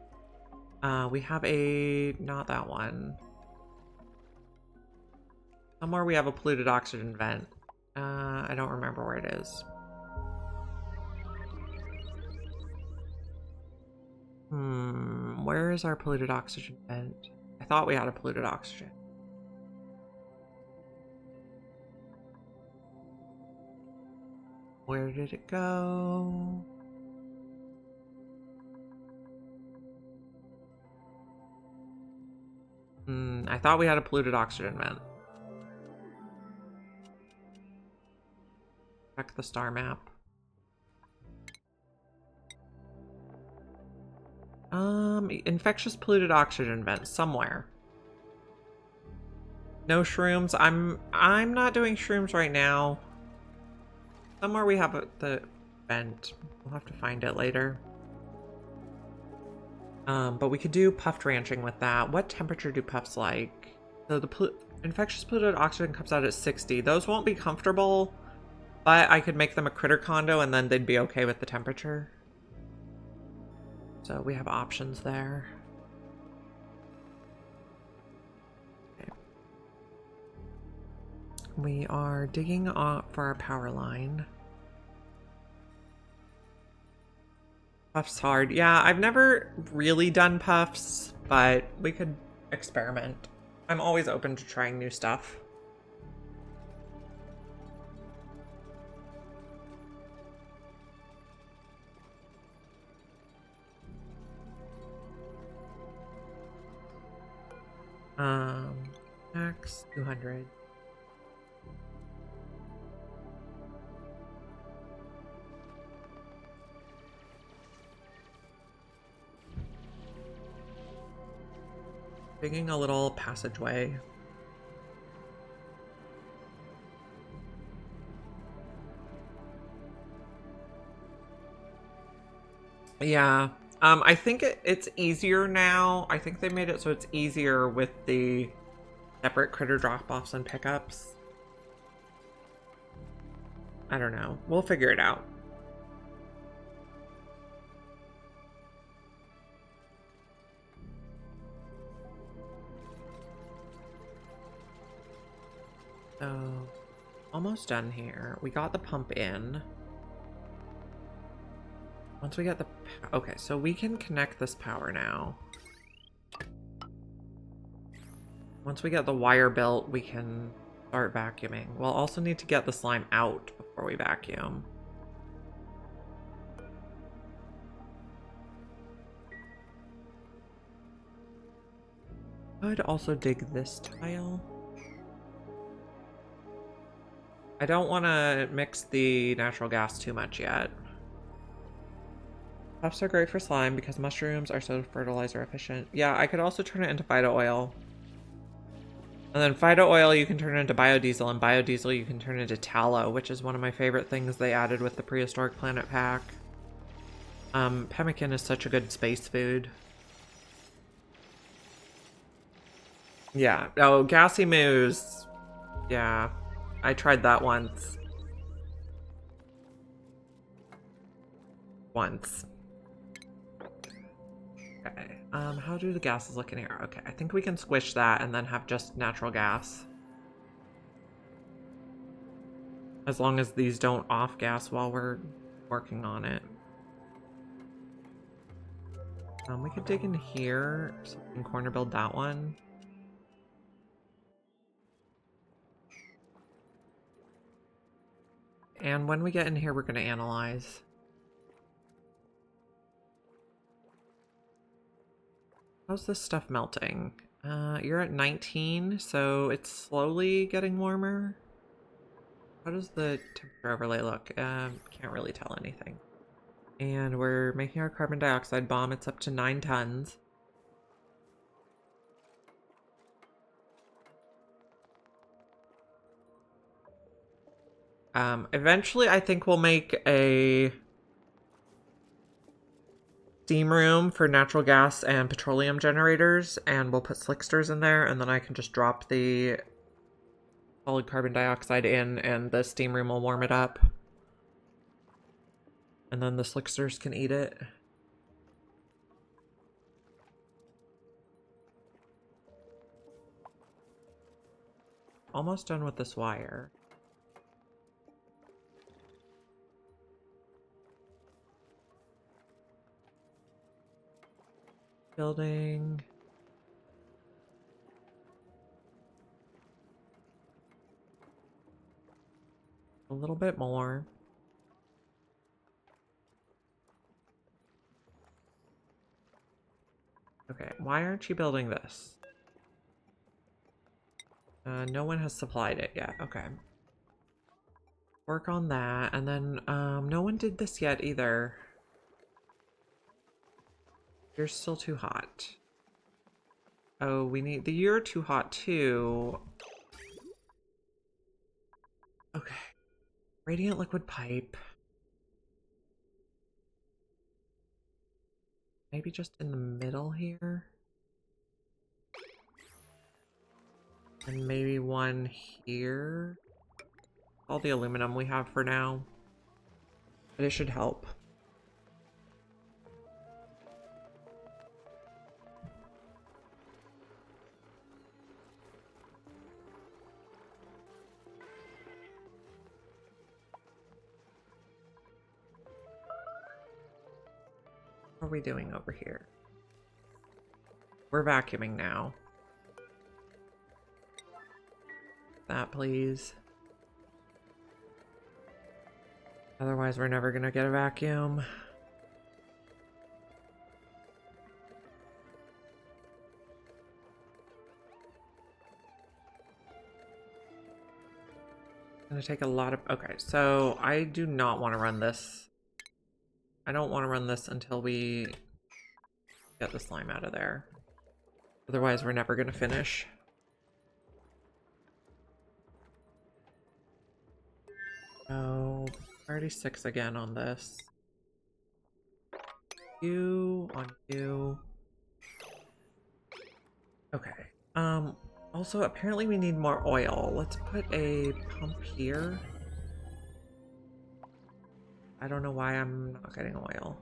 We have not that one. Somewhere we have a polluted oxygen vent. I don't remember where it is. Where is our polluted oxygen vent? I thought we had a polluted oxygen. Where did it go? I thought we had a polluted oxygen vent. Check the star map. Infectious polluted oxygen vent somewhere. No shrooms. I'm not doing shrooms right now. Somewhere we have the vent. We'll have to find it later. But we could do puffed ranching with that. What temperature do puffs like? So the infectious polluted oxygen comes out at 60. Those won't be comfortable, but I could make them a critter condo and then they'd be okay with the temperature. So we have options there. Okay. We are digging up for our power line. Puffs hard. Yeah, I've never really done puffs, but we could experiment. I'm always open to trying new stuff. Max 200. Digging a little passageway. Yeah. I think it's easier now. I think they made it so it's easier with the separate critter drop-offs and pickups. I don't know. We'll figure it out. So, almost done here. We got the pump in. Once we get the... Okay, so we can connect this power now. Once we get the wire built, we can start vacuuming. We'll also need to get the slime out before we vacuum. Could also dig this tile. I don't want to mix the natural gas too much yet. Puffs are great for slime because mushrooms are so fertilizer efficient. Yeah, I could also turn it into phyto oil. And then phyto oil you can turn into biodiesel, and biodiesel you can turn into tallow, which is one of my favorite things they added with the Prehistoric Planet pack. Pemmican is such a good space food. Yeah. Oh, gassy moose. Yeah. I tried that once. Okay, how do the gases look in here? Okay, I think we can squish that and then have just natural gas. As long as these don't off gas while we're working on it. We could dig in here, so we can corner build that one. And when we get in here, we're gonna analyze. How's this stuff melting? You're at 19, so it's slowly getting warmer. How does the temperature overlay look? Can't really tell anything. And we're making our carbon dioxide bomb. It's up to 9 tons. Eventually I think we'll make a steam room for natural gas and petroleum generators, and we'll put slicksters in there, and then I can just drop the solid carbon dioxide in, and the steam room will warm it up. And then the slicksters can eat it. Almost done with this wire. Building. A little bit more. Okay, why aren't you building this? No one has supplied it yet. Okay. Work on that. And then, no one did this yet either. You're still too hot. Oh, we need... You're too hot too. Okay. Radiant liquid pipe. Maybe just in the middle here. And maybe one here. All the aluminum we have for now. But it should help. What are we doing over here? We're vacuuming now. That, please. Otherwise, we're never gonna get a vacuum. It's gonna take a lot of... Okay, so I do not want to run this. I don't want to run this until we get the slime out of there. Otherwise, we're never gonna finish. Oh, already 6 again on this. You on you. Okay. Also, apparently we need more oil. Let's put a pump here. I don't know why I'm not getting oil.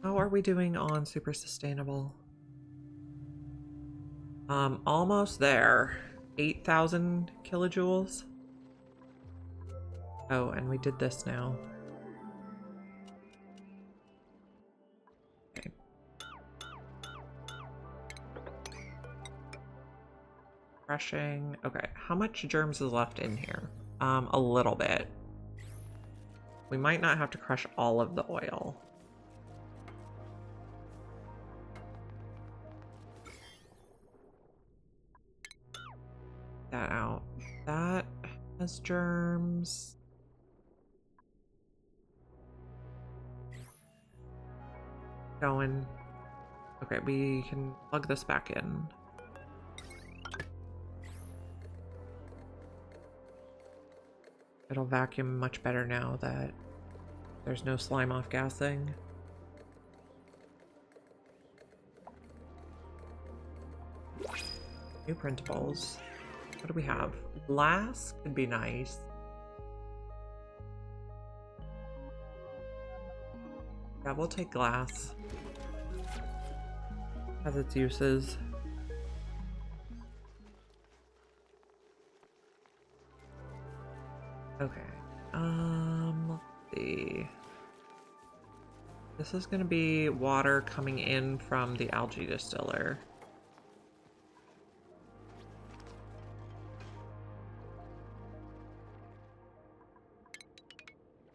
How are we doing on super sustainable? Almost there. 8,000 kilojoules. Oh, and we did this now. Okay. Crushing. Okay, how much germs is left in here? A little bit. We might not have to crush all of the oil. That out. That has germs. Going. Okay, we can plug this back in. It'll vacuum much better now that there's no slime off gassing. New printables. What do we have? Glass could be nice. Yeah, we'll take glass. Has its uses. Okay. Let's see. This is gonna be water coming in from the algae distiller.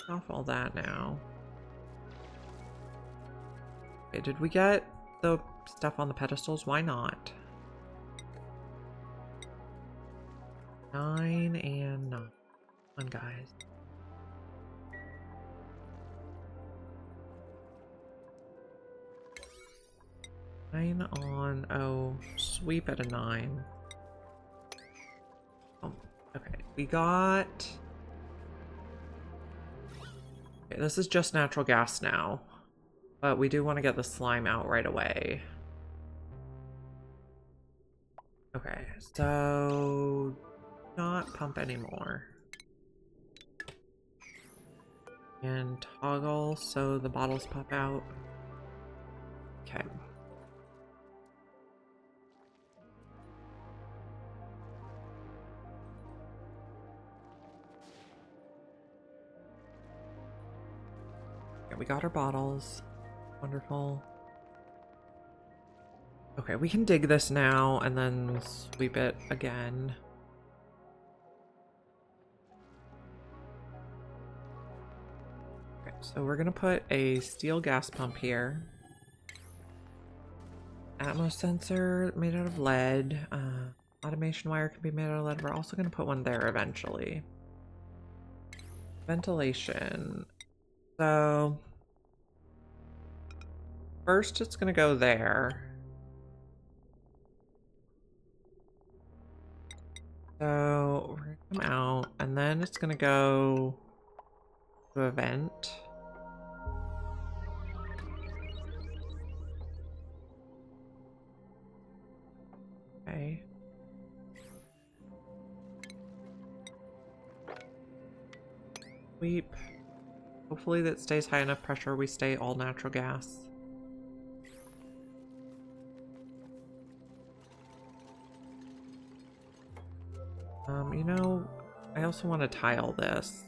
Off all that now. Okay, did we get the stuff on the pedestals. Why not? 9 and 9. Come on, guys. Nine on, oh, sweep at a 9. Oh, okay, we got... Okay, this is just natural gas now, but we do want to get the slime out right away. Okay, so not pump anymore. And toggle so the bottles pop out. Okay. We got our bottles. Wonderful. Okay, we can dig this now and then sweep it again. Okay, so we're gonna put a steel gas pump here. Atmos sensor made out of lead. Automation wire can be made out of lead. We're also gonna put one there eventually. Ventilation. So first it's gonna go there. So we're gonna come out and then it's gonna go to a vent. Okay. Sweep. Hopefully that stays high enough pressure we stay all natural gas. You know, I also want to tile this.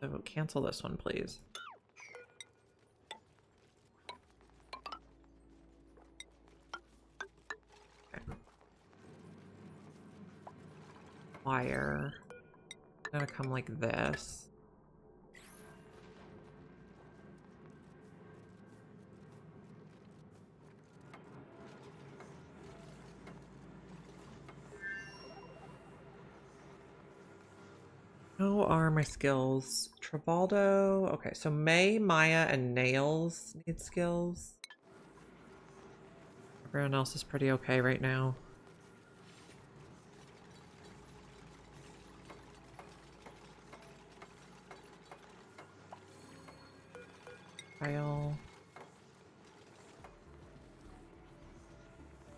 So cancel this one, please. Okay. Wire. It's gonna come like this. How are my skills? Travaldo. Okay, so May, Maya, and Nails need skills. Everyone else is pretty okay right now. Kyle.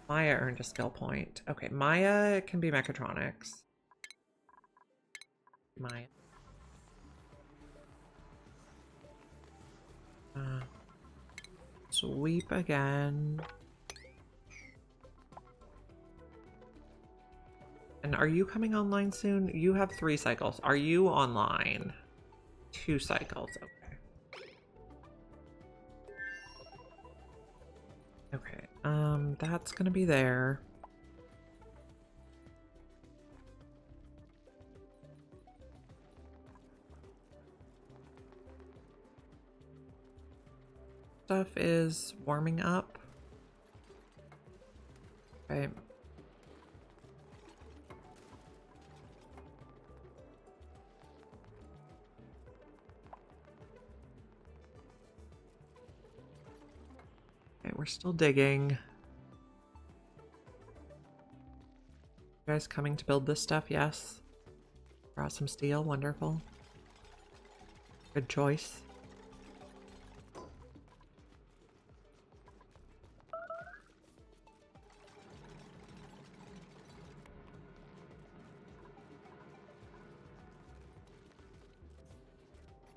Maya earned a skill point. Okay, Maya can be mechatronics. Maya. Sweep again. And are you coming online soon? You have 3 cycles. Are you online? 2 cycles. Okay. Okay. That's gonna be there. Stuff is warming up. Okay. Okay, we're still digging. You guys coming to build this stuff? Yes. Brought some steel. Wonderful. Good choice.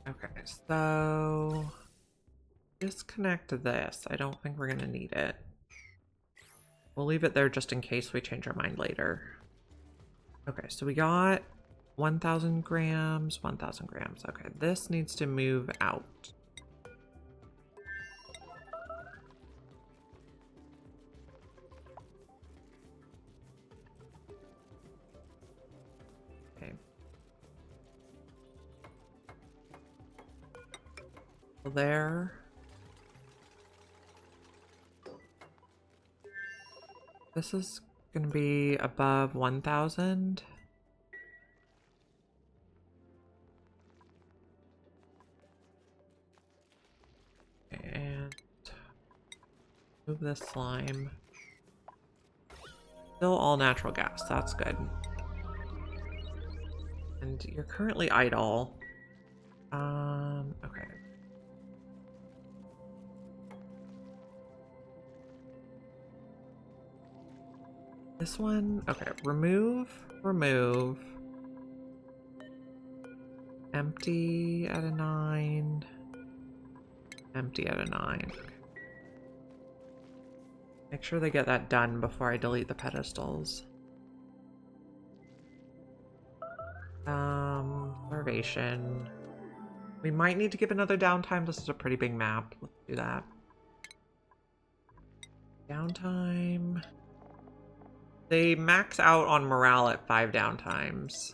Okay, so disconnect this. I don't think we're gonna need it. We'll leave it there just in case we change our mind later. Okay, so we got 1,000 grams, 1,000 grams. Okay, this needs to move out. Okay. There. This is going to be above 1,000. And move this slime. Still all natural gas. That's good. And you're currently idle. Okay. This one, okay, remove. Empty at a 9. Empty at a 9. Make sure they get that done before I delete the pedestals. Starvation. We might need to give another downtime. This is a pretty big map. Let's do that. Downtime. They max out on morale at 5 downtimes.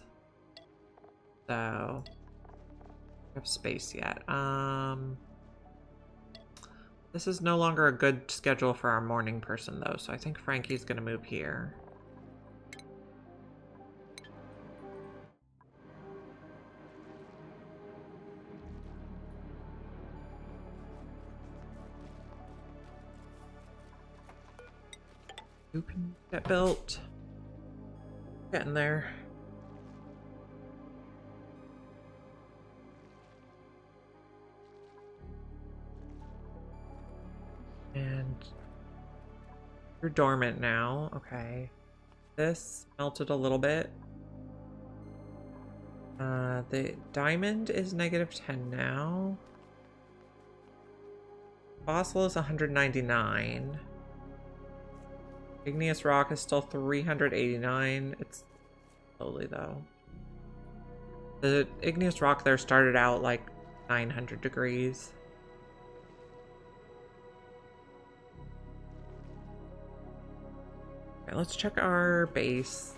So we have space yet. This is no longer a good schedule for our morning person though, so I think Frankie's gonna move here. Who can get built? Getting there. And you're dormant now. Okay. This melted a little bit. The diamond is -10 now. Fossil is 199. Igneous rock is still 389. It's slowly though. The igneous rock there started out like 900 degrees. Okay, let's check our base.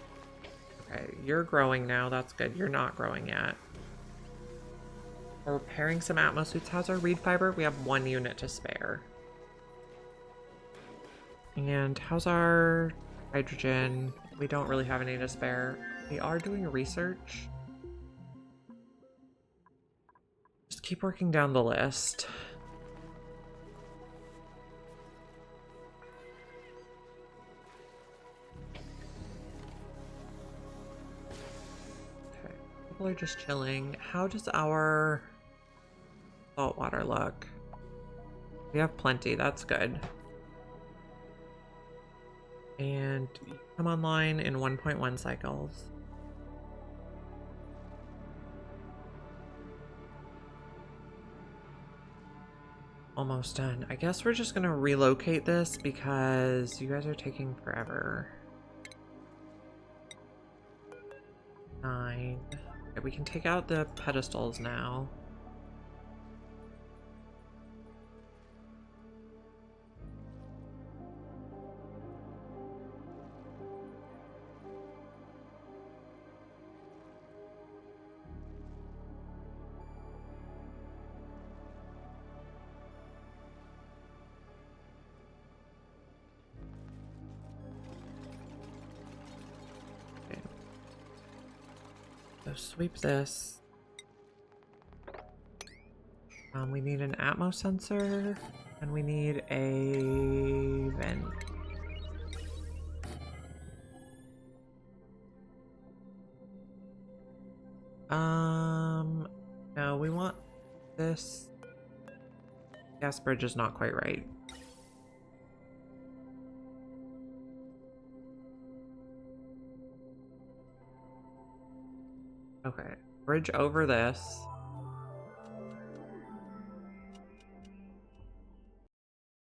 Okay, you're growing now. That's good. You're not growing yet. We're repairing some Atmos suits. How's our reed fiber? We have 1 unit to spare. And how's our hydrogen? We don't really have any to spare. We are doing research. Just keep working down the list. Okay, people are just chilling. How does our salt water look? We have plenty, that's good. And come online in 1.1 cycles. Almost done. I guess we're just gonna relocate this because you guys are taking forever. 9. Okay, we can take out the pedestals now. So sweep this. We need an Atmos sensor, and we need a vent. No, we want this. Gas bridge is not quite right. Okay, bridge over this.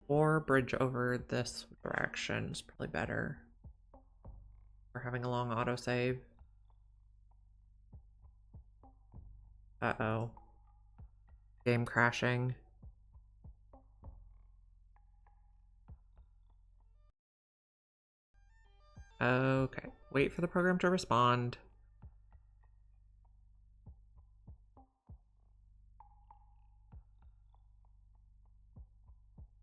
Or bridge over this direction is probably better. We're having a long autosave. Uh-oh. Game crashing. Okay, wait for the program to respond.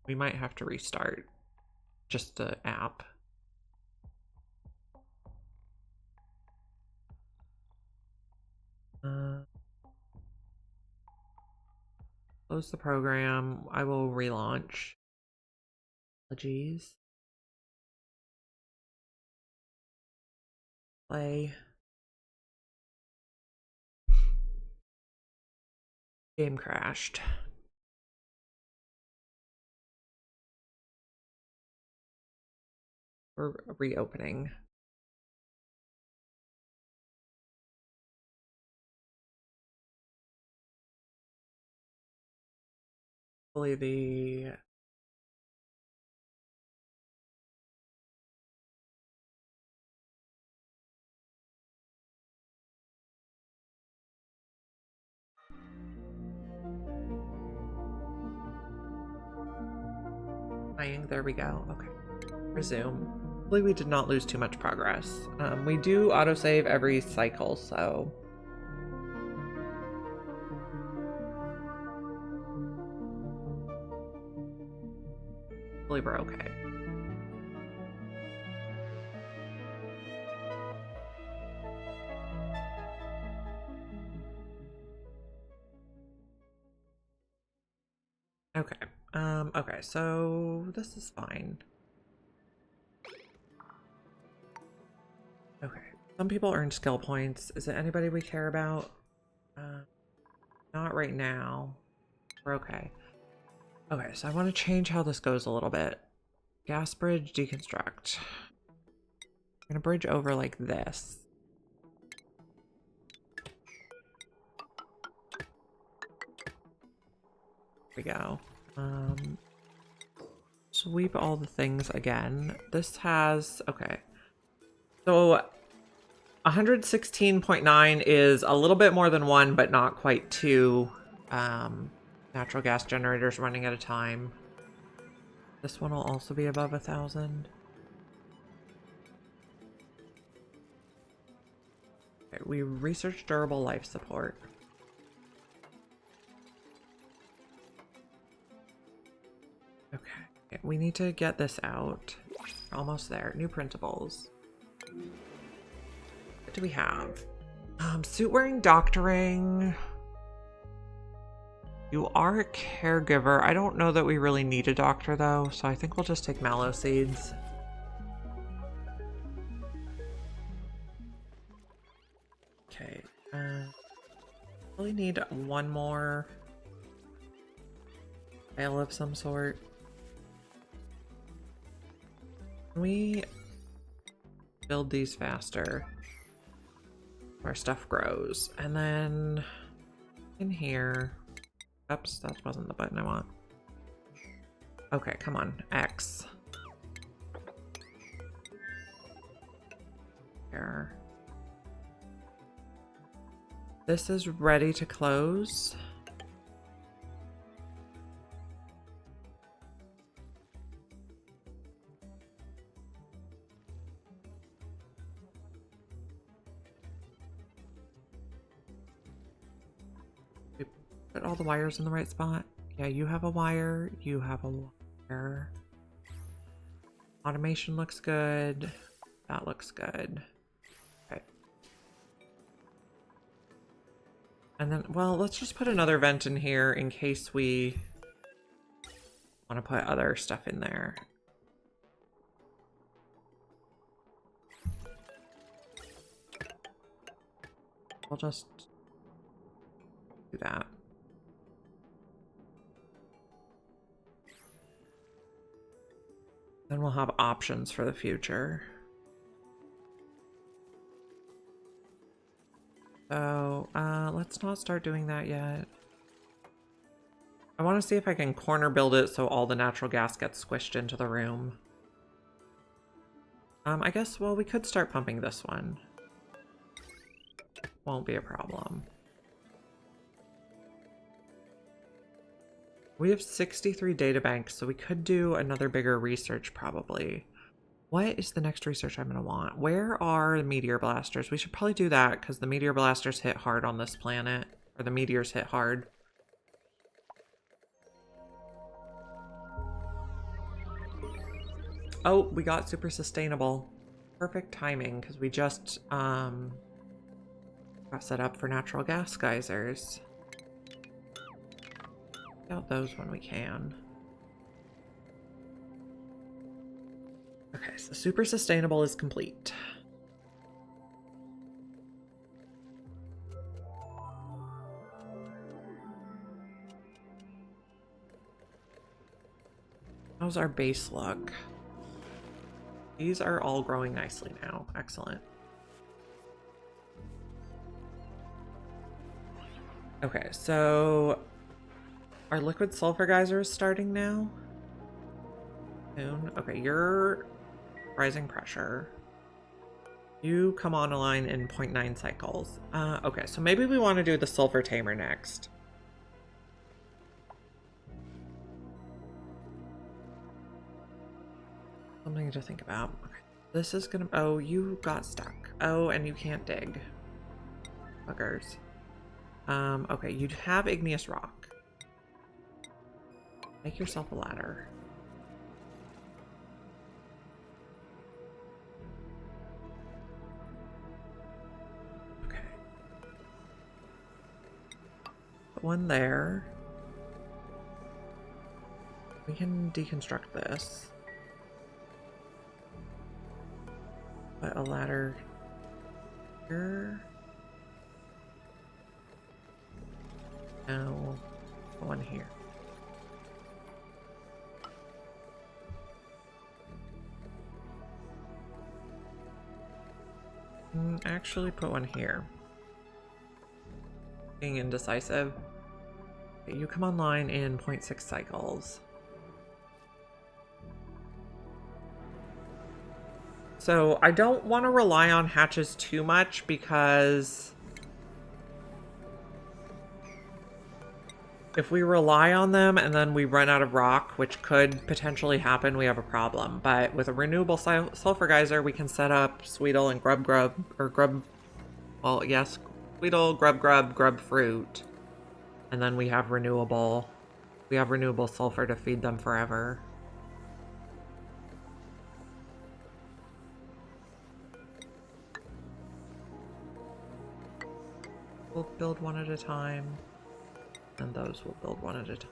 We might have to restart just the app. Close the program. I will relaunch. Apologies. Play. Game crashed. We're reopening. Hopefully the there we go. Okay. Resume. Hopefully we did not lose too much progress. We do autosave every cycle, so hopefully we're okay. Okay. Okay, so this is fine. Okay. Some people earn skill points. Is it anybody we care about? Not right now. We're okay. Okay, so I want to change how this goes a little bit. Gas bridge, deconstruct. I'm gonna bridge over like this. There we go. Sweep all the things again. This has, okay. So 116.9 is a little bit more than one, but not quite two natural gas generators running at a time. This one will also be above 1,000. Okay, we researched durable life support. Okay, we need to get this out. We're almost there. New printables. What do we have? Suit wearing doctoring. You are a caregiver. I don't know that we really need a doctor though, so I think we'll just take mallow seeds. Okay. Really need one more ale of some sort. Can we build these faster? Our stuff grows. And then in here, oops, that wasn't the button I want. Okay, come on, X. Here. This is ready to close. Put all the wires in the right spot. Yeah, you have a wire. You have a wire. Automation looks good. That looks good. Okay. And then, well, let's just put another vent in here in case we want to put other stuff in there. We'll just do that. Then we'll have options for the future. So, let's not start doing that yet. I want to see if I can corner build it so all the natural gas gets squished into the room. I guess, well, we could start pumping this one. Won't be a problem. We have 63 data banks, so we could do another bigger research probably. What is the next research I'm going to want? Where are the meteor blasters? We should probably do that because the meteor blasters hit hard on this planet. Or the meteors hit hard. Oh, we got super sustainable. Perfect timing because we just Got set up for natural gas geysers. Out those when we can. Okay, so super sustainable is complete. How's our base look? These are all growing nicely now. Excellent. Okay, so our liquid sulfur geyser is starting now. Soon. Okay, you're rising pressure. You come online in 0.9 cycles. Okay, so maybe we want to do the sulfur tamer next. Something to think about. Okay, this is gonna... Oh, you got stuck. Oh, and you can't dig. Buggers. Okay, you'd have igneous rock. Make yourself a ladder. Okay. Put one there. We can deconstruct this. Put a ladder here. Now, one here. Actually, put one here. Being indecisive. Okay, you come online in 0.6 cycles. So I don't want to rely on hatches too much because if we rely on them and then we run out of rock, which could potentially happen, we have a problem. But with a renewable sulfur geyser, we can set up sweetle and well, yes, sweetle, grub fruit. And then we have renewable sulfur to feed them forever. We'll build one at a time. And those will build one at a time.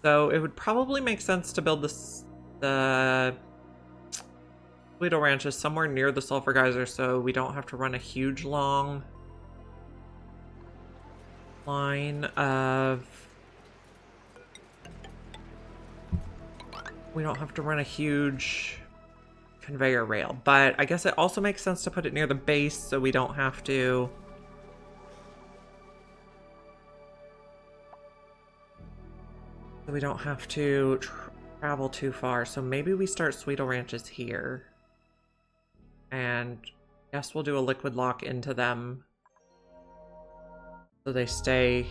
So it would probably make sense to build the sweetle ranches somewhere near the sulfur geyser so we don't have to run a huge long line of... We don't have to run a huge conveyor rail, but I guess it also makes sense to put it near the base so we don't have to travel too far. So maybe we start sweetle ranches here, and yes, we'll do a liquid lock into them so they stay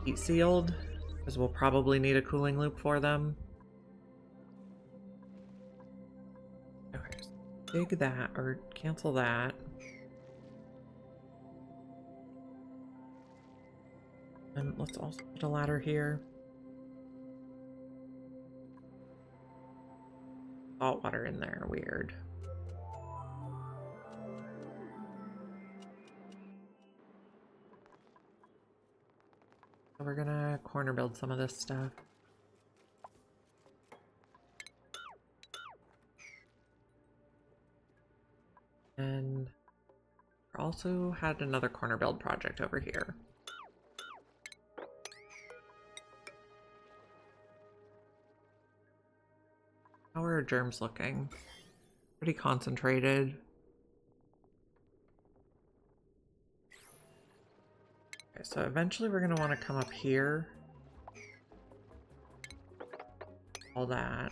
heat sealed, because we'll probably need a cooling loop for them. Dig that, or cancel that. And let's also put a ladder here. Salt water in there, weird. So we're gonna corner build some of this stuff. And we also had another corner build project over here. How are our germs looking? Pretty concentrated. Okay, so eventually we're going to want to come up here. All that.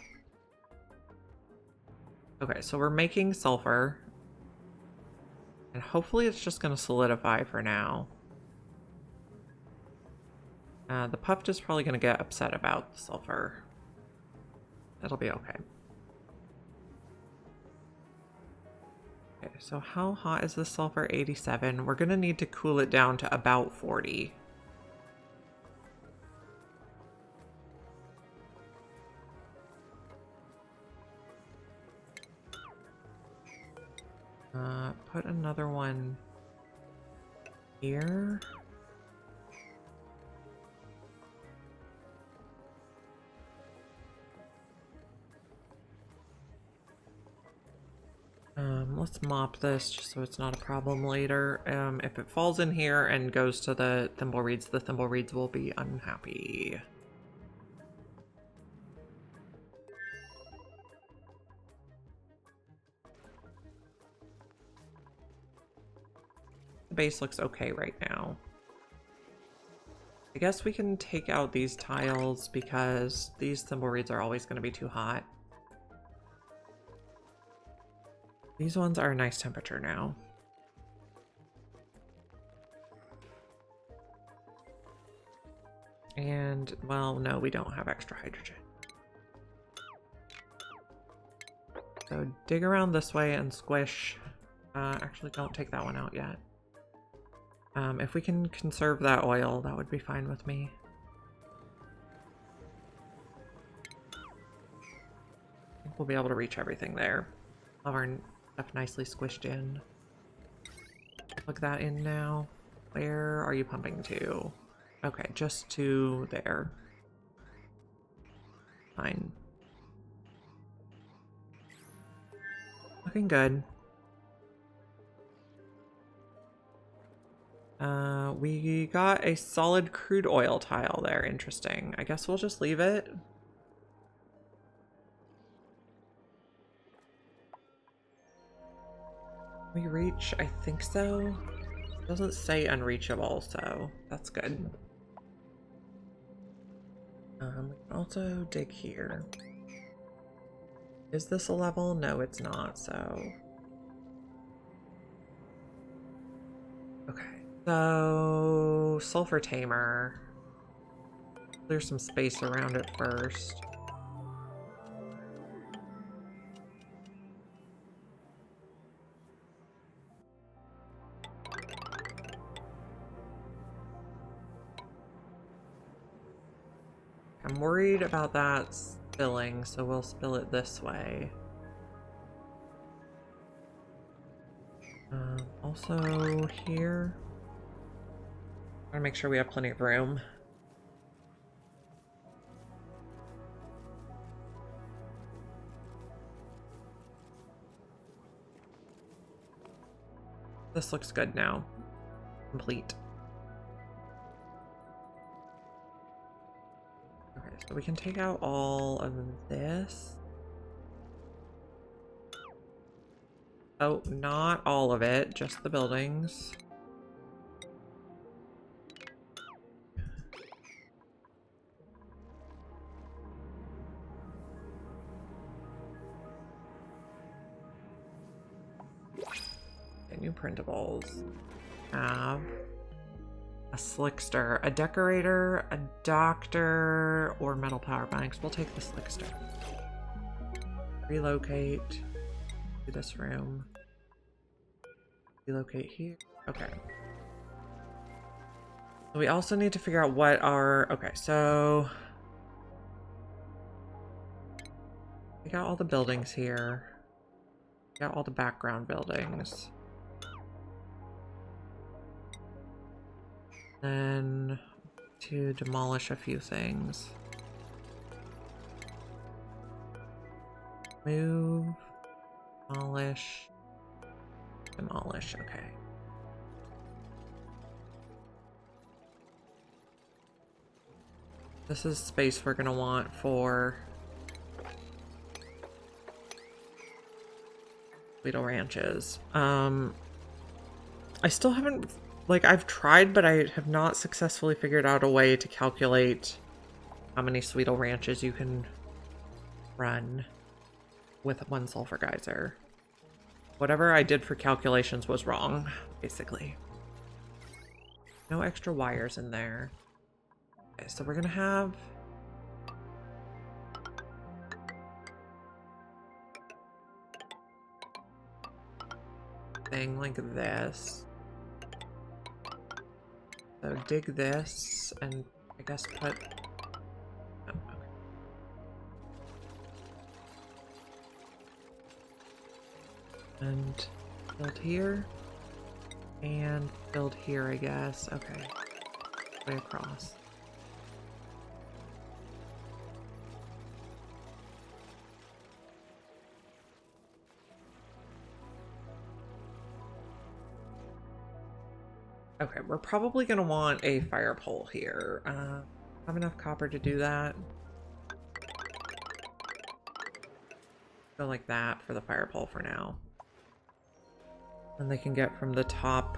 Okay, so we're making sulfur. And hopefully it's just going to solidify for now. The puff is probably going to get upset about the sulfur. It'll be okay. Okay, so how hot is the sulfur? 87. We're going to need to cool it down to about 40. Put another one here. Let's mop this just so it's not a problem later. If it falls in here and goes to the thimbleweeds will be unhappy. The base looks okay right now. I guess we can take out these tiles because these thimbleweeds are always going to be too hot. These ones are a nice temperature now. And, well, no, we don't have extra hydrogen. So dig around this way and squish. Actually, don't take that one out yet. If we can conserve that oil, that would be fine with me. I think we'll be able to reach everything there. Have our stuff nicely squished in. Plug that in now. Where are you pumping to? Okay, just to there. Fine. Looking good. We got a solid crude oil tile there. Interesting. I guess we'll just leave it. We reach? I think so. It doesn't say unreachable, so that's good. We can also dig here. Is this a level? No, it's not, so... Okay. So, sulfur tamer. Clear some space around it first. I'm worried about that spilling, so we'll spill it this way. Also here. I want to make sure we have plenty of room. This looks good now. Complete. Okay, so we can take out all of this. Oh, not all of it, just the buildings. Okay, new printables. Have a slickster, a decorator, a doctor, or metal power banks. We'll take the slickster. Relocate to this room. Relocate here. Okay. We also need to figure out what our... Okay, so... we got all the buildings here. We got all the background buildings. Then to demolish a few things. Move, demolish, demolish, okay. This is space we're gonna want for sweetle ranches. I still haven't... Like, I've tried, but I have not successfully figured out a way to calculate how many sweetle ranches you can run with one sulfur geyser. Whatever I did for calculations was wrong, basically. No extra wires in there. Okay, so we're gonna have... thing like this. So dig this, and I guess put... oh, okay. And Build here. And build here, I guess. Okay. Way across. Okay, we're probably going to want a fire pole here. Have enough copper to do that. Go like that for the fire pole for now. And they can get from the top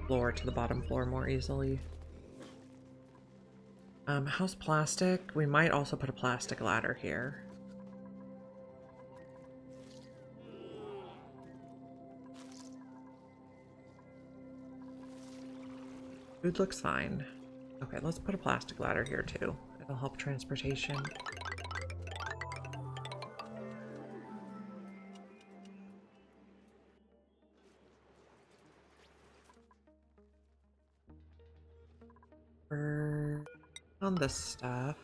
floor to the bottom floor more easily. How's plastic? We might also put a plastic ladder here. Food looks fine. Okay, let's put a plastic ladder here too. It'll help transportation. We're on this stuff.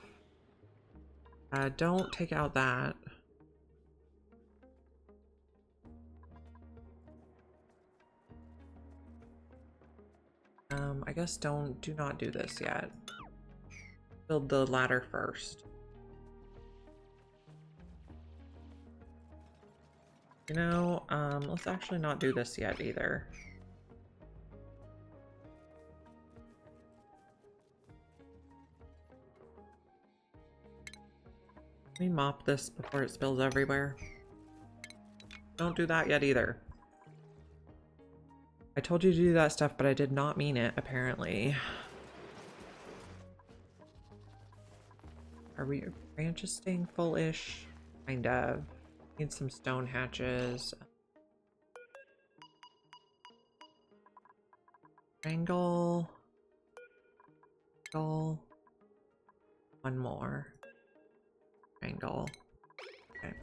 Don't take out that. I guess do not do this yet. Build the ladder first. You know, let's actually not do this yet either. Let me mop this before it spills everywhere. Don't do that yet either. I told you to do that stuff, but I did not mean it, apparently. Are we branches staying full-ish? Kind of. Need some stone hatches. Angle. Angle. One more. Angle. Okay.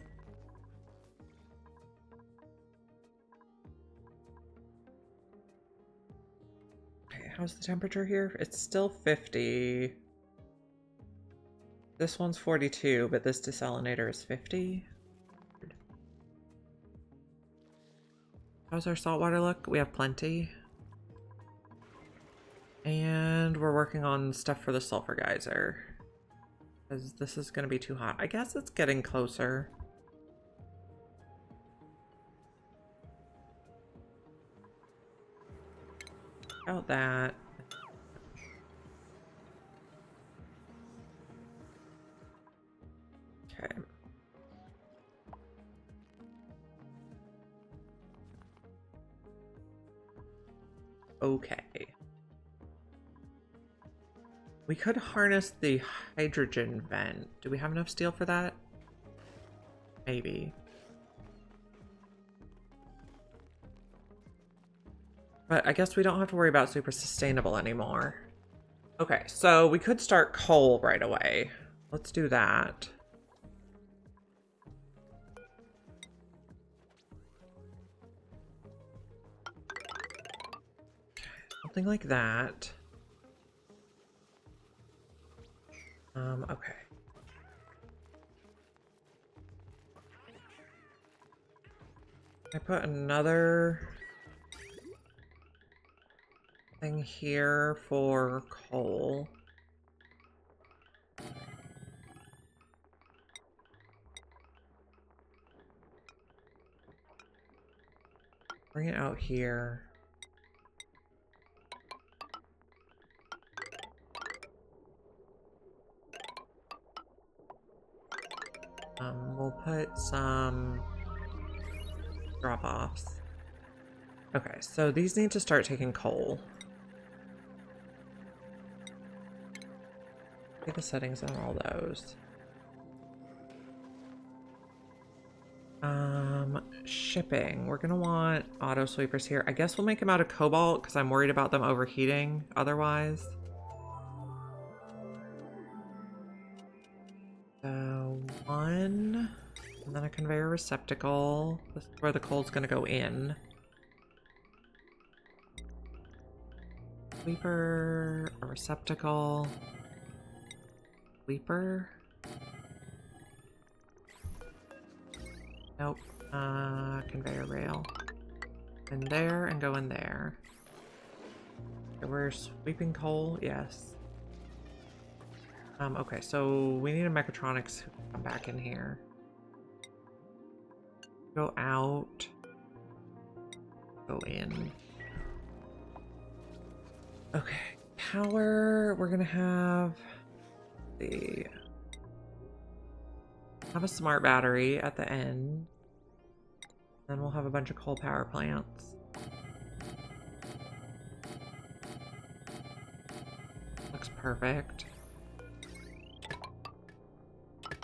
How's the temperature here? It's still 50. This one's 42, but this desalinator is 50. How's our saltwater look? We have plenty. And we're working on stuff for the sulfur geyser. Because this is going to be too hot. I guess it's getting closer. About that. Okay. Okay. We could harness the hydrogen vent. Do we have enough steel for that? Maybe. But I guess we don't have to worry about super sustainable anymore. Okay, so we could start coal right away. Let's do that. Something like that. Okay. I put another thing here for coal. Bring it out here. We'll put some drop-offs. Okay, so these need to start taking coal. Get the settings on all those. Shipping. We're gonna want auto sweepers here. I guess we'll make them out of cobalt because I'm worried about them overheating otherwise. So one, and then a conveyor receptacle. This is where the coal's gonna go in. Sweeper, a receptacle. Sweeper. Nope. Conveyor rail. In there and go in there. Okay, we're sweeping coal, yes. Okay, so we need a mechatronics to come back in here. Go out. Go in. Okay, power, we're gonna have a smart battery at the end. Then we'll have a bunch of coal power plants. Looks perfect.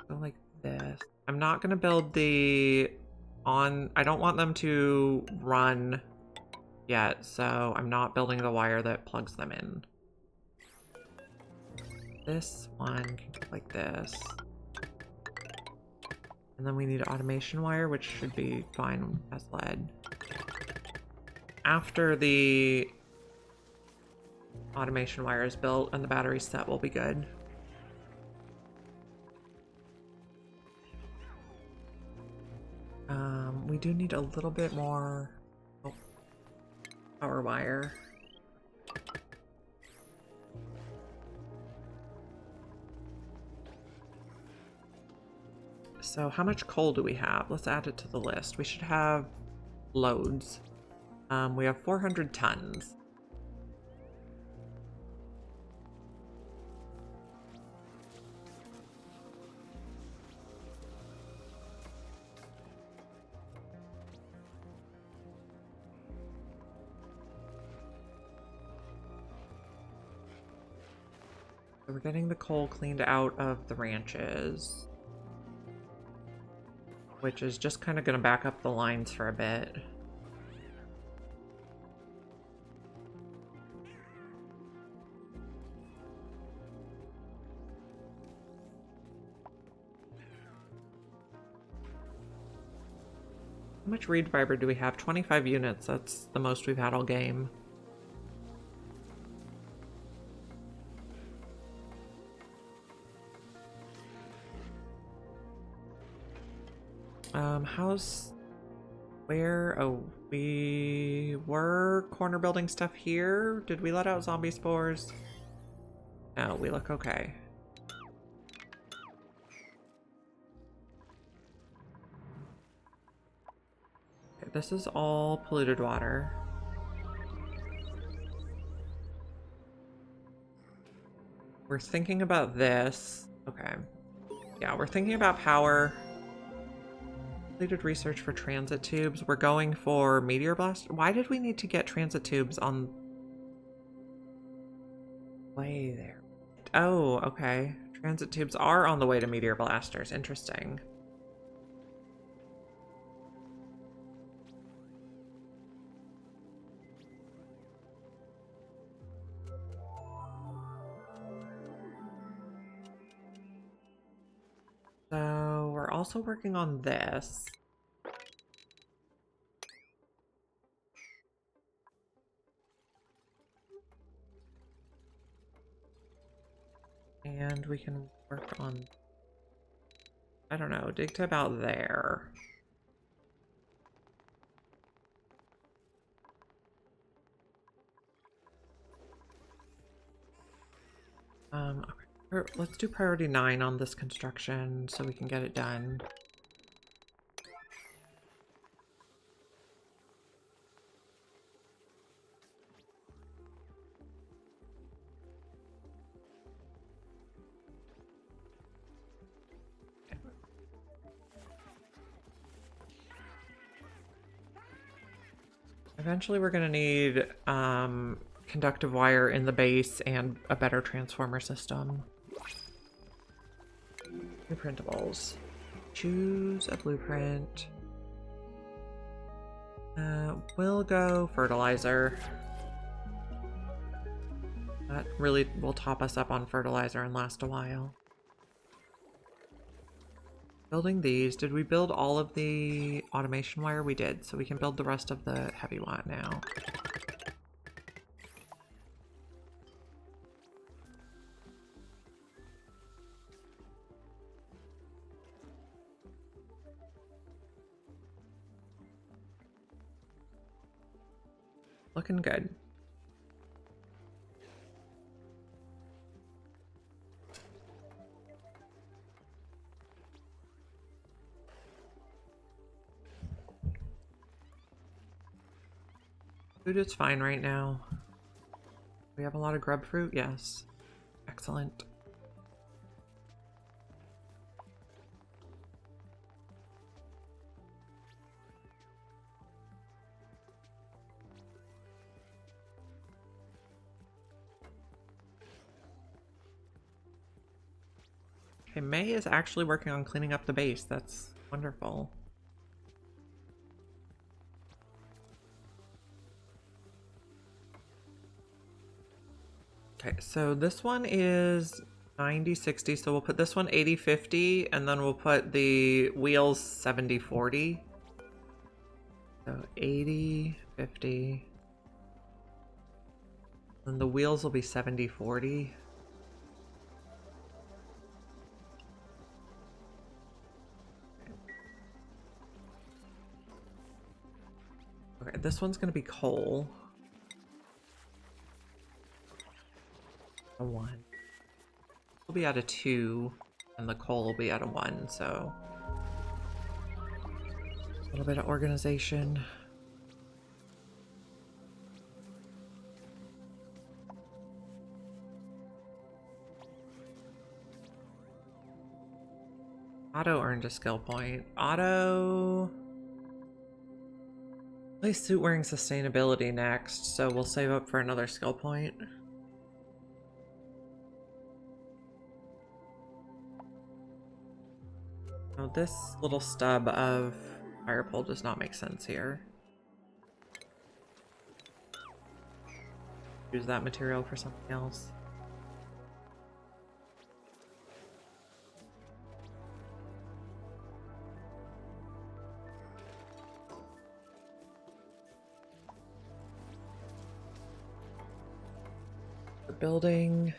Go like this. I'm not gonna build I don't want them to run yet, so I'm not building the wire that plugs them in. This one can go like this. And then we need automation wire, which should be fine as lead. After the automation wire is built and the battery set, will be good. We do need a little bit more power wire. So how much coal do we have? Let's add it to the list. We should have loads. We have 400 tons. So we're getting the coal cleaned out of the ranches, which is just kind of going to back up the lines for a bit. How much reed fiber do we have? 25 units. That's the most we've had all game. Oh, we were corner building stuff here. Did we let out zombie spores? No, we look okay. Okay, this is all polluted water. We're thinking about this. Okay. Yeah, we're thinking about power. Completed research for transit tubes. We're going for meteor blast. Why did we need to get transit tubes on way there? Oh, okay. Transit tubes are on the way to meteor blasters. Interesting. So we're also working on this. And we can work on, I don't know, dig to about there. Okay. Let's do priority 9 on this construction so we can get it done. Eventually we're going to need conductive wire in the base and a better transformer system. Blueprintables. Choose a blueprint. We'll go fertilizer. That really will top us up on fertilizer and last a while. Building these. Did we build all of the automation wire? We did, so we can build the rest of the heavy wire now. looking good. Food is fine right now. We have a lot of grub fruit, yes. Excellent. Okay, May is actually working on cleaning up the base. That's wonderful. Okay, so this one is 90-60, so we'll put this one 80-50, and then we'll put the wheels 70-40. So 80-50. And the wheels will be 70-40. Okay, this one's gonna be coal. A 1. We'll be at a 2, and the coal will be at a 1, so a little bit of organization. Otto earned a skill point. Otto... Play suit wearing sustainability next, so we'll save up for another skill point. Oh, this little stub of fire pole does not make sense here. Use that material for something else. The building.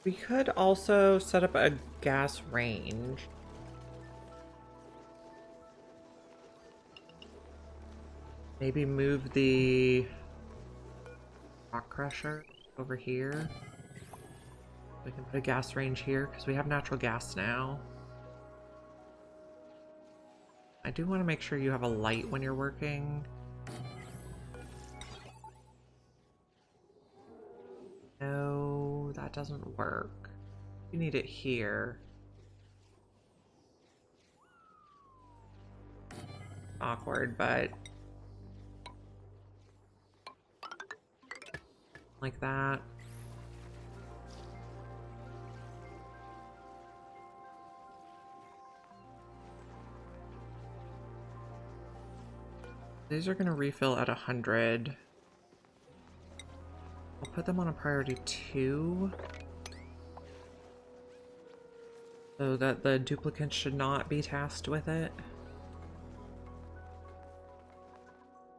We could also set up a gas range. Maybe move the rock crusher over here. We can put a gas range here because we have natural gas now. I do want to make sure you have a light when you're working. No, that doesn't work. You need it here. Awkward, but like that. These are going to refill at 100. I'll put them on a priority 2 so that the duplicants should not be tasked with it.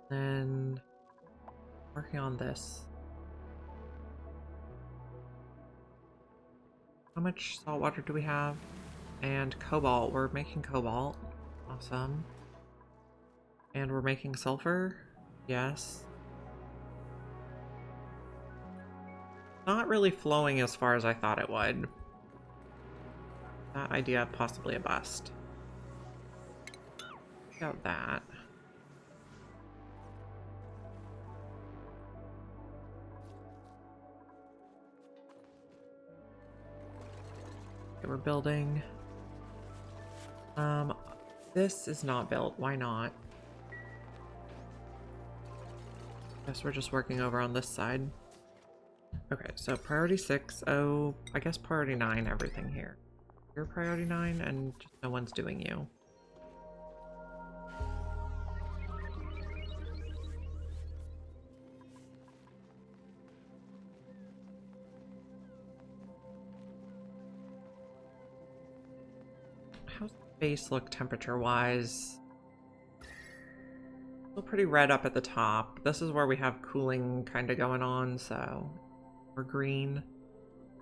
Then working on this. How much salt water do we have? And cobalt. We're making cobalt. Awesome. And we're making sulfur. Yes. Not really flowing as far as I thought it would. That idea possibly a bust. Check out that. Okay, we're building. This is not built. Why not? Guess we're just working over on this side. Okay, so priority 6. Oh, I guess priority 9, everything here. You're priority 9 and just no one's doing you. Base look temperature-wise? Still pretty red up at the top. This is where we have cooling kind of going on, so we're green.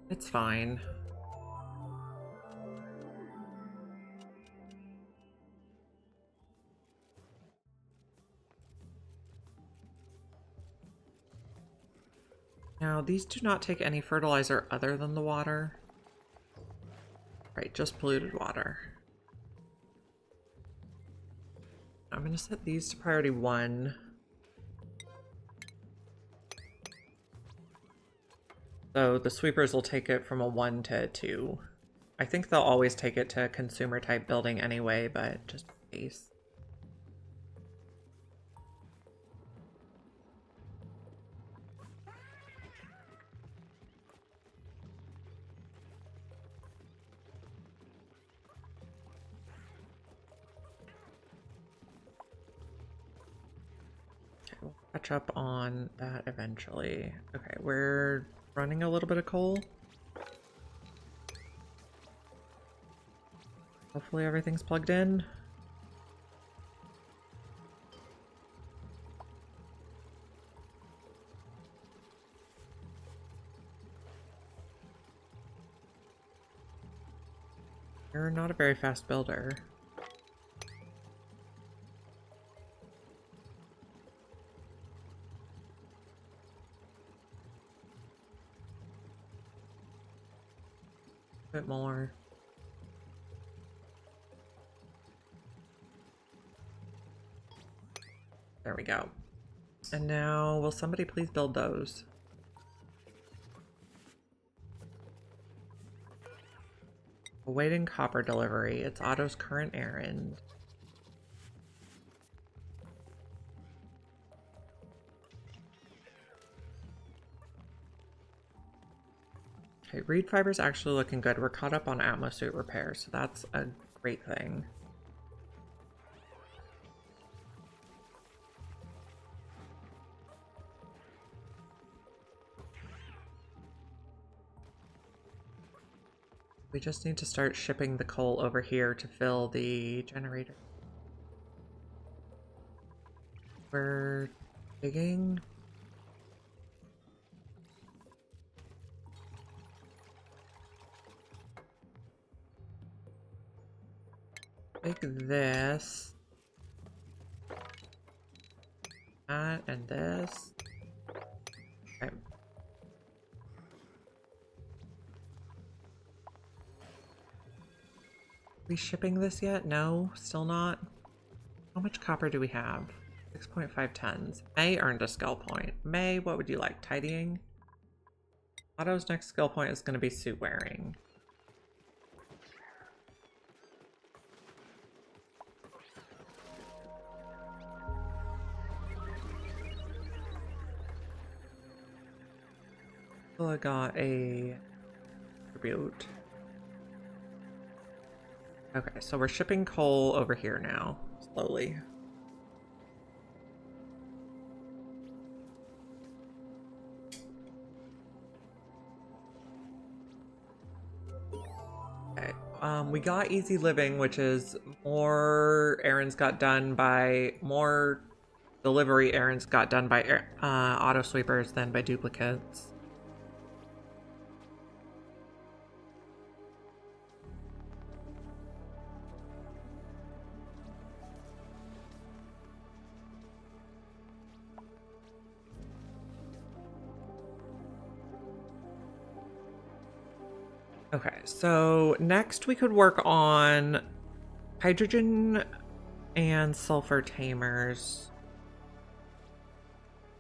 It's fine. Now, these do not take any fertilizer other than the water. Right, just polluted water. I'm going to set these to priority 1. So the sweepers will take it from a 1 to a 2. I think they'll always take it to a consumer type building anyway, but just in case. We'll catch up on that eventually. Okay, we're running a little bit of coal. Hopefully everything's plugged in. You're not a very fast builder. Bit more. There we go. And now, will somebody please build those? Awaiting copper delivery. It's Otto's current errand. Okay, reed fiber's actually looking good. We're caught up on atmosuit repair, so that's a great thing. We just need to start shipping the coal over here to fill the generator. We're digging. Take this. That and this. Okay. We shipping this yet? No, still not. How much copper do we have? 6.5 tons. May earned a skill point. May, what would you like? Tidying? Otto's next skill point is going to be suit wearing. I got a tribute. Okay, so we're shipping coal over here now, slowly. Okay, we got easy living, which is more errands got done by, more delivery errands got done by auto sweepers than by duplicates. Okay, so next we could work on hydrogen and sulfur tamers.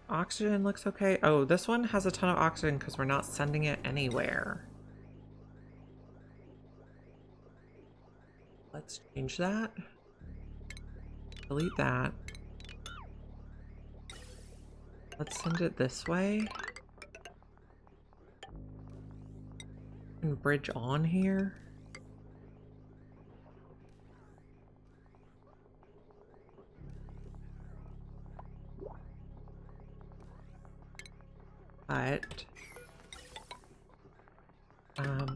Oxygen looks okay. Oh, this one has a ton of oxygen because we're not sending it anywhere. Let's change that. Delete that. Let's send it this way. And bridge on here. But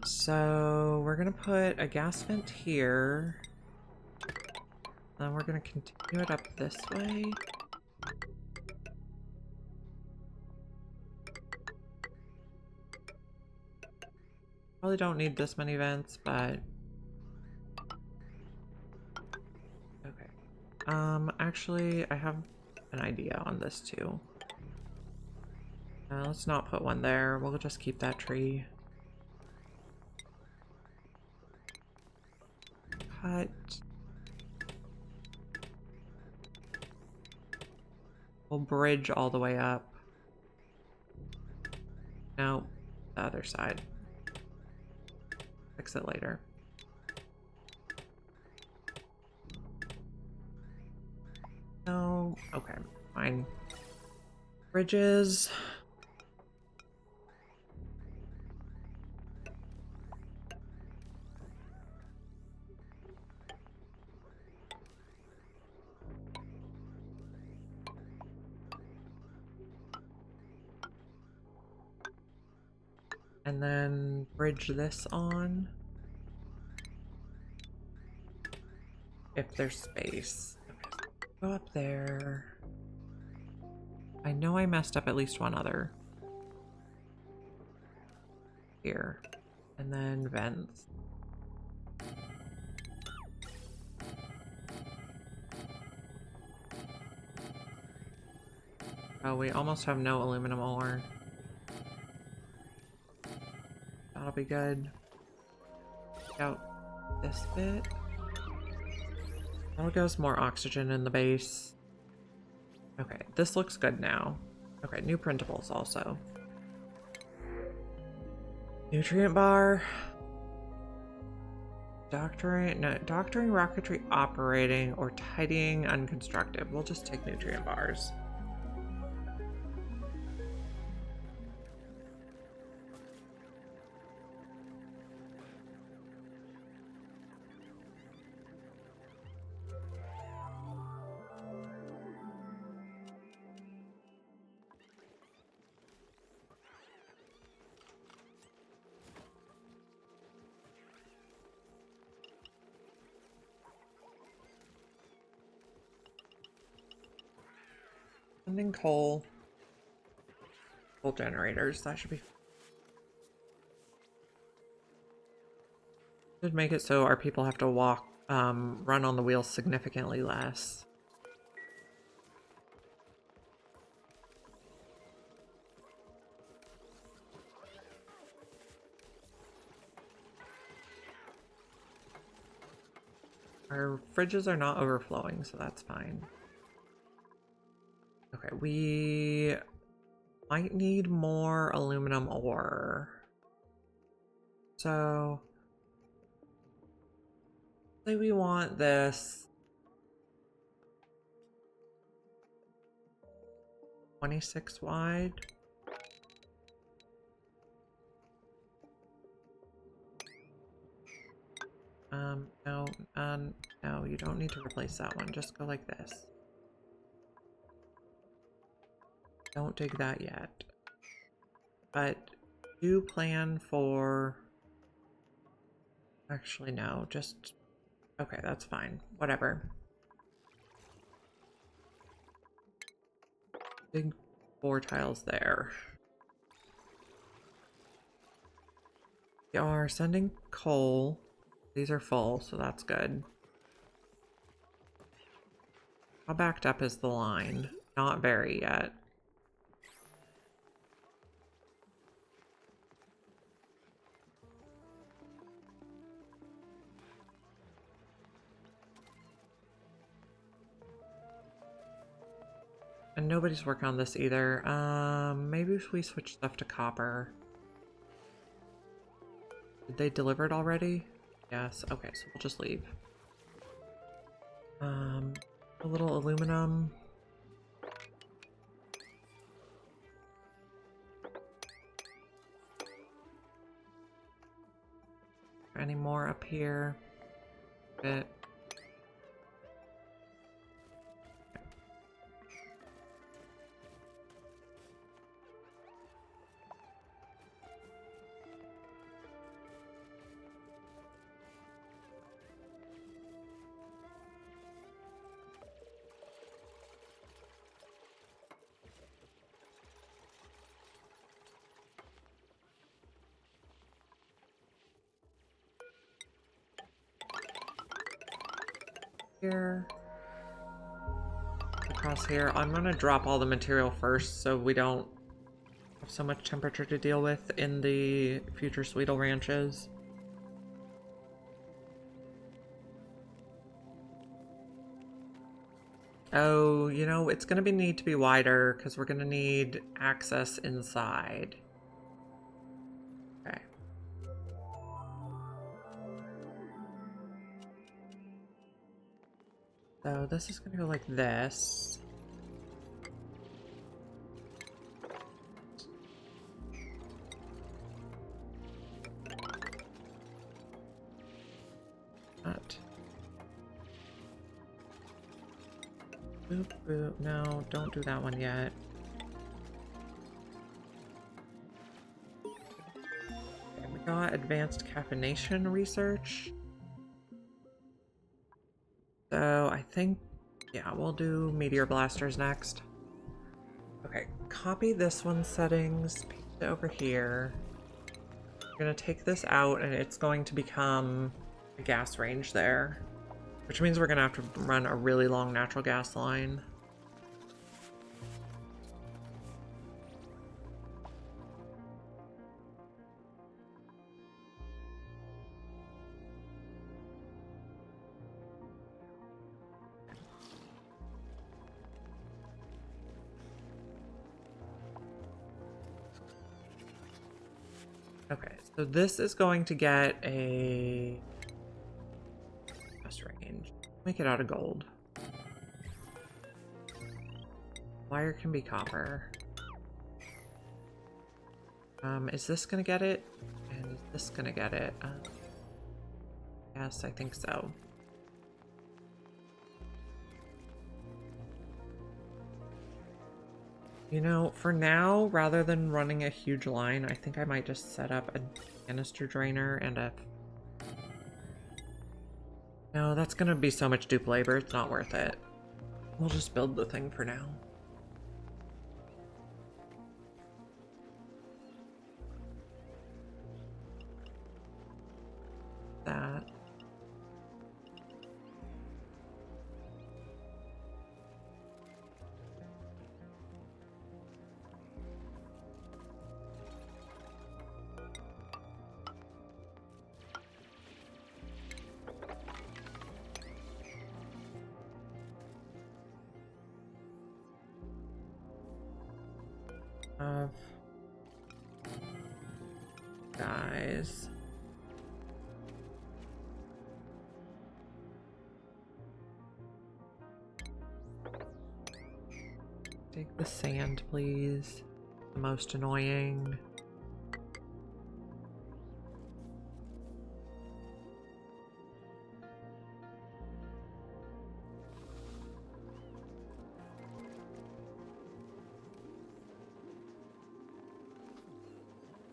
so we're gonna put a gas vent here. Then we're going to continue it up this way. Probably don't need this many vents, but... Okay. Actually, I have an idea on this too. Let's not put one there. We'll just keep that tree. Cut. We'll bridge all the way up. No, the other side. Fix it later. No, okay, fine. Bridges. And then bridge this on. If there's space. Okay, go up there. I know I messed up at least one other. Here. And then vents. Oh, we almost have no aluminum ore. That'll be good. Check out this bit. That'll give us more oxygen in the base. Okay, this looks good now. Okay, new printables also. Nutrient bar. Doctoring rocketry operating or tidying unconstructive. We'll just take nutrient bars. Sending coal generators, that should be. Should make it so our people have to walk, run on the wheels significantly less. Our fridges are not overflowing, so that's fine. Okay, we might need more aluminum ore. So, say we want this 26 wide. No, you don't need to replace that one. Just go like this. Don't dig that yet. But do plan for... Actually, no, just... Okay, that's fine. Whatever. Big 4 tiles there. We are sending coal. These are full, so that's good. How backed up is the line? Not very yet. And nobody's working on this either. Maybe if we switch stuff to copper. Did they deliver it already? Yes. Okay, so we'll just leave. A little aluminum. Any more up here? Bit. here. Across here. I'm gonna drop all the material first so we don't have so much temperature to deal with in the future sweetle ranches. Oh, you know, it's gonna need to be wider because we're gonna need access inside. Okay. So this is gonna go like this. What? Boop, boop. No, don't do that one yet. Okay, we got advanced caffeination research. So I think, yeah, we'll do meteor blasters next. Okay, copy this one's settings, paste it over here. We're gonna take this out and it's going to become a gas range there, which means we're gonna have to run a really long natural gas line. Okay, so this is going to get a gas range. Make it out of gold. Wire can be copper. Is this gonna get it? And is this gonna get it? Yes, I think so. You know, for now, rather than running a huge line, I think I might just set up a canister drainer and a... No, that's gonna be so much dupe labor, it's not worth it. We'll just build the thing for now. That. Guys. Take the sand, please. The most annoying.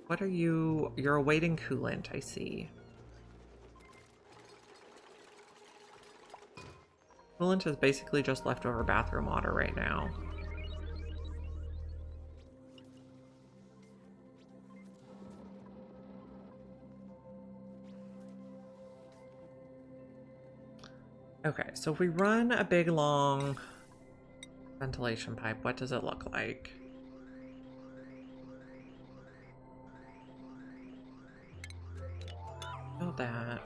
What are you? You're awaiting coolant, I see. Coolant is basically just leftover bathroom water right now. Okay, so if we run a big long ventilation pipe, what does it look like? Oh, that.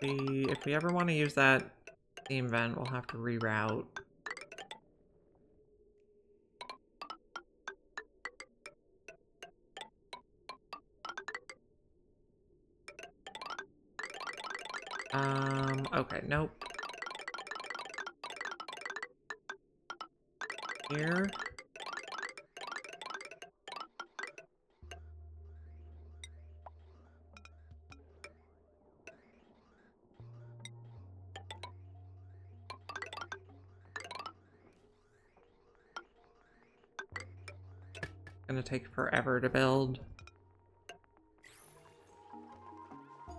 If we ever want to use that steam vent, we'll have to reroute. Okay, nope. Here. Gonna take forever to build.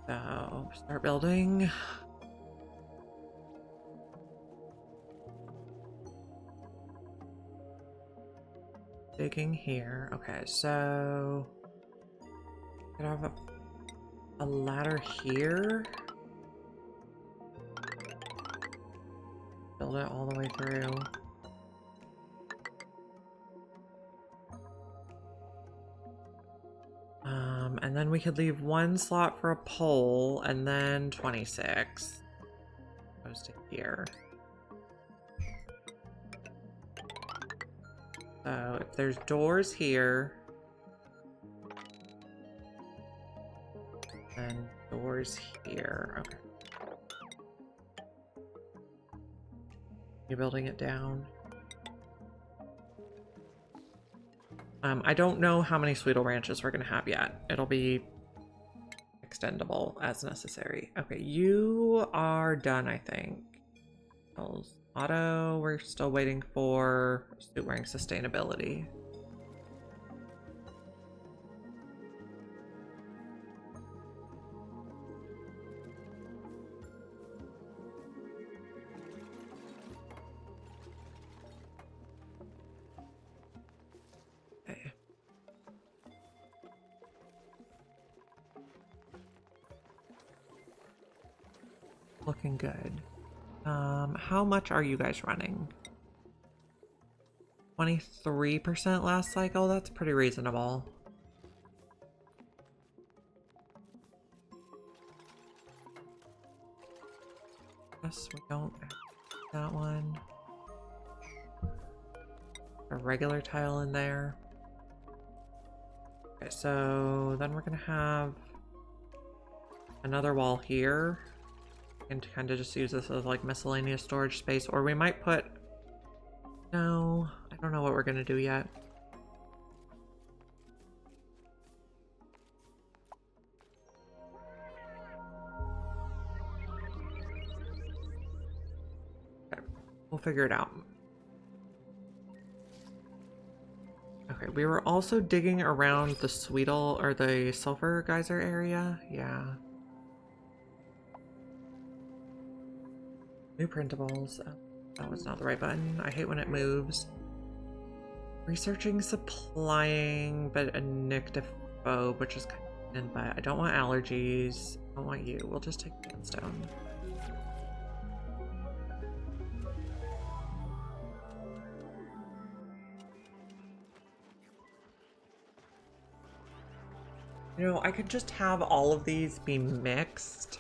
So, start building. digging here. Okay, so could I have a ladder here? Build it all the way through. And then we could leave one slot for a pole, and then 26 goes to here. So if there's doors here, and doors here. Okay. You're building it down. I don't know how many sweetle branches we're gonna have yet. It'll be extendable as necessary. Okay, you are done, I think. Auto, we're still waiting for suit wearing sustainability. Okay. Looking good. How much are you guys running? 23% last cycle? That's pretty reasonable. Yes, we don't have that one. A regular tile in there. Okay, so then we're gonna have another wall here. And kind of just use this as like miscellaneous storage space, or we might put, no, I don't know what we're gonna do yet. Okay, we'll figure it out. Okay, we were also digging around the sweetle or the sulfur geyser area. Yeah. New printables. Oh, that was not the right button. I hate when it moves. Researching, supplying, but a nyctophobe, which is kind of, but I don't want allergies. I don't want you. We'll just take sandstone. You know, I could just have all of these be mixed.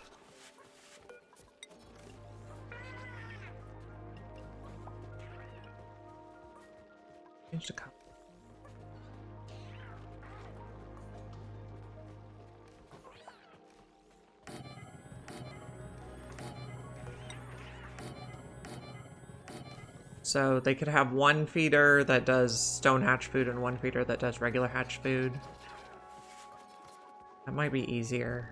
Change the color. So they could have one feeder that does stone hatch food and one feeder that does regular hatch food. That might be easier.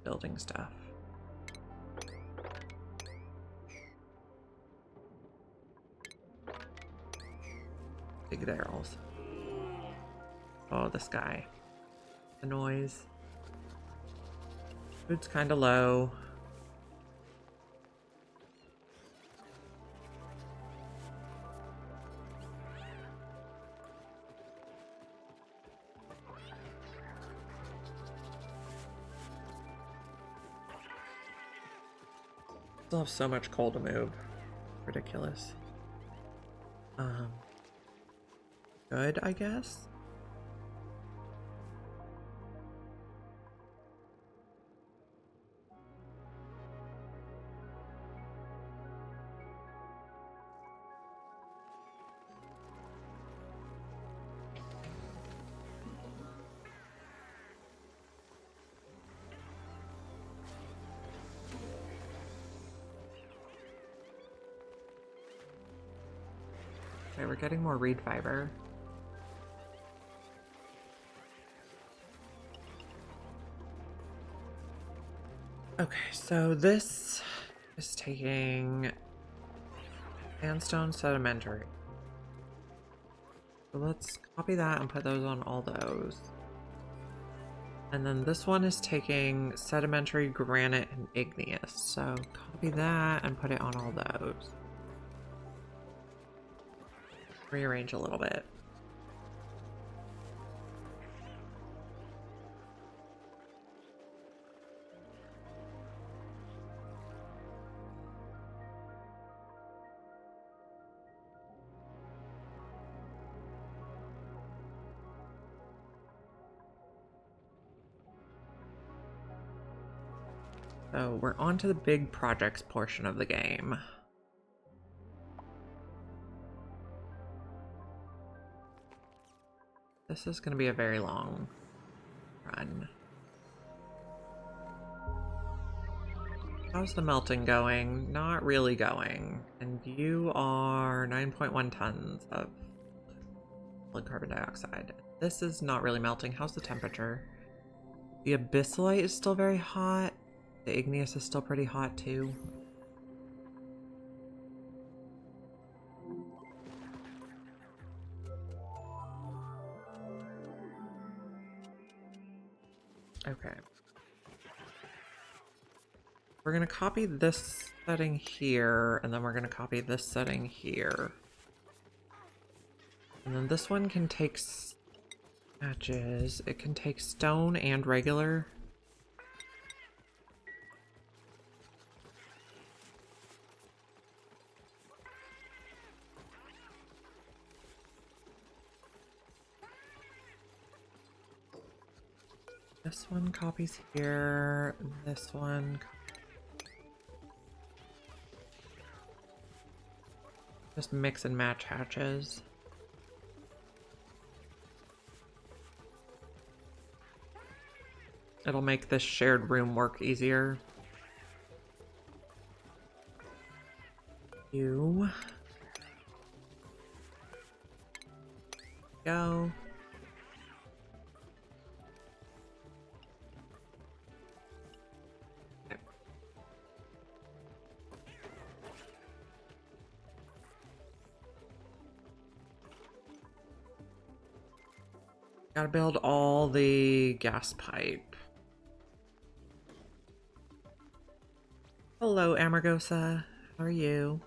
Building stuff. Big barrels. Oh, this guy. The noise. Food's kind of low. Still have so much coal to move. Ridiculous. Good, I guess. Okay, we're getting more reed fiber. Okay, so this is taking sandstone sedimentary. So let's copy that and put those on all those. And then this one is taking sedimentary, granite, and igneous. So copy that and put it on all those. Rearrange a little bit. So we're on to the big projects portion of the game. This is going to be a very long run. How's the melting going? Not really going. And you are 9.1 tons of carbon dioxide. This is not really melting. How's the temperature? The abyssalite is still very hot. The igneous is still pretty hot too. Okay. We're going to copy this setting here, and then we're going to copy this setting here. And then this one can take matches. It can take stone and regular. This one copies here. This one. Just mix and match hatches. It'll make this shared room work easier. You. Go. Gotta build all the gas pipe. Hello, Amargosa. How are you?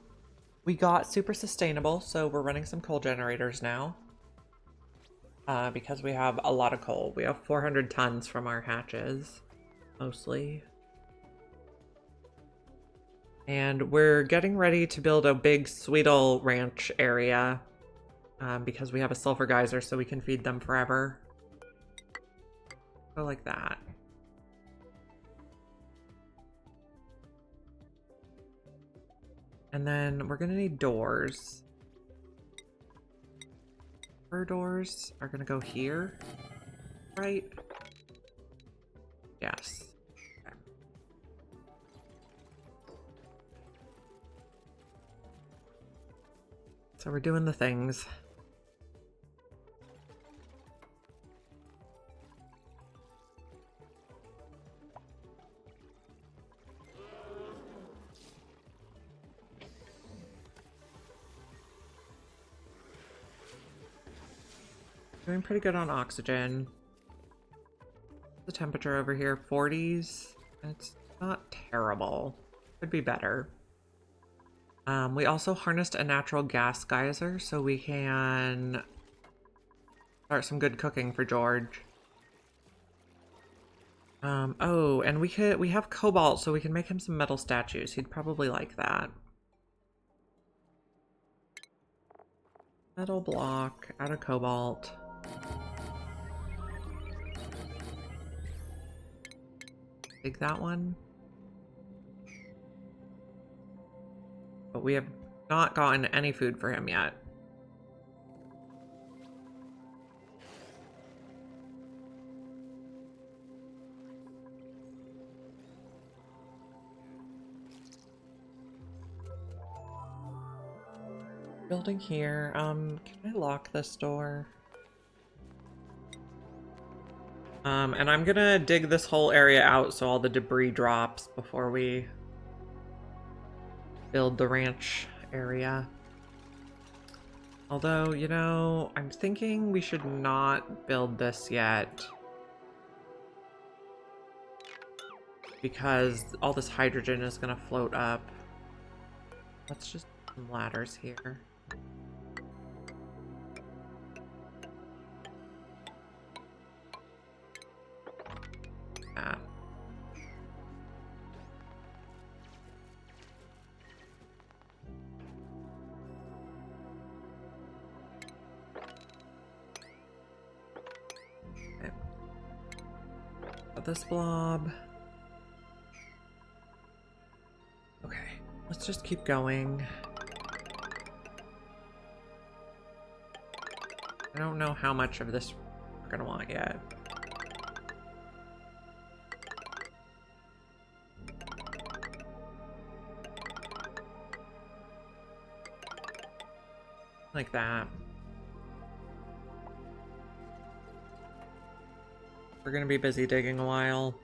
We got super sustainable, so we're running some coal generators now. Because we have a lot of coal. We have 400 tons from our hatches, mostly. And we're getting ready to build a big sweetle ranch area. Because we have a sulfur geyser, so we can feed them forever. Go like that. And then we're gonna need doors. Our doors are gonna go here, right? Yes. Okay. So we're doing the things. Doing pretty good on oxygen. The temperature over here, 40s. It's not terrible. Could be better. We also harnessed a natural gas geyser, so we can start some good cooking for George. Oh, and we have cobalt, so we can make him some metal statues. He'd probably like that. Metal block out of cobalt. Take that one. But we have not gotten any food for him yet. Building here. Can I lock this door? And I'm gonna dig this whole area out so all the debris drops before we build the ranch area. Although, you know, I'm thinking we should not build this yet. because all this hydrogen is going to float up. Let's just put some ladders here. This blob. Okay, let's just keep going. I don't know how much of this we're gonna want yet. Like that. We're gonna be busy digging a while.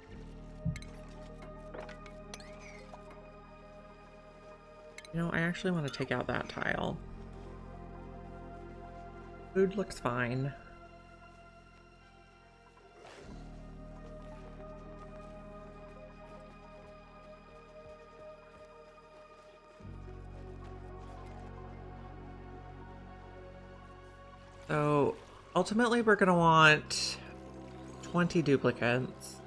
You know, I actually want to take out that tile. Food looks fine. So ultimately we're gonna want 20 duplicates.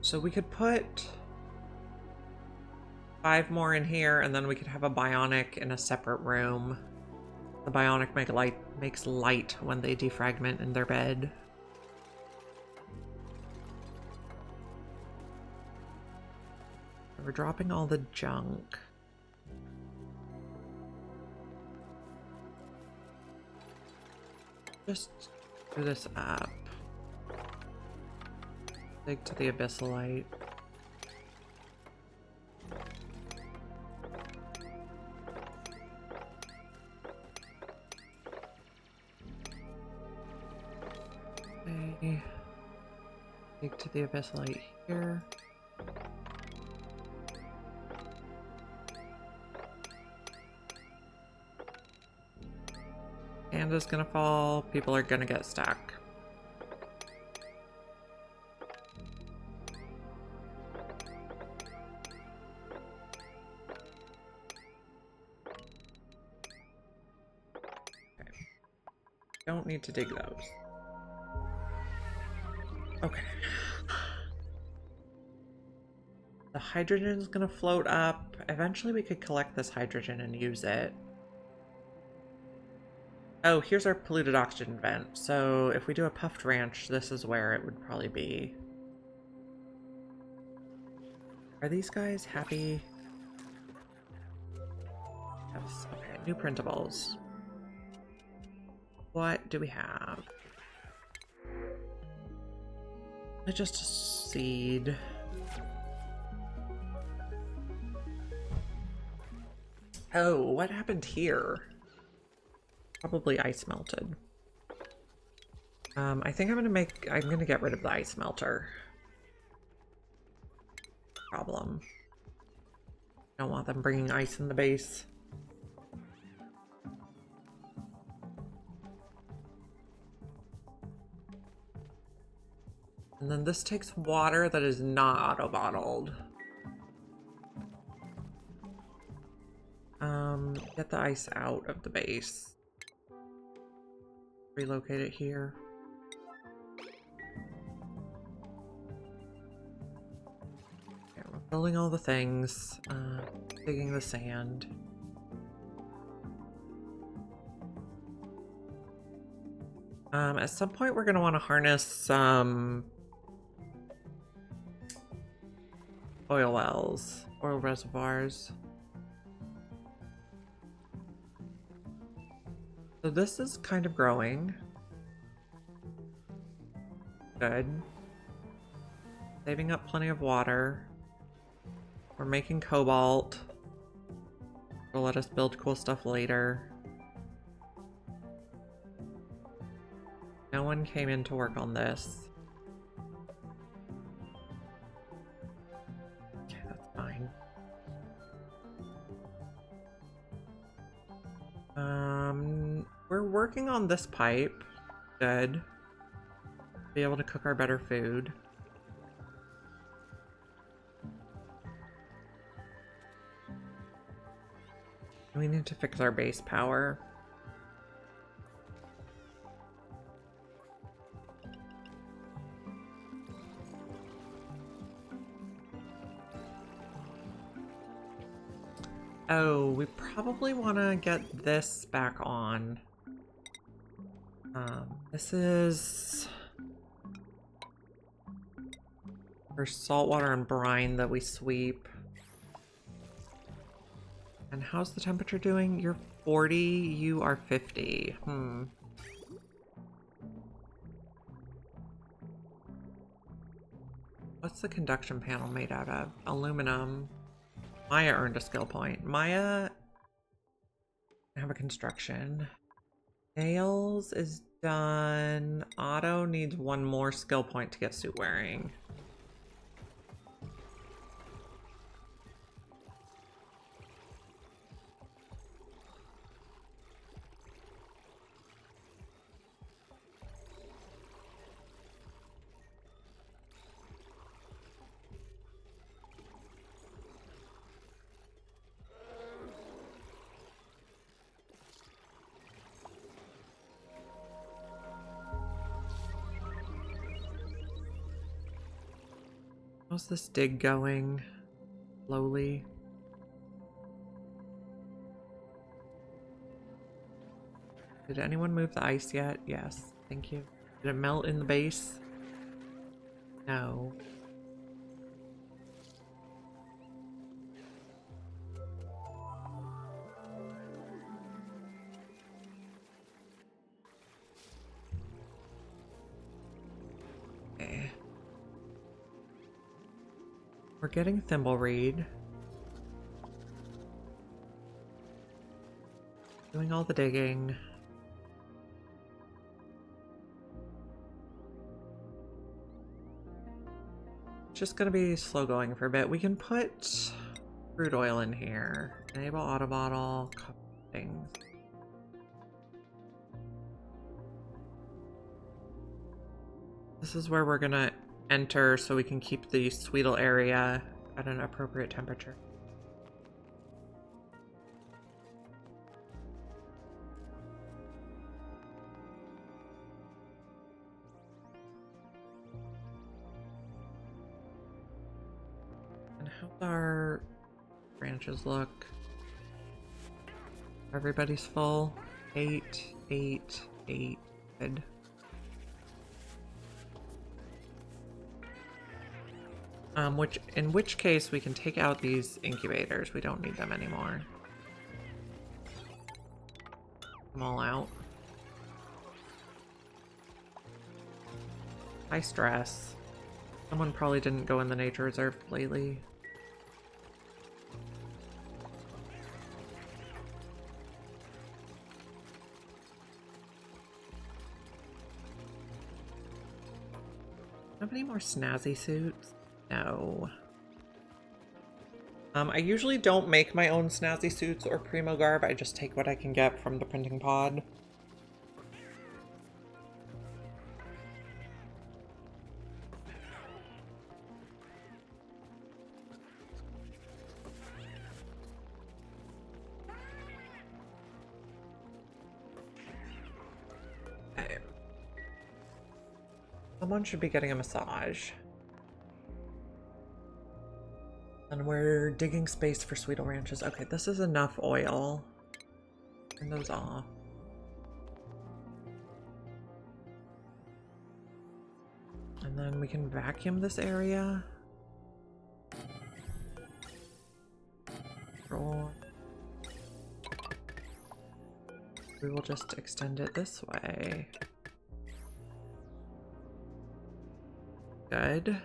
So we could put 5 more in here, and then we could have a bionic in a separate room. The bionic makes light when they defragment in their bed. We're dropping all the junk. Just do this up. Dig to the abyssalite. Okay. Dig to the abyssalite here. Panda's gonna fall. People are gonna get stuck. Okay. Don't need to dig those. Okay. The hydrogen is gonna float up. Eventually we could collect this hydrogen and use it. Oh, here's our polluted oxygen vent. So if we do a puffed ranch, this is where it would probably be. Are these guys happy? Yes. Okay, new printables. What do we have? Just a seed. Oh, what happened here? Probably ice melted. I think I'm gonna get rid of the ice melter. Problem. Don't want them bringing ice in the base. And then this takes water that is not auto-bottled. Get the ice out of the base. Relocate it here. Okay, we're building all the things. Digging the sand. At some point we're gonna want to harness some oil wells, oil reservoirs. So this is kind of growing. Good. Saving up plenty of water. We're making cobalt. It'll let us build cool stuff later. No one came in to work on this. Okay, that's fine. We're working on this pipe. Good. Be able to cook our better food. We need to fix our base power. Oh, we probably want to get this back on. This is for saltwater and brine that we sweep. And how's the temperature doing? You're 40, you are 50. What's the conduction panel made out of? Aluminum. Maya earned a skill point. Maya, I have a construction. Nails is done. Otto needs one more skill point to get suit wearing. How's this dig going? Slowly. Did anyone move the ice yet? Yes, thank you. Did it melt in the base? No. Okay. We're getting thimbleweed. Doing all the digging. Just gonna be slow going for a bit. We can put crude oil in here. Enable auto bottle, couple things. This is where we're gonna enter so we can keep the sweetle area at an appropriate temperature. And how's our branches look? Everybody's full. 8, 8, 8. Good. In which case we can take out these incubators. We don't need them anymore. Them all out. High stress. Someone probably didn't go in the nature reserve lately. Have any more snazzy suits? No. I usually don't make my own snazzy suits or primo garb. I just take what I can get from the printing pod. Okay. Someone should be getting a massage. And we're digging space for sweetle ranches. Okay, this is enough oil. Turn those off. And then we can vacuum this area. Roll. We will just extend it this way. Good.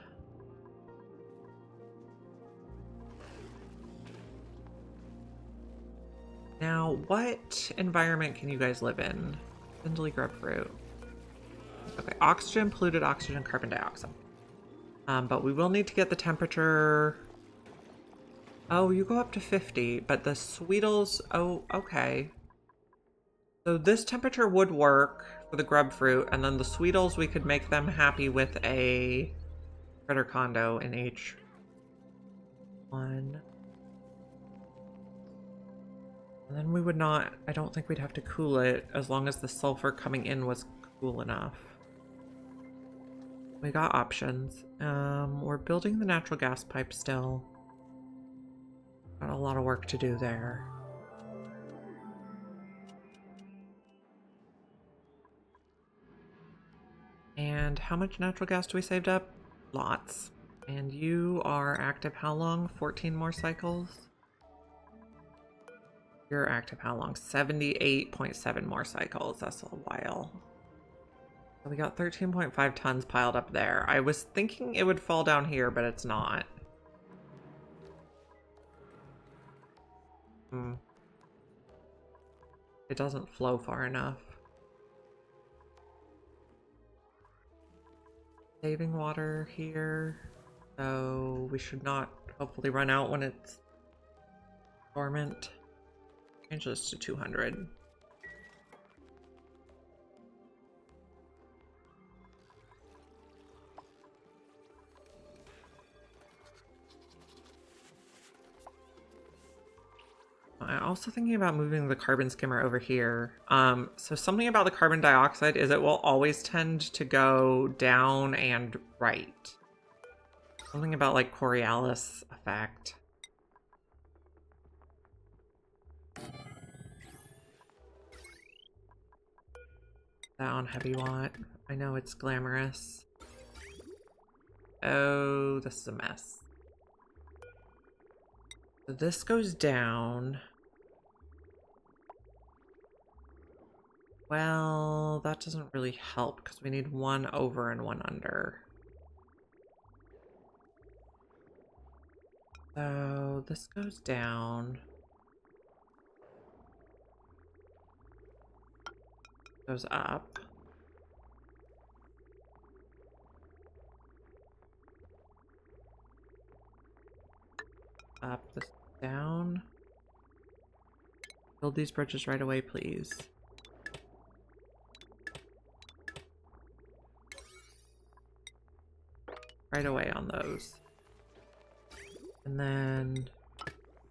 Now, what environment can you guys live in? Spindly grapefruit. Okay, oxygen, polluted oxygen, carbon dioxide. But we will need to get the temperature. Oh, you go up to 50, but the sweetles, oh, okay. So this temperature would work for the grub fruit, and then the sweetles, we could make them happy with a critter condo in each one. And then we would not, I don't think we'd have to cool it as long as the sulfur coming in was cool enough. We got options. We're building the natural gas pipe still. Got a lot of work to do there. And how much natural gas do we saved up? Lots. And you are active how long? 14 more cycles? You're active how long? 78.7 more cycles. That's a while. So we got 13.5 tons piled up there. I was thinking it would fall down here, but it's not. It doesn't flow far enough. Saving water here. So we should not hopefully run out when it's dormant. Change this to 200. I'm also thinking about moving the carbon skimmer over here. So something about the carbon dioxide is it will always tend to go down and right. Something about like Coriolis effect. That on heavy watt. I know it's glamorous. Oh, this is a mess. So this goes down. Well, that doesn't really help because we need one over and one under. So this goes down. Goes up. Up, this down. Build these bridges right away, please. Right away on those. And then,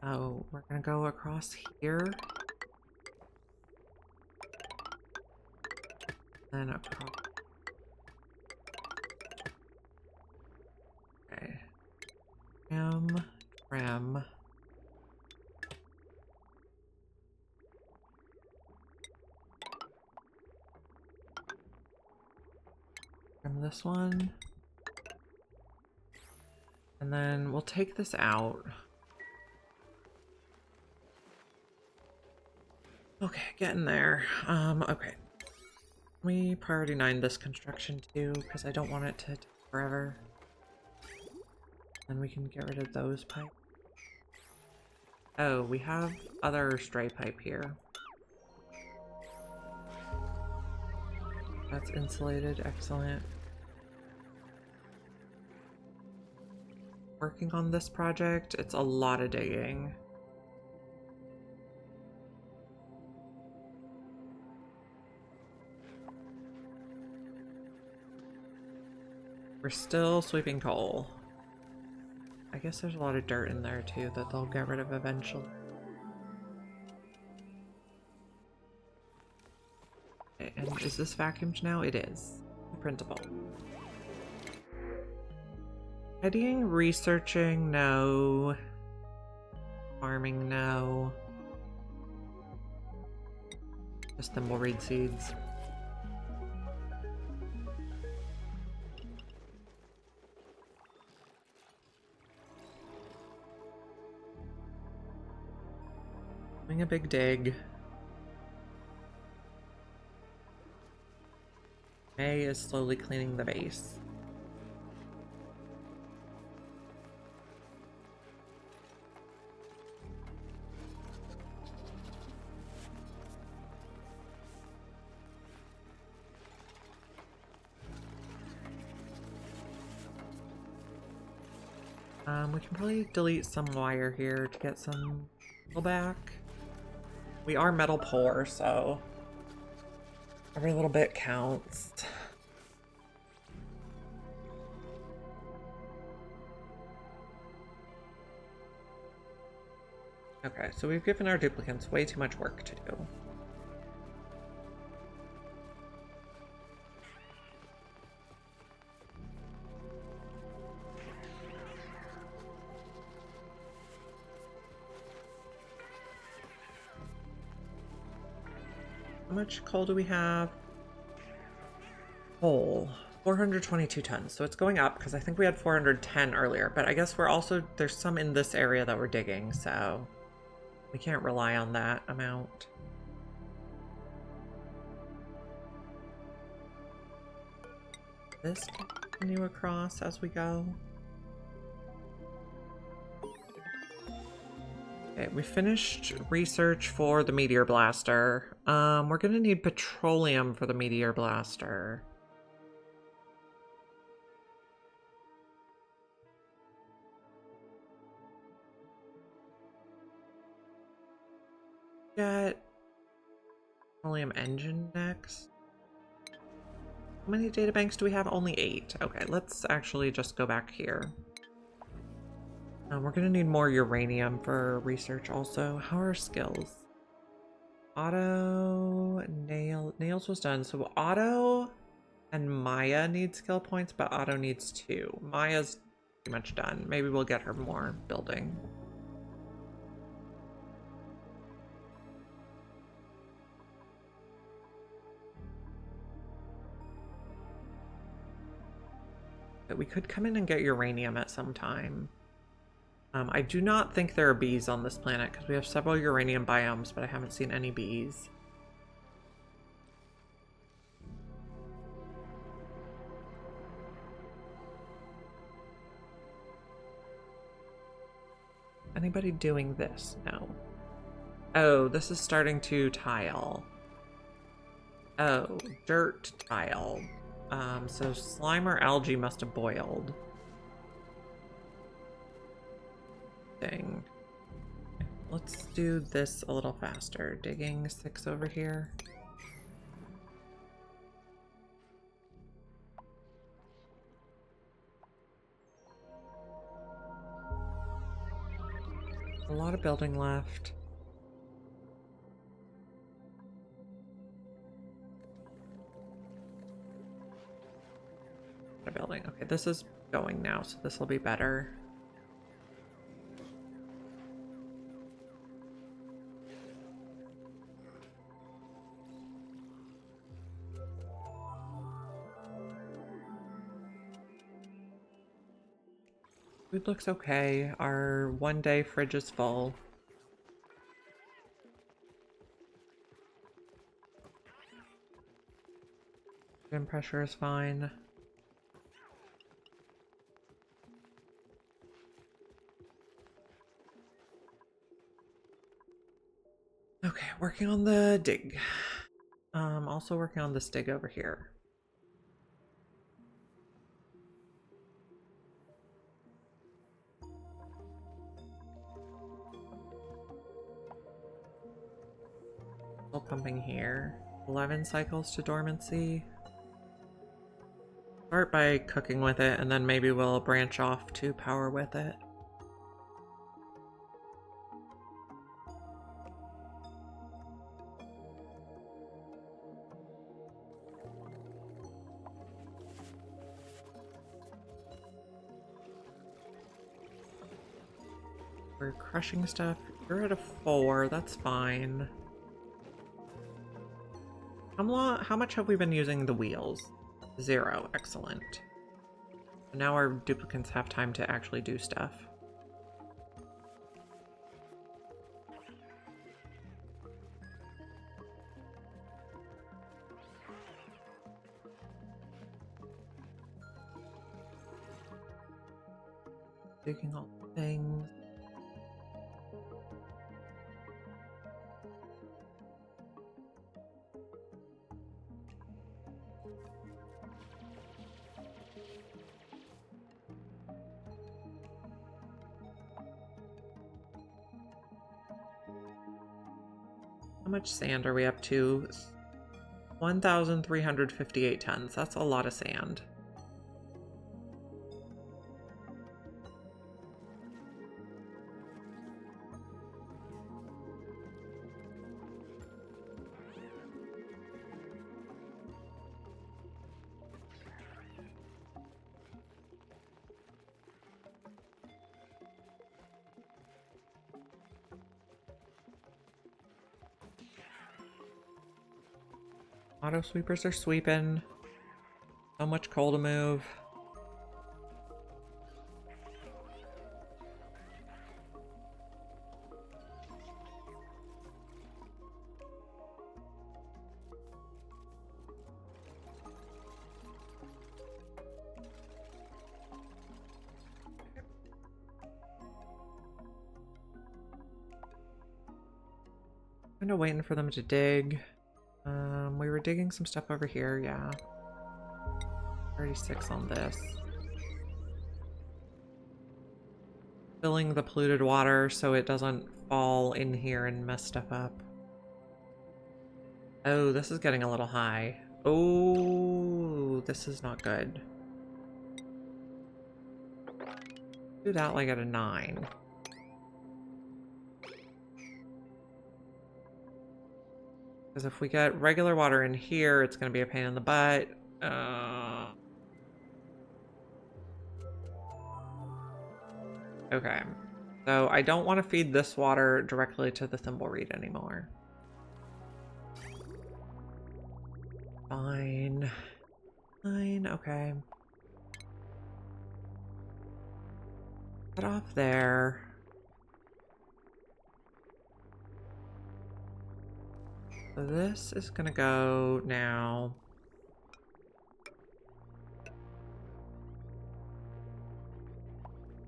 oh, we're gonna go across here. Then across. Okay. Trim. Trim this one. And then we'll take this out. Okay, getting there. Okay. We priority 9 this construction too, because I don't want it to take forever. And we can get rid of those pipes. Oh, we have other stray pipe here. That's insulated, excellent. Working on this project, it's a lot of digging. We're still sweeping coal. I guess there's a lot of dirt in there too that they'll get rid of eventually. Okay, and is this vacuumed now? It is. Printable. Studying, researching, no. Farming, no. Just thimbleweed seeds. Doing a big dig. May is slowly cleaning the base. We can probably delete some wire here to get some metal back. We are metal poor, so Every little bit counts. Okay, so we've given our duplicants way too much work to do. How much coal do we have? Coal. 422 tons. So it's going up because I think we had 410 earlier, but I guess we're also, there's some in this area that we're digging, so we can't rely on that amount. This continue across as we go. Okay, we finished research for the meteor blaster. We're gonna need petroleum for the meteor blaster. Got petroleum engine next. How many data banks do we have? Only 8. Okay, let's actually just go back here. We're gonna need more uranium for research also. How are our skills? Auto, nails was done. So Auto and Maya need skill points, but Auto needs 2. Maya's pretty much done. Maybe we'll get her more building. But we could come in and get uranium at some time. I do not think there are bees on this planet because we have several uranium biomes, but I haven't seen any bees. Anybody doing this? No. Oh, this is starting to tile. Oh, dirt tile. So slime or algae must have boiled. Thing. Let's do this a little faster. Digging 6 over here. A lot of building left. A building. Okay, this is going now, so this will be better. Food looks okay. Our one-day fridge is full. Skin pressure is fine. Okay, working on the dig. Also working on this dig over here. Still pumping here. 11 cycles to dormancy. Start by cooking with it, and then maybe we'll branch off to power with it. We're crushing stuff. You're at a 4, that's fine. How much have we been using the wheels? 0, excellent. Now our duplicants have time to actually do stuff. Digging all the things. How much sand are we up to? 1,358 tons. That's a lot of sand. Auto sweepers are sweeping. So much coal to move. Kind of waiting for them to dig. We were digging some stuff over here, yeah. 36 on this. Filling the polluted water so it doesn't fall in here and mess stuff up. Oh, this is getting a little high. Oh, this is not good. Do that like at a 9. Because if we get regular water in here, it's going to be a pain in the butt. Okay. So I don't want to feed this water directly to the thimbleweed anymore. Fine. Fine, okay. Cut off there. So this is gonna go now.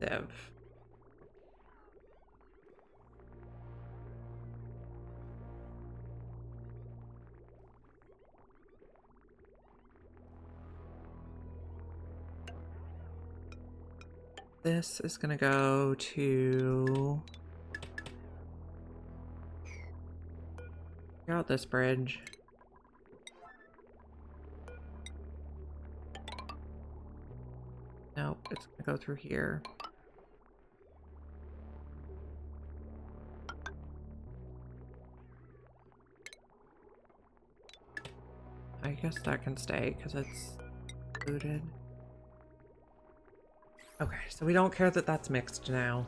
Sieve. This is gonna go to out this bridge. Nope, it's gonna go through here. I guess that can stay because it's polluted. Okay, so we don't care that that's mixed now.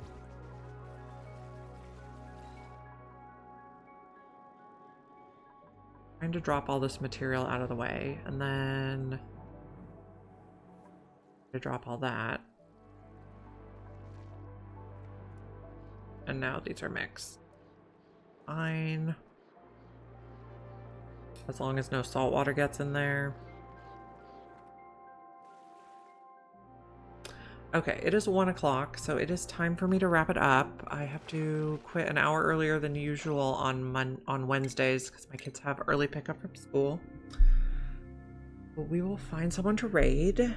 Trying to drop all this material out of the way, and then to drop all that. And now these are mixed. Fine. As long as no salt water gets in there. Okay, it is 1 o'clock, so it is time for me to wrap it up. I have to quit an hour earlier than usual on Wednesdays because my kids have early pickup from school. But we will find someone to raid.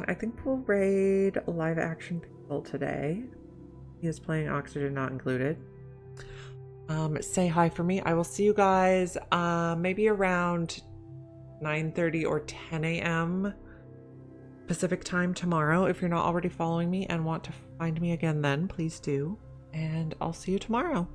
I think we'll raid Live Action People today. He is playing Oxygen Not Included. Say hi for me. I will see you guys maybe around 9:30 or 10 a.m. Pacific time tomorrow. If you're not already following me and want to find me again then, please do. And I'll see you tomorrow.